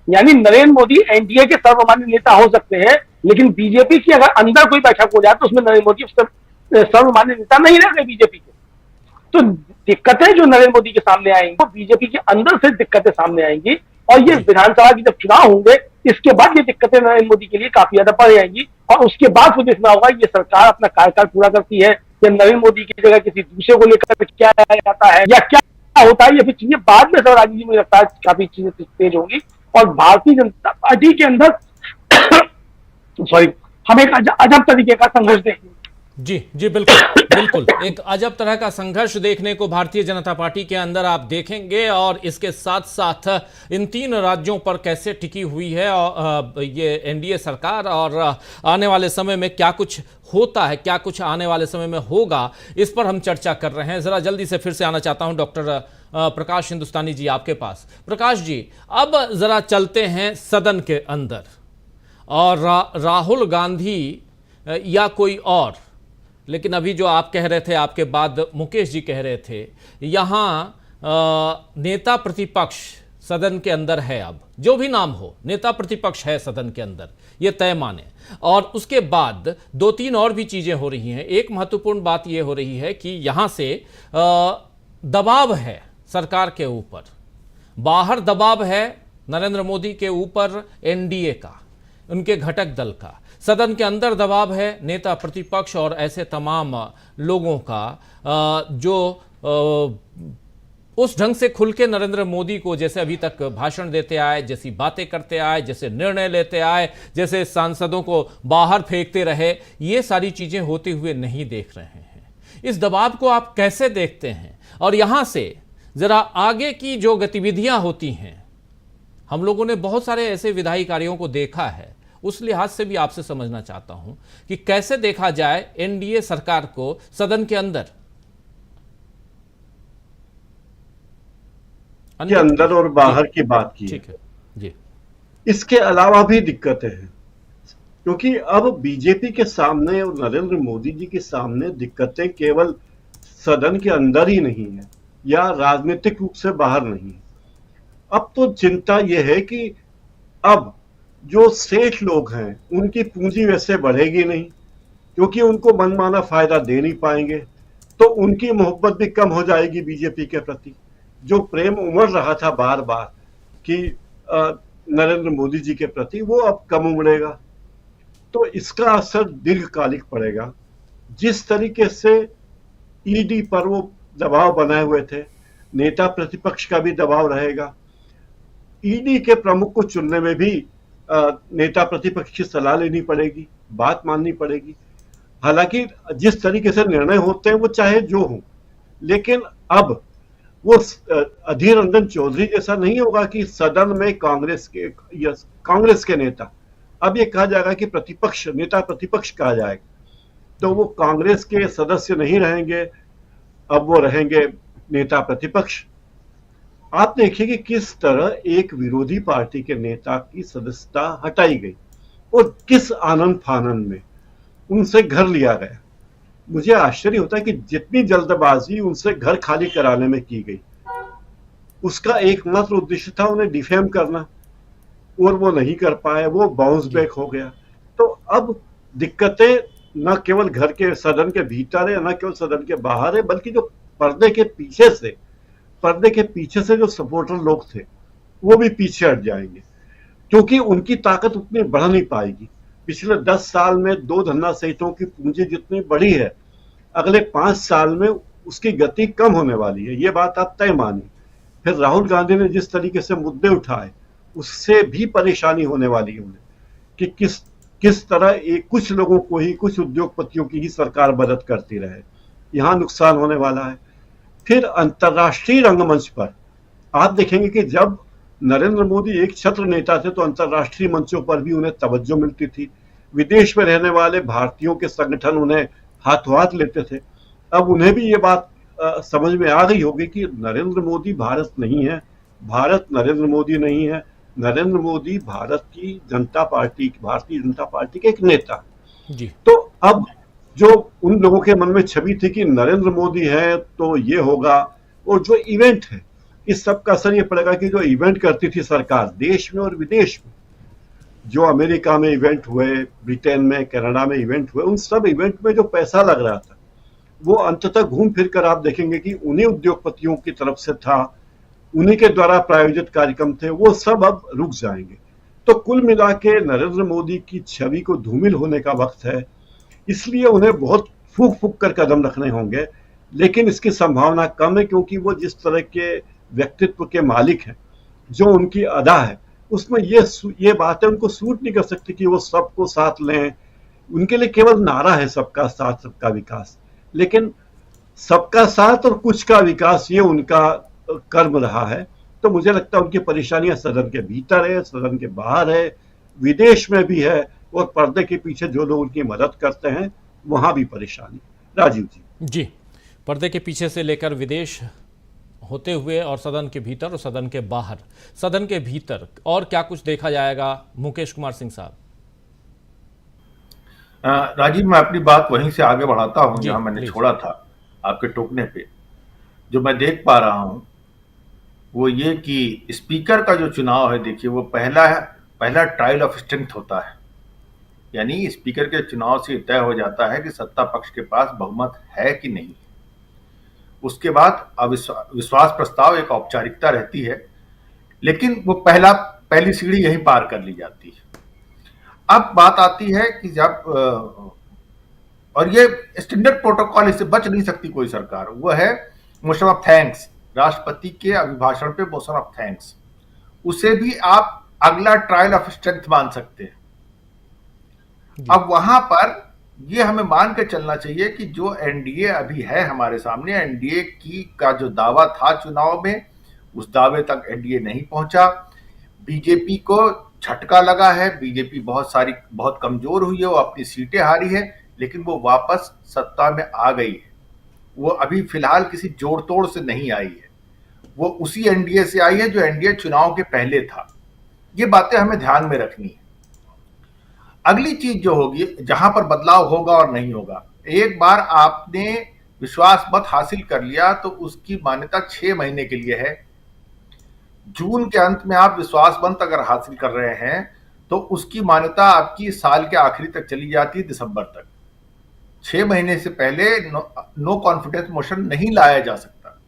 यानी नरेंद्र मोदी एनडीए के सर्वमान्य नेता हो सकते हैं, लेकिन बीजेपी की अगर अंदर कोई बैठक हो जाए तो उसमें नरेंद्र मोदी सर्वमान्य नेता नहीं रह गए बीजेपी के। तो दिक्कतें जो नरेंद्र मोदी के सामने आएंगी वो बीजेपी के अंदर से दिक्कतें सामने आएंगी और ये विधानसभा की जब चुनाव होंगे इसके बाद ये दिक्कतें नरेंद्र मोदी के लिए काफी ज्यादा बढ़ जाएंगी और उसके बाद वो देखना होगा ये सरकार अपना कार्यकाल पूरा करती है या नरेंद्र मोदी की जगह किसी दूसरे को लेकर क्या जाता है या क्या होता है, ये फिर चीजें बाद में सर राजीव जी मुझे लगता है काफी चीजें तेज होंगी और भारतीय जनता पार्टी के अंदर सॉरी हम एक अजब तरीके का संघर्ष देखेंगे। जी बिल्कुल बिल्कुल, एक अजब तरह का संघर्ष देखने को भारतीय जनता पार्टी के अंदर आप देखेंगे, और इसके साथ साथ इन 3 राज्यों पर कैसे टिकी हुई है ये एनडीए सरकार, और आने वाले समय में क्या कुछ होता है, क्या कुछ आने वाले समय में होगा, इस पर हम चर्चा कर रहे हैं। जरा जल्दी से फिर से आना चाहता हूं डॉक्टर प्रकाश हिंदुस्तानी जी आपके पास। प्रकाश जी, अब जरा चलते हैं सदन के अंदर, और राहुल गांधी या कोई और, लेकिन अभी जो आप कह रहे थे, आपके बाद मुकेश जी कह रहे थे, यहाँ नेता प्रतिपक्ष सदन के अंदर है। अब जो भी नाम हो, नेता प्रतिपक्ष है सदन के अंदर, ये तय माने। और उसके बाद 2-3 और भी चीजें हो रही हैं। एक महत्वपूर्ण बात यह हो रही है कि यहाँ से दबाव है सरकार के ऊपर, बाहर दबाव है नरेंद्र मोदी के ऊपर एनडीए का, उनके घटक दल का, सदन के अंदर दबाव है नेता प्रतिपक्ष और ऐसे तमाम लोगों का जो उस ढंग से खुल के नरेंद्र मोदी को जैसे अभी तक भाषण देते आए, जैसी बातें करते आए, जैसे निर्णय लेते आए, जैसे सांसदों को बाहर फेंकते रहे, ये सारी चीजें होते हुए नहीं देख रहे हैं। इस दबाव को आप कैसे देखते हैं? और यहां से जरा आगे की जो गतिविधियां होती हैं, हम लोगों ने बहुत सारे ऐसे विधायी कार्यों को देखा है, उस लिहाज से भी आपसे समझना चाहता हूं कि कैसे देखा जाए एनडीए सरकार को सदन के अंदर के अंदर और बाहर की बात की। ठीक है जी। इसके अलावा भी दिक्कतें हैं, क्योंकि अब बीजेपी के सामने और नरेंद्र मोदी जी के सामने दिक्कतें केवल सदन के अंदर ही नहीं है या राजनीतिक रूप से बाहर नहीं है। अब तो चिंता यह है कि अब जो सेठ लोग हैं उनकी पूंजी वैसे बढ़ेगी नहीं, क्योंकि उनको मनमाना फायदा दे नहीं पाएंगे, तो उनकी मोहब्बत भी कम हो जाएगी बीजेपी के प्रति। जो प्रेम उमड़ रहा था बार बार कि नरेंद्र मोदी जी के प्रति, वो अब कम उमड़ेगा। तो इसका असर दीर्घकालिक पड़ेगा। जिस तरीके से ईडी पर वो दबाव बनाए हुए थे, नेता प्रतिपक्ष का भी दबाव रहेगा। ईडी के प्रमुख को चुनने में भी नेता प्रतिपक्ष की सलाह लेनी पड़ेगी, बात माननी पड़ेगी। हालांकि जिस तरीके से निर्णय होते हैं वो चाहे जो हो, लेकिन अब वो अधीर रंजन चौधरी जैसा नहीं होगा कि सदन में कांग्रेस के नेता, अब ये कहा जाएगा कि प्रतिपक्ष, नेता प्रतिपक्ष कहा जाएगा, तो वो कांग्रेस के सदस्य नहीं रहेंगे, अब वो रहेंगे नेता प्रतिपक्ष। आप देखिए कि किस तरह एक विरोधी पार्टी के नेता की सदस्यता हटाई गई और किस आनंद फानंद में उनसे घर लिया गया। मुझे आश्चर्य होता है कि जितनी जल्दबाजी उनसे घर खाली कराने में की गई, उसका एकमात्र उद्देश्य था उन्हें डिफेम करना, और वो नहीं कर पाए, वो बाउंस बैक हो गया। तो अब दिक्कतें न केवल घर के सदन के भीतर है, न केवल सदन के बाहर है, बल्कि जो पर्दे के पीछे से जो सपोर्टर लोग थे वो भी पीछे हट जाएंगे, क्योंकि उनकी ताकत उतनी बढ़ नहीं पाएगी। पिछले 10 साल में 2 धन्ना सेठों की पूंजी जितनी बढ़ी है, अगले 5 साल में उसकी गति कम होने वाली है, ये बात आप तय मानिए। फिर राहुल गांधी ने जिस तरीके से मुद्दे उठाए, उससे भी परेशानी होने वाली है उन्हें कि किस तरह कुछ लोगों को ही, कुछ उद्योगपतियों की ही सरकार मदद करती रहे, यहां नुकसान होने वाला है। फिर अंतर्राष्ट्रीय रंगमंच पर आप देखेंगे कि जब नरेंद्र मोदी एक छत्र नेता थे तो अंतर्राष्ट्रीय मंचों पर भी उन्हें तवज्जो मिलती थी। विदेश में रहने वाले भारतीयों के संगठन उन्हें हाथों हाथ लेते थे। अब उन्हें भी ये बात समझ में आ गई होगी कि नरेंद्र मोदी भारत नहीं है, भारत नरेंद्र मोदी नहीं है, नरेंद्र मोदी भारतीय जनता पार्टी के एक नेता जी। तो अब जो उन लोगों के मन में छवि थी कि नरेंद्र मोदी है तो ये होगा, और जो इवेंट है, इस सब का असर ये पड़ेगा कि जो इवेंट करती थी सरकार देश में और विदेश में, जो अमेरिका में इवेंट हुए, ब्रिटेन में, कनाडा में इवेंट हुए, उन सब इवेंट में जो पैसा लग रहा था वो अंततः घूम फिर कर आप देखेंगे कि उन्हीं उद्योगपतियों की तरफ से था, उन्हीं के द्वारा प्रायोजित कार्यक्रम थे, वो सब अब रुक जाएंगे। तो कुल मिला के नरेंद्र मोदी की छवि को धूमिल होने का वक्त है, इसलिए उन्हें बहुत फूक फूक कर कदम रखने होंगे, लेकिन इसकी संभावना कम है, क्योंकि वो जिस तरह के व्यक्तित्व के मालिक हैं, जो उनकी अदा है उसमें ये बातें उनको सूट नहीं कर सकती कि वो सबको साथ लें। उनके लिए केवल नारा है सबका साथ सबका विकास, लेकिन सबका साथ और कुछ का विकास ये उनका कर्म रहा है। तो मुझे लगता है उनकी परेशानियां सदन के भीतर है, सदन के बाहर है, विदेश में भी है, और पर्दे के पीछे जो लोग उनकी मदद करते हैं वहां भी परेशानी। राजीव जी, पर्दे के पीछे से लेकर विदेश होते हुए और सदन के भीतर और सदन के बाहर, सदन के भीतर और क्या कुछ देखा जाएगा मुकेश कुमार सिंह साहब? राजीव, मैं अपनी बात वहीं से आगे बढ़ाता हूं जी, जहां मैंने प्लीज। छोड़ा था आपके टोकने पे। जो मैं देख पा रहा हूं वो ये कि स्पीकर का जो चुनाव है, देखिए, वो पहला ट्रायल ऑफ स्ट्रेंथ होता है। यानी स्पीकर के चुनाव से तय हो जाता है कि सत्ता पक्ष के पास बहुमत है कि नहीं। उसके बाद विश्वास प्रस्ताव एक औपचारिकता रहती है, लेकिन वो पहली सीढ़ी यहीं पार कर ली जाती है। अब बात आती है कि जब और ये स्टैंडर्ड प्रोटोकॉल, इससे बच नहीं सकती कोई सरकार, वो है मोशन ऑफ थैंक्स। राष्ट्रपति के अभिभाषण पे मोशन ऑफ थैंक्स, उसे भी आप अगला ट्रायल ऑफ स्ट्रेंथ मान सकते हैं। अब वहां पर ये हमें मान के चलना चाहिए कि जो एनडीए अभी है हमारे सामने, एनडीए का जो दावा था चुनाव में, उस दावे तक एनडीए नहीं पहुंचा। बीजेपी को झटका लगा है, बीजेपी बहुत कमजोर हुई है, वो अपनी सीटें हारी है, लेकिन वो वापस सत्ता में आ गई है। वो अभी फिलहाल किसी जोड़ तोड़ से नहीं आई है, वो उसी एनडीए से आई है जो एनडीए चुनाव के पहले था। ये बातें हमें ध्यान में रखनी है। अगली चीज जो होगी, जहां पर बदलाव होगा और नहीं होगा, एक बार आपने विश्वास मत हासिल कर लिया तो उसकी मान्यता 6 महीने के लिए है। जून के अंत में आप विश्वास मत अगर हासिल कर रहे हैं तो उसकी मान्यता आपकी साल के आखिरी तक चली जाती है, दिसंबर तक। 6 महीने से पहले नो कॉन्फिडेंस मोशन नहीं लाया जा सकता।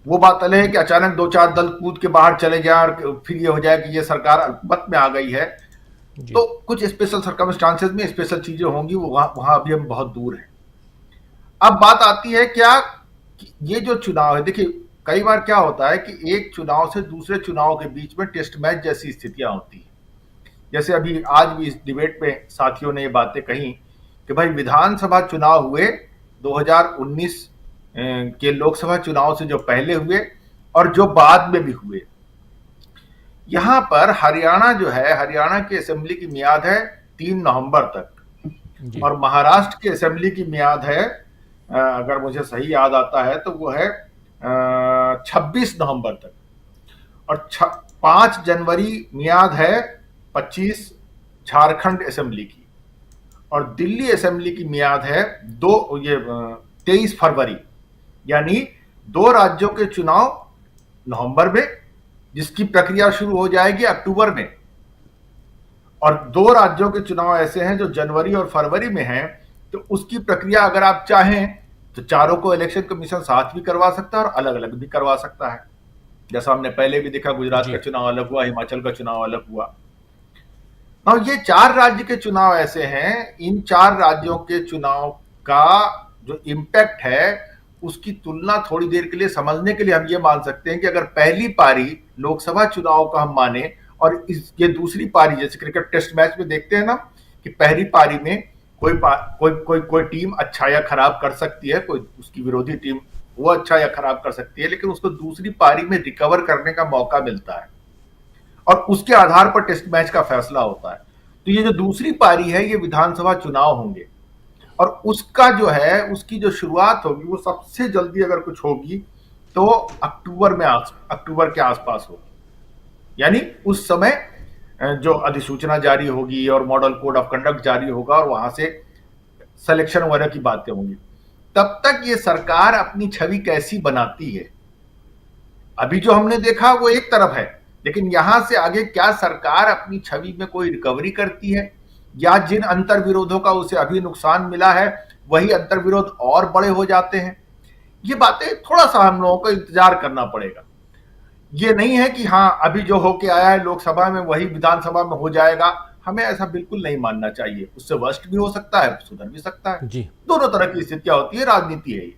वो बात अलग है कि अचानक 2-4 दल कूद के बाहर चले जाए और फिर ये हो जाए कि ये सरकार अल्पमत में आ गई है, तो कुछ स्पेशल सर्कमस्टांसेस में स्पेशल चीजें होंगी, वो वहां अभी हम बहुत दूर हैं। अब बात आती है क्या कि ये जो चुनाव है, देखिए, कई बार क्या होता है कि एक चुनाव से दूसरे चुनाव के बीच में टेस्ट मैच जैसी स्थितियां होती हैं। जैसे अभी आज भी इस डिबेट में साथियों ने ये बातें कही कि भाई विधानसभा चुनाव हुए 2019 के लोकसभा चुनाव से जो पहले हुए और जो बाद में भी हुए। यहां पर हरियाणा जो है, हरियाणा की असेंबली की मियाद है 3 नवंबर तक, और महाराष्ट्र की असेंबली की मियाद है, अगर मुझे सही याद आता है तो वो है 26 नवंबर तक, और 5 जनवरी मियाद है 25 झारखंड असेंबली की, और दिल्ली असेंबली की मियाद है 23 फरवरी। यानी 2 राज्यों के चुनाव नवंबर में, जिसकी प्रक्रिया शुरू हो जाएगी अक्टूबर में, और 2 राज्यों के चुनाव ऐसे हैं जो जनवरी और फरवरी में हैं, तो उसकी प्रक्रिया अगर आप चाहें तो चारों को इलेक्शन कमीशन साथ भी करवा सकता है और अलग अलग भी करवा सकता है। जैसा हमने पहले भी देखा, गुजरात का चुनाव अलग हुआ, हिमाचल का चुनाव अलग हुआ। और ये 4 राज्य के चुनाव ऐसे हैं, इन 4 राज्यों के चुनाव का जो इम्पैक्ट है उसकी तुलना थोड़ी देर के लिए समझने के लिए हम ये मान सकते हैं कि अगर पहली पारी लोकसभा चुनाव का हम माने और ये दूसरी पारी, जैसे क्रिकेट टेस्ट मैच में देखते हैं ना कि पहली पारी में कोई टीम अच्छा या खराब कर सकती है, कोई उसकी विरोधी टीम वो अच्छा या खराब कर सकती है, लेकिन उसको दूसरी पारी में रिकवर करने का मौका मिलता है और उसके आधार पर टेस्ट मैच का फैसला होता है। तो ये जो दूसरी पारी है ये विधानसभा चुनाव होंगे, और उसका जो है, उसकी जो शुरुआत होगी वो सबसे जल्दी अगर कुछ होगी तो अक्टूबर के आसपास होगी। यानी उस समय जो अधिसूचना जारी होगी और मॉडल कोड ऑफ कंडक्ट जारी होगा और वहां से सिलेक्शन वगैरह की बातें होंगी। तब तक ये सरकार अपनी छवि कैसी बनाती है, अभी जो हमने देखा वो एक तरफ है, लेकिन यहां से आगे क्या सरकार अपनी छवि में कोई रिकवरी करती है, या जिन अंतर विरोधों का उसे अभी नुकसान मिला है वही अंतर विरोध और बड़े हो जाते हैं। ये बातें थोड़ा सा हम लोगों को इंतजार करना पड़ेगा। ये नहीं है कि हाँ अभी जो होके आया है लोकसभा में वही विधानसभा में हो जाएगा, हमें ऐसा बिल्कुल नहीं मानना चाहिए। उससे वर्स्ट भी हो सकता है, सुधर भी सकता है जी। दोनों तरह की स्थितियां होती है, राजनीति है ये।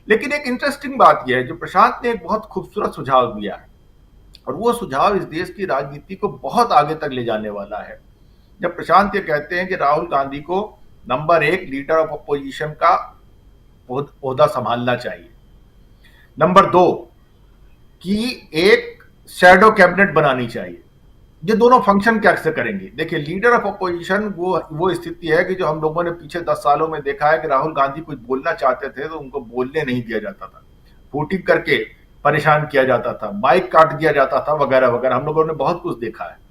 लेकिन एक इंटरेस्टिंग बात यह है, जो प्रशांत ने एक बहुत खूबसूरत सुझाव दिया है और वो सुझाव इस देश की राजनीति को बहुत आगे तक ले जाने वाला है। जब प्रशांत ये कहते हैं कि राहुल गांधी को नंबर 1 लीडर ऑफ अपोजिशन का ओहदा संभालना चाहिए, नंबर 2 कि एक शैडो कैबिनेट बनानी चाहिए। ये दोनों फंक्शन कैसे करेंगे? देखिए, लीडर ऑफ अपोजिशन वो स्थिति है कि जो हम लोगों ने पीछे 10 सालों में देखा है कि राहुल गांधी कुछ बोलना चाहते थे तो उनको बोलने नहीं दिया जाता था, वोटिंग करके परेशान किया जाता था, माइक काट दिया जाता था, वगैरह वगैरह। हम लोगों ने बहुत कुछ देखा है।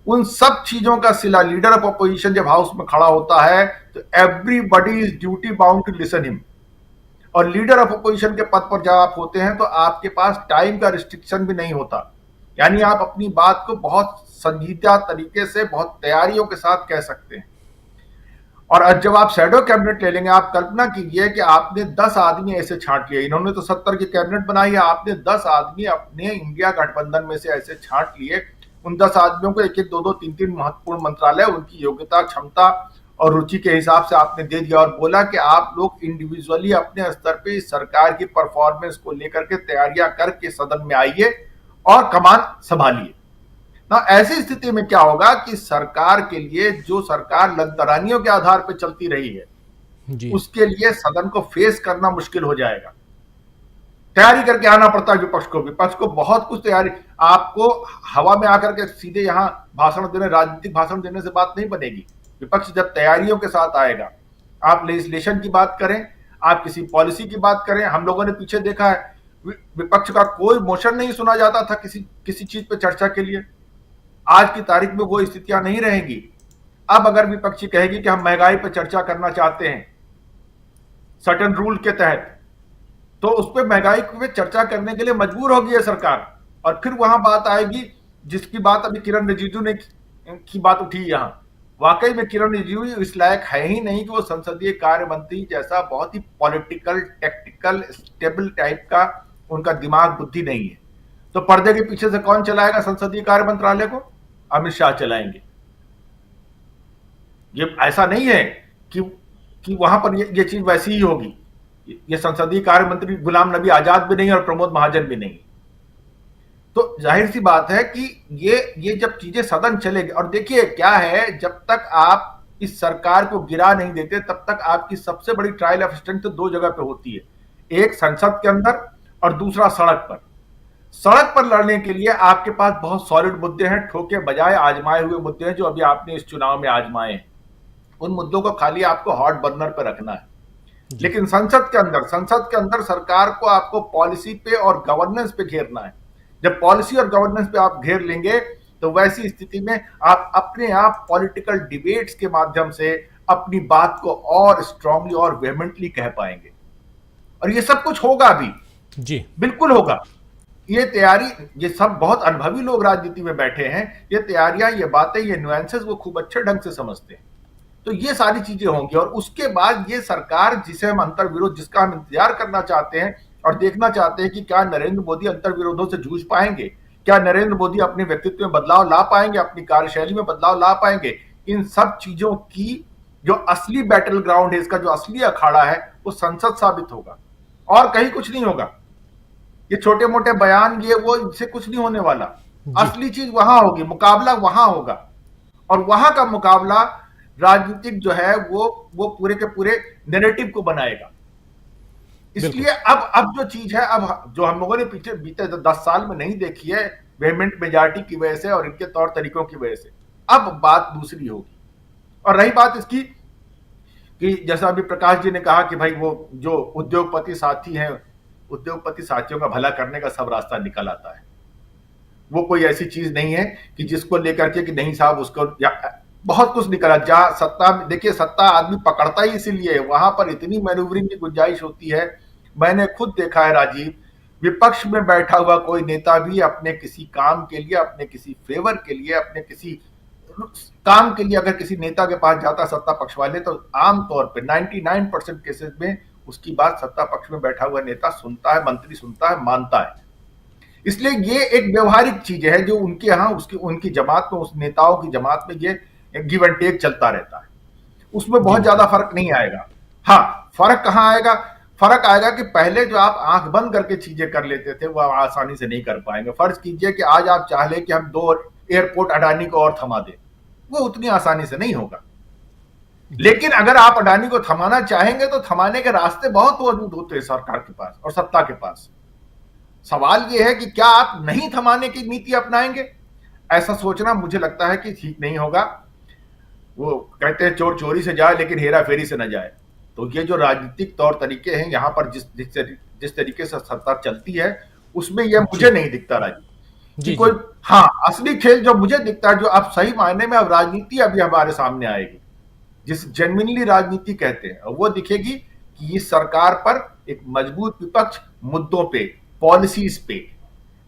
उन सब चीजों का सिला लीडर ऑफ अपोजिशन जब हाउस में खड़ा होता है तो everybody is duty bound to listen him. और लीडर ऑफ अपोजिशन के पद पर जब आप होते हैं तो आपके पास टाइम का रिस्ट्रिक्शन भी नहीं होता, यानी आप अपनी बात को बहुत संजीदा तरीके से, बहुत तैयारियों के साथ कह सकते हैं। और जब आप शैडो कैबिनेट ले लेंगे, आप कल्पना कीजिए कि आपने 10 आदमी ऐसे छांट लिए, इन्होंने तो 70 की कैबिनेट बनाई है, आपने 10 आदमी अपने इंडिया गठबंधन में से ऐसे छांट लिए। उन 10 आदमियों को एक एक 2-2 3-3 महत्वपूर्ण मंत्रालय उनकी योग्यता, क्षमता और रुचि के हिसाब से आपने दे दिया और बोला कि आप लोग इंडिविजुअली अपने स्तर पे इस सरकार की परफॉर्मेंस को लेकर के तैयारियां करके सदन में आइए और कमान संभालिए ना। ऐसी स्थिति में क्या होगा कि सरकार के लिए, जो सरकार लंतरानियों के आधार पर चलती रही है जी। उसके लिए सदन को फेस करना मुश्किल हो जाएगा। तैयारी करके आना पड़ता है विपक्ष को बहुत कुछ तैयारी। आपको हवा में आकर के सीधे यहां भाषण देने, राजनीतिक भाषण देने से बात नहीं बनेगी। विपक्ष जब तैयारियों के साथ आएगा, आप लेजिस्लेशन की बात करें, आप किसी पॉलिसी की बात करें, हम लोगों ने पीछे देखा है विपक्ष का कोई मोशन नहीं सुना जाता था किसी चीज पे चर्चा के लिए। आज की तारीख में वो स्थितियां नहीं रहेंगी। अब अगर विपक्षी कहेगी कि हम महंगाई पर चर्चा करना चाहते हैं सर्टेन रूल के तहत, तो उस पर महंगाई पे चर्चा करने के लिए मजबूर होगी है सरकार। और फिर वहां बात आएगी जिसकी बात अभी किरण रिजिजू ने की बात उठी यहां। वाकई में किरण रिजिजू इस लायक है ही नहीं कि वो संसदीय कार्य मंत्री जैसा बहुत ही पॉलिटिकल, टेक्टिकल, स्टेबल टाइप का उनका दिमाग, बुद्धि नहीं है। तो पर्दे के पीछे से कौन चलाएगा संसदीय कार्य मंत्रालय को? अमित शाह चलाएंगे। ये ऐसा नहीं है कि वहां पर ये चीज वैसी ही होगी। ये संसदीय कार्य मंत्री गुलाम नबी आजाद भी नहीं और प्रमोद महाजन भी नहीं। तो जाहिर सी बात है कि ये जब चीजें सदन चलेगी, और देखिए क्या है, जब तक आप इस सरकार को गिरा नहीं देते तब तक आपकी सबसे बड़ी ट्रायल ऑफ स्ट्रेंथ 2 जगह पे होती है, एक संसद के अंदर और दूसरा सड़क पर। सड़क पर लड़ने के लिए आपके पास बहुत सॉलिड मुद्दे हैं, ठोके बजाए आजमाए हुए मुद्दे हैं जो अभी आपने इस चुनाव में आजमाए हैं। उन मुद्दों को खाली आपको हॉट बर्नर पर रखना है। लेकिन संसद के अंदर सरकार को आपको पॉलिसी पे और गवर्नेंस पे घेरना है। जब पॉलिसी और गवर्नेंस पे आप घेर लेंगे तो वैसी स्थिति में आप अपने आप पॉलिटिकल डिबेट्स के माध्यम से अपनी बात को और स्ट्रांगली और वेहेमेंटली कह पाएंगे। और ये सब कुछ होगा भी जी, बिल्कुल होगा। ये तैयारी, ये सब बहुत अनुभवी लोग राजनीति में बैठे हैं, ये तैयारियां, ये बातें, ये नुएंसेस वो खूब अच्छे ढंग से समझते हैं। तो ये सारी चीजें होंगी और उसके बाद ये सरकार जिसे हम अंतर्विरोध, जिसका हम इंतजार करना चाहते हैं और देखना चाहते हैं कि क्या नरेंद्र मोदी अंतर्विरोधों से जूझ पाएंगे, क्या नरेंद्र मोदी अपने व्यक्तित्व में बदलाव ला पाएंगे, अपनी कार्यशैली में बदलाव ला पाएंगे। इन सब चीजों की जो असली बैटल ग्राउंड है, इसका जो असली अखाड़ा है, वो संसद साबित होगा और कहीं कुछ नहीं होगा। ये छोटे मोटे बयान, ये वो, इनसे कुछ नहीं होने वाला। असली चीज वहां होगी, मुकाबला वहां होगा। और वहां का मुकाबला राजनीतिक जो है वो पूरे के पूरे नैरेटिव को बनाएगा। इसलिए अब जो चीज है, अब जो हम लोगों ने पीछे बीते 10 साल में नहीं देखी है, वेहमेंट मेजॉरिटी की वजह से और इनके तौर तरीकों की वजह से, अब बात दूसरी होगी। और रही बात इसकी कि जैसा अभी प्रकाश जी ने कहा कि भाई वो जो उद्योगपति साथी हैं, उद्योगपति साथियों का भला करने का सब रास्ता निकल आता है। वो कोई ऐसी चीज नहीं है कि जिसको लेकर के कि नहीं साहब उसको, बहुत कुछ निकला। जहां सत्ता, देखिए सत्ता आदमी पकड़ता ही इसीलिए, वहां पर इतनी मैन्यूवरिंग की गुंजाइश होती है। मैंने खुद देखा है राजीव, विपक्ष में बैठा हुआ कोई नेता भी अपने किसी काम के लिए, अपने किसी फेवर के लिए, अपने किसी काम के लिए अगर किसी नेता के पास जाता सत्ता पक्ष वाले, तो आमतौर पे 99% केसेस में उसकी बात सत्ता पक्ष में बैठा हुआ नेता सुनता है, मंत्री सुनता है, मानता है। इसलिए ये एक व्यवहारिक चीज है जो उनके यहाँ, उनकी जमात में, उस नेताओं की जमात में ये गिव एंड टेक चलता रहता है। उसमें बहुत ज्यादा फर्क नहीं आएगा। हाँ, फर्क कहाँ आएगा? फर्क आएगा कि पहले जो आप आंख बंद करके चीजें कर लेते थे वो आसानी से नहीं कर पाएंगे। फर्ज कीजिए कि आज आप चाह ले कि हम 2 एयरपोर्ट अडानी को और थमा दें, वो उतनी आसानी से नहीं होगा। लेकिन अगर आप अडानी को थमाना चाहेंगे तो थमाने के रास्ते बहुत मौजूद होते हैं सरकार के पास और सत्ता के पास। सवाल यह है कि क्या आप नहीं थमाने की नीति अपनाएंगे? ऐसा सोचना मुझे लगता है कि ठीक नहीं होगा। वो कहते हैं चोर चोरी से जाए लेकिन हेरा फेरी से न जाए। तो ये जो राजनीतिक तौर तरीके हैं यहाँ पर जिस तरीके से सत्ता चलती है उसमें यह मुझे नहीं दिखता राजीव कि कोई, हाँ, असली खेल जो मुझे दिखता है, जो अब सही मायने में अब राजनीति अभी हमारे सामने आएगी, जिस जेन्युइनली राजनीति कहते हैं, वो दिखेगी कि इस सरकार पर एक मजबूत विपक्ष मुद्दों पे, पॉलिसीज पे,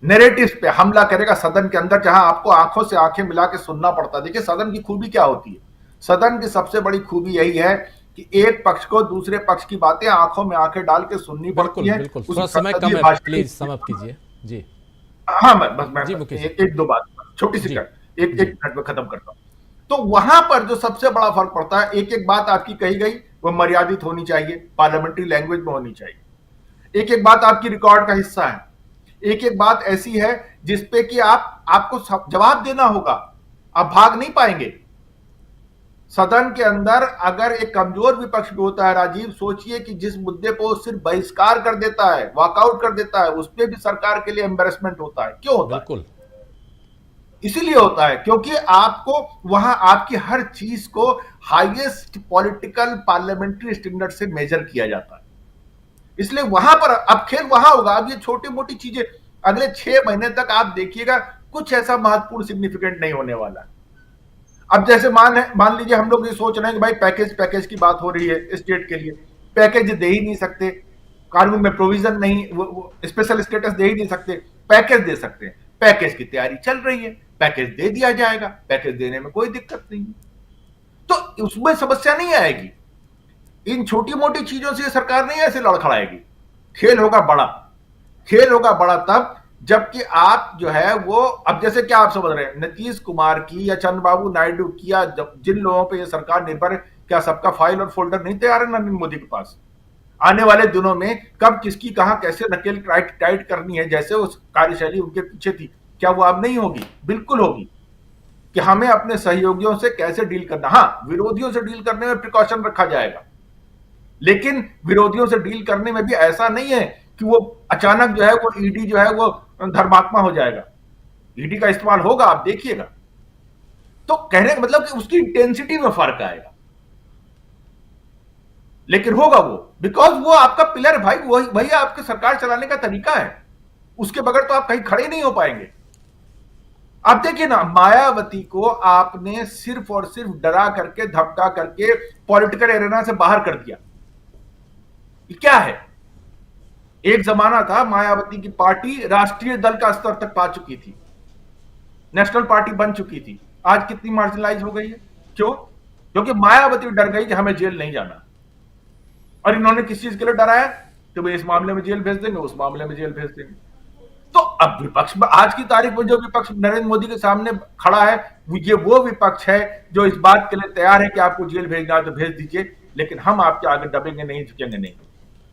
नैरेटिव्स पे हमला करेगा सदन के अंदर, जहां आपको आंखों से आंखें मिला के सुनना पड़ता है। देखिए सदन की खूबी क्या होती है, सदन की सबसे बड़ी खूबी यही है कि एक पक्ष को दूसरे पक्ष की बातें आंखों में आंखें डाल के सुननी पड़ती है। बिल्कुल, थोड़ा समय कम है, प्लीज समाप्त कीजिए जी। हाँ, मैं एक दो बात छोटी सी एक मिनट में खत्म करता हूं। तो वहां पर जो सबसे बड़ा फर्क पड़ता है, एक एक बात आपकी कही गई वो मर्यादित होनी चाहिए, पार्लियामेंट्री लैंग्वेज में होनी चाहिए। एक एक बात आपकी रिकॉर्ड का हिस्सा है, एक एक बात ऐसी है जिसपे कि आपको जवाब देना होगा, आप भाग नहीं पाएंगे। सदन के अंदर अगर एक कमजोर विपक्ष भी होता है राजीव, सोचिए कि जिस मुद्दे को सिर्फ बहिष्कार कर देता है, वॉकआउट कर देता है, उस पर भी सरकार के लिए एम्बेरसमेंट होता है। क्यों होता है? इसीलिए होता है क्योंकि आपको वहां आपकी हर चीज को हाईएस्ट पॉलिटिकल पार्लियामेंट्री स्टैंडर्ड से मेजर किया जाता है। इसलिए वहां पर अब खेल वहां होगा। अब ये छोटी मोटी चीजें अगले 6 महीने तक आप देखिएगा, कुछ ऐसा महत्वपूर्ण सिग्निफिकेंट नहीं होने वाला है। अब जैसे मान लीजिए हम लोग ये सोच रहे हैं कि भाई पैकेज की बात हो रही है स्टेट के लिए, पैकेज दे ही नहीं सकते, कानून में प्रोविजन नहीं, वो स्पेशल स्टेटस दे ही नहीं सकते, पैकेज दे सकते हैं। पैकेज की तैयारी चल रही है, पैकेज दे दिया जाएगा, पैकेज देने में कोई दिक्कत नहीं, तो उसमें समस्या नहीं आएगी। इन छोटी मोटी चीजों से सरकार नहीं ऐसे लड़खड़ाएगी। खेल होगा बड़ा, खेल होगा बड़ा तब जबकि आप जो है वो, अब जैसे क्या आप समझ रहे हैं, नीतीश कुमार की या चंद्रबाबू नायडू की या जिन लोगों पे ये सरकार निर्भर है, क्या सबका फाइल और फोल्डर नहीं तैयार है नरेंद्र मोदी के पास? आने वाले दिनों में कब किसकी कहां कैसे नकेल टाइट करनी है, जैसे उस कार्यशैली उनके पीछे थी, क्या वो अब नहीं होगी? बिल्कुल होगी कि हमें अपने सहयोगियों से कैसे डील करना। हाँ, विरोधियों से डील करने में प्रिकॉशन रखा जाएगा, लेकिन विरोधियों से डील करने में भी ऐसा नहीं है कि वो अचानक जो है वो ईडी जो है वो धर्मात्मा हो जाएगा। ईडी का इस्तेमाल होगा, आप देखिएगा। तो कहने का मतलब कि उसकी इंटेंसिटी में फर्क आएगा, लेकिन होगा वो, बिकॉज वो आपका पिलर भाई, वही आपके सरकार चलाने का तरीका है। उसके बगैर तो आप कहीं खड़े नहीं हो पाएंगे। आप देखिए ना, मायावती को आपने सिर्फ और सिर्फ डरा करके, धमका करके पॉलिटिकल एरेना से बाहर कर दिया। ये क्या है? एक जमाना था मायावती की पार्टी राष्ट्रीय दल का स्तर तक पा चुकी थी, नेशनल पार्टी बन चुकी थी। आज कितनी मार्जिनलाइज हो गई है? क्यों? क्योंकि मायावती डर गई कि हमें जेल नहीं जाना। और इन्होंने किस चीज के लिए डराया? कि भाई इस मामले में जेल भेज देंगे, उस मामले में जेल भेज देंगे। तो अब विपक्ष, आज की तारीख में जो विपक्ष नरेंद्र मोदी के सामने खड़ा है, ये वो विपक्ष है जो इस बात के लिए तैयार है कि आपको जेल भेजना है तो भेज दीजिए, लेकिन हम आपके आगे दबेंगे नहीं, झुकेंगे नहीं।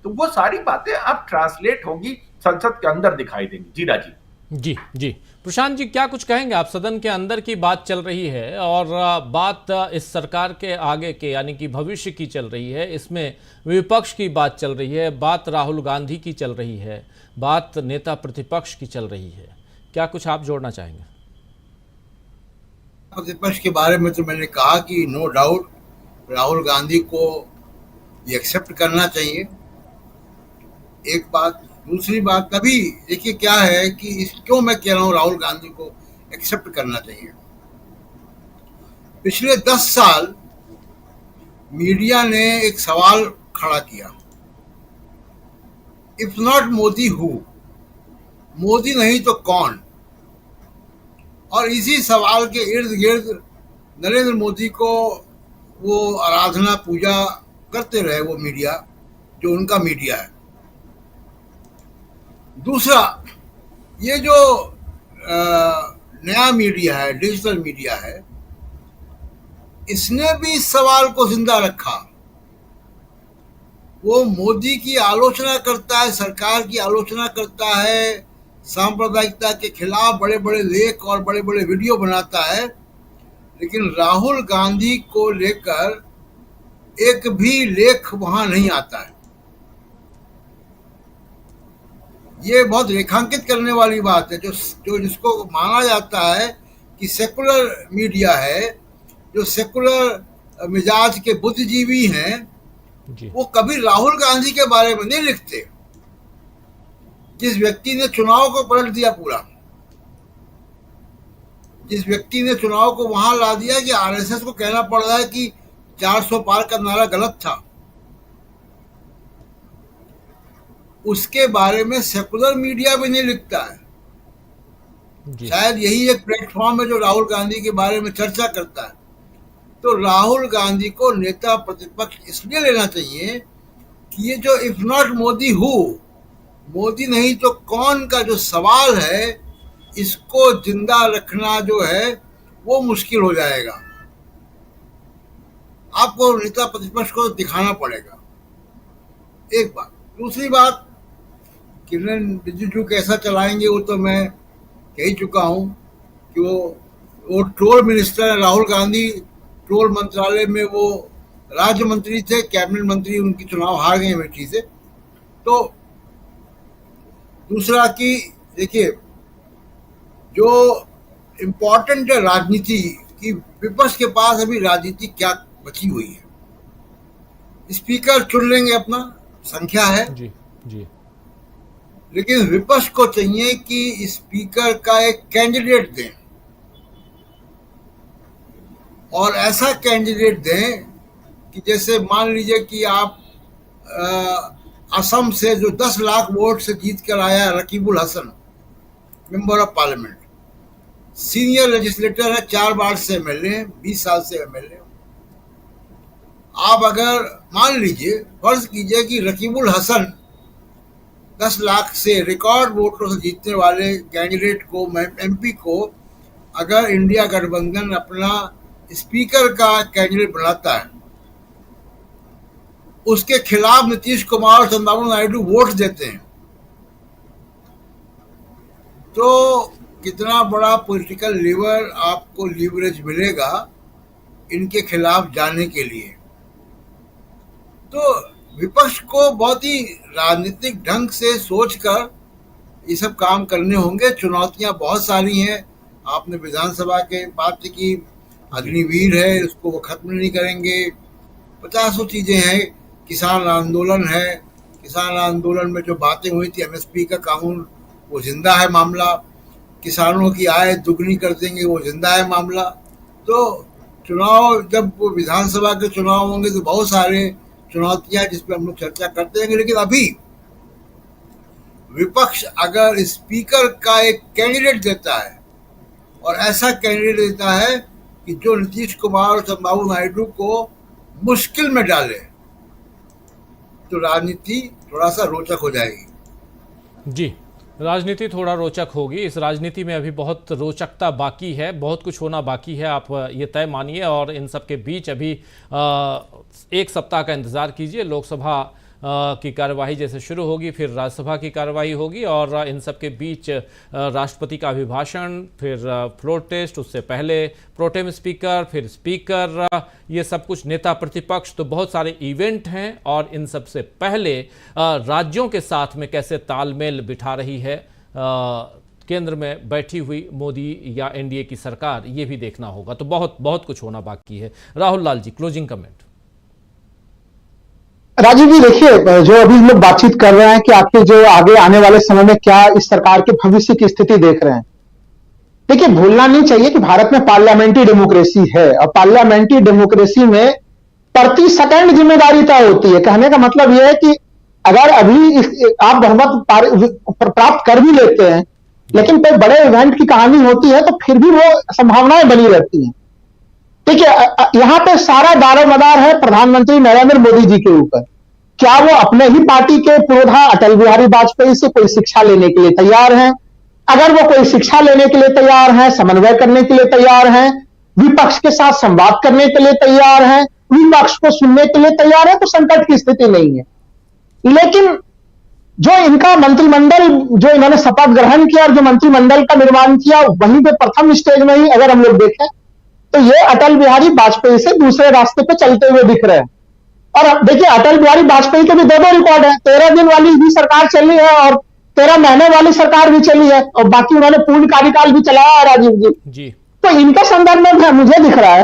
तो वो सारी बातें अब ट्रांसलेट होंगी, संसद के अंदर दिखाई देंगी। जी राजीव। जी प्रशांत जी, क्या कुछ कहेंगे आप? सदन के अंदर की बात चल रही है और बात इस सरकार के आगे के यानी कि भविष्य की चल रही है, इसमें विपक्ष की बात चल रही है, बात राहुल गांधी की चल रही है, बात नेता प्रतिपक्ष की चल रही है। क्या कुछ आप जोड़ना चाहेंगे? प्रतिपक्ष के बारे में तो मैंने कहा कि नो डाउट राहुल गांधी को ये एक्सेप्ट करना चाहिए, एक बात। दूसरी बात, कभी देखिए क्या है कि क्यों मैं कह रहा हूँ राहुल गांधी को एक्सेप्ट करना चाहिए। पिछले 10 साल मीडिया ने एक सवाल खड़ा किया, if not Modi who, Modi नहीं तो कौन? और इसी सवाल के इर्द गिर्द नरेंद्र मोदी को वो आराधना पूजा करते रहे वो मीडिया, जो उनका मीडिया है। दूसरा, ये जो नया मीडिया है, डिजिटल मीडिया है, इसने भी इस सवाल को जिंदा रखा वो मोदी की आलोचना करता है, सरकार की आलोचना करता है, सांप्रदायिकता के खिलाफ बड़े बड़े लेख और बड़े बड़े वीडियो बनाता है, लेकिन राहुल गांधी को लेकर एक भी लेख वहां नहीं आता है। ये बहुत रेखांकित करने वाली बात है। जो जिसको माना जाता है कि सेकुलर मीडिया है, जो सेकुलर मिजाज के बुद्धिजीवी हैं, वो कभी राहुल गांधी के बारे में नहीं लिखते, जिस व्यक्ति ने चुनाव को पलट दिया पूरा, जिस व्यक्ति ने चुनाव को वहां ला दिया कि आरएसएस को कहना पड़ रहा है कि 400 पार का नारा गलत था, उसके बारे में सेकुलर मीडिया भी नहीं लिखता है। शायद यही एक प्लेटफॉर्म है जो राहुल गांधी के बारे में चर्चा करता है। तो राहुल गांधी को नेता प्रतिपक्ष इसलिए लेना चाहिए कि ये जो if not Modi who, Modi नहीं तो कौन का जो सवाल है, इसको जिंदा रखना जो है वो मुश्किल हो जाएगा। आपको नेता प्रतिपक्ष को दिखाना पड़ेगा, एक बात। दूसरी बात, किरण रिजिजू कैसा चलाएंगे वो तो मैं कह ही चुका हूं कि वो ट्रोल मिनिस्टर है। राहुल गांधी ट्रोल मंत्रालय में वो राज्य मंत्री थे, कैबिनेट मंत्री, उनकी चुनाव हार गए अमेठी से। तो दूसरा कि देखिए, जो इम्पोर्टेंट है राजनीति की, विपक्ष के पास अभी राजनीति क्या बची हुई है। स्पीकर चुन लेंगे, अपना संख्या है जी जी, लेकिन विपक्ष को चाहिए कि स्पीकर का एक कैंडिडेट दें, और ऐसा कैंडिडेट दें कि जैसे मान लीजिए कि आप असम से जो 10 लाख वोट से जीत कर आया Rakibul Hasan, member of parliament, senior legislator है, 4 बार से एमएलए, 20 साल से एमएलए। आप अगर मान लीजिए, फर्ज कीजिए कि रकीबुल हसन 10 लाख से रिकॉर्ड वोटों से जीतने वाले कैंडिडेट को, एमपी को, अगर इंडिया गठबंधन अपना स्पीकर का कैंडिडेट बनाता है, उसके खिलाफ नीतीश कुमार और चंद्रबाबू नायडू वोट देते हैं, तो कितना बड़ा पॉलिटिकल लीवर आपको लीवरेज मिलेगा इनके खिलाफ जाने के लिए। तो विपक्ष को बहुत ही राजनीतिक ढंग से सोचकर ये सब काम करने होंगे। चुनौतियां बहुत सारी हैं। आपने विधानसभा के बात की, अग्निवीर है, उसको वो खत्म नहीं करेंगे। 50 चीजें हैं। किसान आंदोलन है, किसान आंदोलन में जो बातें हुई थी, एमएसपी का कानून, वो जिंदा है मामला। किसानों की आय दुगनी कर देंगे, वो जिंदा है मामला। तो चुनाव, जब वो विधानसभा के चुनाव होंगे तो बहुत सारे चुनौतियां जिस पर हम लोग चर्चा करते रहेंगे। लेकिन अभी विपक्ष अगर स्पीकर का एक कैंडिडेट देता है, और ऐसा कैंडिडेट देता है कि जो नीतीश कुमार और चंद्रबाबू नायडू को मुश्किल में डाले, तो राजनीति थोड़ा सा रोचक हो जाएगी। जी, राजनीति थोड़ा रोचक होगी। इस राजनीति में अभी बहुत रोचकता बाकी है, बहुत कुछ होना बाकी है, आप ये तय मानिए। और इन सब के बीच अभी 1 सप्ताह का इंतज़ार कीजिए। लोकसभा की कार्यवाही जैसे शुरू होगी, फिर राज्यसभा की कार्यवाही होगी, और इन सब के बीच राष्ट्रपति का अभिभाषण, फिर फ्लोर टेस्ट, उससे पहले प्रोटेम स्पीकर, फिर स्पीकर, ये सब कुछ नेता प्रतिपक्ष, तो बहुत सारे इवेंट हैं। और इन सब से पहले राज्यों के साथ में कैसे तालमेल बिठा रही है केंद्र में बैठी हुई मोदी या एनडीए की सरकार, ये भी देखना होगा। तो बहुत बहुत कुछ होना बाकी है। Rahul Lal ji, closing comment. राजीव जी, देखिए, जो अभी हम लोग बातचीत कर रहे हैं कि आपके जो आगे आने वाले समय में क्या इस सरकार के भविष्य की स्थिति देख रहे हैं। देखिए, भूलना नहीं चाहिए कि भारत में पार्लियामेंट्री डेमोक्रेसी है, और पार्लियामेंट्री डेमोक्रेसी में प्रति सेकंड जिम्मेदारी तय होती है। कहने का मतलब यह है कि अगर अभी आप बहुमत प्राप्त कर भी लेते हैं, लेकिन कोई बड़े इवेंट की कहानी होती है तो फिर भी वो संभावनाएं बनी रहती हैं। ठीक है, यहां पे सारा दारोमदार है प्रधानमंत्री नरेंद्र मोदी जी के ऊपर। क्या वो अपने ही पार्टी के पुरोधा अटल बिहारी वाजपेयी से कोई शिक्षा लेने के लिए तैयार हैं? अगर वो कोई शिक्षा लेने के लिए तैयार हैं, समन्वय करने के लिए तैयार हैं, विपक्ष के साथ संवाद करने के लिए तैयार हैं, विपक्ष को सुनने के लिए तैयार है, तो संकट की स्थिति नहीं है। लेकिन जो इनका मंत्रिमंडल, जो इन्होंने शपथ ग्रहण किया और जो मंत्रिमंडल का निर्माण किया, वहीं पे प्रथम स्टेज में ही अगर हम लोग देखें तो ये अटल बिहारी वाजपेयी से दूसरे रास्ते पे चलते हुए दिख रहे हैं। और अब देखिए, अटल बिहारी वाजपेयी के भी दो रिकॉर्ड है। 13 दिन वाली भी सरकार चली है और 13 महीने वाली सरकार भी चली है, और बाकी उन्होंने पूर्ण कार्यकाल भी चलाया है राजीव जी। तो इनके संदर्भ में मुझे दिख रहा है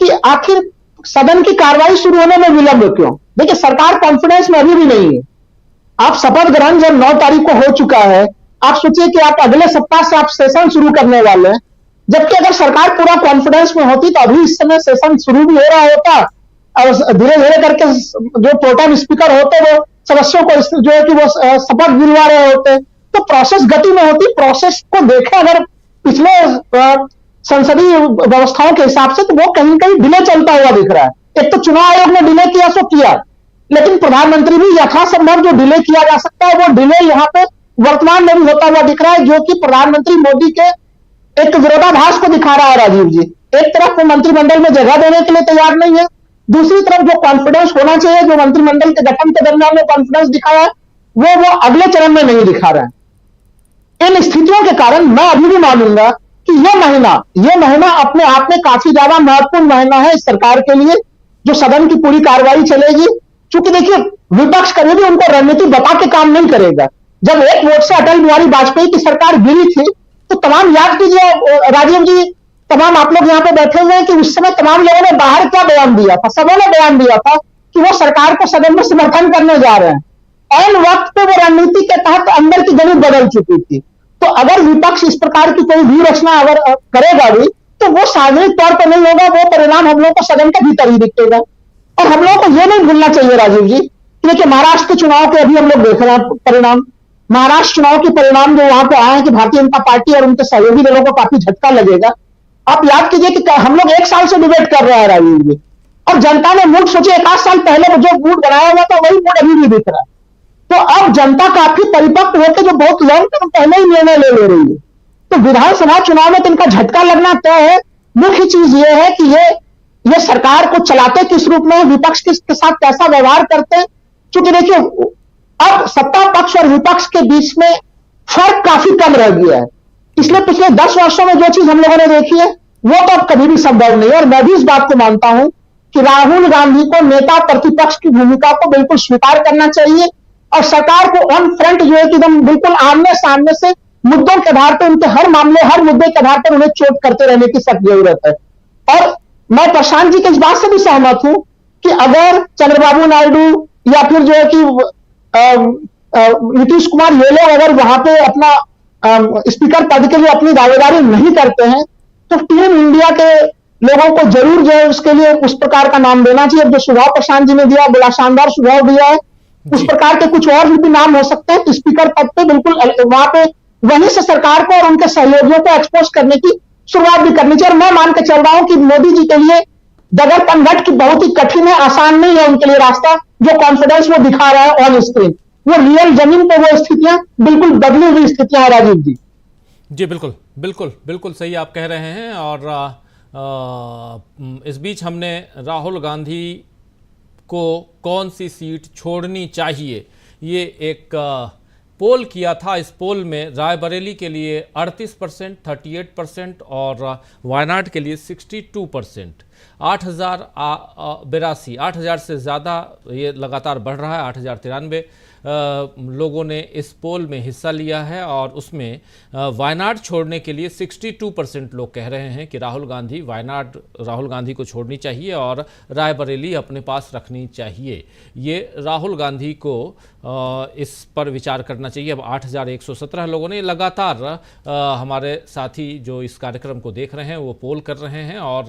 कि आखिर सदन की कार्रवाई शुरू होने में विलंब क्यों। देखिए, सरकार कॉन्फिडेंस में अभी भी नहीं है। आप शपथ ग्रहण जब 9 तारीख को हो चुका है, आप सोचिए कि आप अगले सप्ताह से आप सेशन शुरू करने वाले हैं, जबकि अगर सरकार पूरा कॉन्फिडेंस में होती तो अभी इस समय सेशन शुरू भी हो रहा होता और धीरे धीरे करके जो प्रोटेम स्पीकर होते वो सदस्यों को जो है कि वो शपथ दिलवा रहे होते, तो प्रोसेस गति में होती। प्रोसेस को देखें अगर पिछले संसदीय व्यवस्थाओं के हिसाब से, तो वो कहीं कहीं डिले चलता हुआ दिख रहा है। एक तो चुनाव आयोग ने डिले किया सो किया, लेकिन प्रधानमंत्री भी यथासंभव जो डिले किया जा सकता है वो डिले यहाँ पे वर्तमान में भी होता हुआ दिख रहा है, जो कि प्रधानमंत्री मोदी के एक विरोधाभास को दिखा रहा है राजीव जी। एक तरफ वो मंत्रिमंडल में जगह देने के लिए तैयार नहीं है, दूसरी तरफ जो कॉन्फिडेंस होना चाहिए, जो मंत्रिमंडल के गठन के दरमियान में कॉन्फिडेंस दिखाया है, वो अगले चरण में नहीं दिखा रहा है। इन स्थितियों के कारण मैं अभी भी मानूंगा कि ये महीना अपने आप में काफी ज्यादा महत्वपूर्ण महीना है इस सरकार के लिए, जो सदन की पूरी कार्रवाई चलेगी। क्योंकि देखिए, विपक्ष कभी भी उनको रणनीति बता के काम नहीं करेगा। जब एक वोट से अटल बिहारी वाजपेयी की सरकार गिरी थी, तो तमाम याद कीजिए राजीव जी, तमाम आप लोग यहाँ पे बैठे हुए हैं कि उस समय तमाम लोगों ने बाहर क्या बयान दिया था। सबों ने बयान दिया था कि वो सरकार को सदन में समर्थन करने जा रहे हैं। ऐन वक्त पे वो रणनीति के तहत अंदर की गणित बदल चुकी थी। तो अगर विपक्ष इस प्रकार की कोई भी रचना अगर करेगा भी, तो वो सार्वजनिक तौर पर नहीं होगा, वो परिणाम हम लोग को सदन के भीतर ही दिखेगा। और हम लोगों को यह नहीं भूलना चाहिए राजीव जी, देखिए महाराष्ट्र के चुनाव के अभी हम लोग देख रहे हैं परिणाम। महाराष्ट्र चुनाव के परिणाम जो वहां पे आए हैं कि भारतीय जनता पार्टी और उनके सहयोगी दलों को काफी झटका लगेगा। आप याद कीजिए कि हम लोग 1 साल से डिबेट कर रहे हैं राजीव जी, और जनता ने मूड सोचे 1 साल पहले जो मूड बनाया हुआ था वही मूड अभी भी दिख रहा है। तो अब जनता काफी परिपक्व होकर जो बहुत लॉन्ग टर्म पहले ही निर्णय ले रही है। तो विधानसभा चुनाव में तो इनका झटका लगना तय है। मुख्य चीज ये है कि ये सरकार को चलाते किस रूप में, विपक्ष के साथ कैसा व्यवहार करते हैं। क्योंकि देखिए, अब सत्ता पक्ष और विपक्ष के बीच में फर्क काफी कम रह गया है। पिछले 10 वर्षों में जो चीज हम लोगों ने देखी है वो तो अब कभी भी संभव नहीं है। और मैं भी इस बात को मानता हूं कि राहुल गांधी को नेता प्रतिपक्ष की भूमिका को बिल्कुल स्वीकार करना चाहिए, और सरकार को ऑन फ्रंट जो है कि एकदम बिल्कुल आमने सामने से मुद्दों के आधार पर, उनके हर मामले हर मुद्दे के आधार पर उन्हें चोट करते रहने की सख्त जरूरत है। और मैं प्रशांत जी के इस बात से भी सहमत हूं कि अगर चंद्रबाबू नायडू या फिर जो है कि नीतीश कुमार, ये लोग अगर वहां पे अपना स्पीकर पद के लिए अपनी दावेदारी नहीं करते हैं, तो टीम इंडिया के लोगों को जरूर जो है उसके लिए उस प्रकार का नाम देना चाहिए। जो सुझाव प्रशांत जी ने दिया, बड़ा शानदार सुझाव दिया है। उस प्रकार के कुछ और भी नाम हो सकते हैं। स्पीकर पद पे बिल्कुल वहां पे वहीं से सरकार को और उनके सहयोगियों को एक्सपोज करने की शुरुआत भी करनी चाहिए। और मैं मान के चल रहा हूं कि मोदी जी के लिए डगर पनघट की बहुत ही कठिन है, आसान नहीं है उनके लिए रास्ता। जो कॉन्फिडेंस वो दिखा रहा है ऑन स्क्रीन, वो रियल जमीन पे वो स्थितियां बिल्कुल बदली हुई स्थितियां हैं राजीव जी। जी बिल्कुल बिल्कुल बिल्कुल सही आप कह रहे हैं। और इस बीच हमने राहुल गांधी को कौन सी सीट छोड़नी चाहिए, ये एक पोल किया था। इस पोल में रायबरेली के लिए 38%, 38% और वायनाड के लिए 62%। 8,082 से ज़्यादा ये लगातार बढ़ रहा है। 8,093 लोगों ने इस पोल में हिस्सा लिया है, और उसमें वायनाड छोड़ने के लिए 62% लोग कह रहे हैं कि राहुल गांधी को छोड़नी चाहिए और रायबरेली अपने पास रखनी चाहिए। ये राहुल गांधी को इस पर विचार करना चाहिए। अब 8,117 लोगों ने लगातार हमारे साथी जो इस कार्यक्रम को देख रहे हैं वो पोल कर रहे हैं, और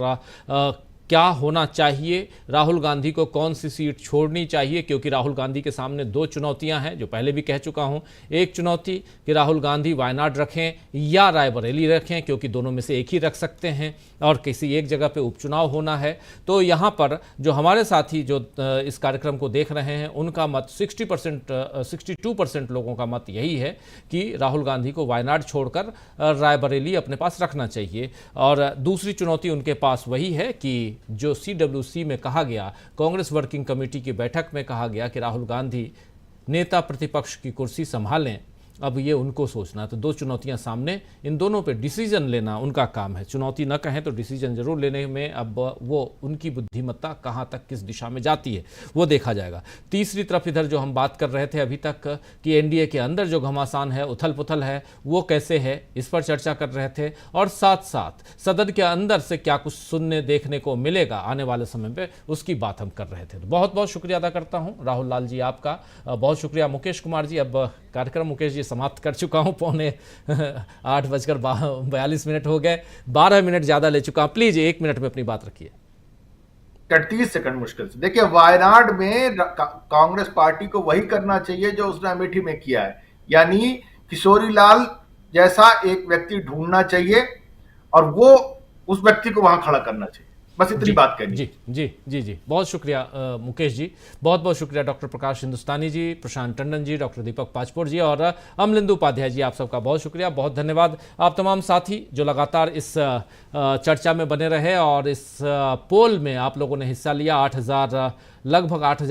क्या होना चाहिए, राहुल गांधी को कौन सी सीट छोड़नी चाहिए, क्योंकि राहुल गांधी के सामने 2 चुनौतियां हैं, जो पहले भी कह चुका हूं। एक चुनौती कि राहुल गांधी वायनाड रखें या रायबरेली रखें, क्योंकि दोनों में से एक ही रख सकते हैं और किसी एक जगह पे उपचुनाव होना है। तो यहाँ पर जो हमारे साथी जो इस कार्यक्रम को देख रहे हैं उनका मत 62% लोगों का मत यही है कि राहुल गांधी को वायनाड छोड़कर रायबरेली अपने पास रखना चाहिए। और दूसरी चुनौती उनके पास वही है कि जो CWC में कहा गया, कांग्रेस वर्किंग कमेटी की बैठक में कहा गया कि राहुल गांधी नेता प्रतिपक्ष की कुर्सी संभालें, अब ये उनको सोचना है। तो दो चुनौतियां सामने, इन दोनों पे डिसीजन लेना उनका काम है। चुनौती न कहें तो डिसीजन जरूर लेने में अब वो उनकी बुद्धिमत्ता कहाँ तक किस दिशा में जाती है वो देखा जाएगा। तीसरी तरफ इधर जो हम बात कर रहे थे अभी तक कि एनडीए के अंदर जो घमासान है, उथल पुथल है, वो कैसे है, इस पर चर्चा कर रहे थे। और साथ साथ सदन के अंदर से क्या कुछ सुनने देखने को मिलेगा आने वाले समय पे, उसकी बात हम कर रहे थे। तो बहुत बहुत शुक्रिया अदा करता हूँ राहुल लाल जी आपका, बहुत शुक्रिया मुकेश कुमार जी। अब कार्यक्रम मुकेश जी समाप्त कर चुका हूं, 8:42 हो गए, 12 मिनट ज्यादा ले चुका हूं। प्लीज 1 मिनट में अपनी बात रखिए। 30 सेकंड मुश्किल से। देखिए, वायनाड में कांग्रेस पार्टी को वही करना चाहिए जो उसने अमेठी में किया है, यानी किशोरी लाल जैसा एक व्यक्ति ढूंढना चाहिए और वो उस व्यक्ति को वहां खड़ा करना चाहिए। बस इतनी बात कहनी। जी जी जी जी, बहुत शुक्रिया मुकेश जी, बहुत बहुत शुक्रिया डॉक्टर प्रकाश हिंदुस्तानी जी, प्रशांत टंडन जी, डॉक्टर दीपक पाचपोर जी और अमलिंदु उपाध्याय जी, आप सबका बहुत शुक्रिया, बहुत धन्यवाद। आप तमाम साथी जो लगातार इस चर्चा में बने रहे और इस पोल में आप लोगों ने हिस्सा लिया। लगभग 8,000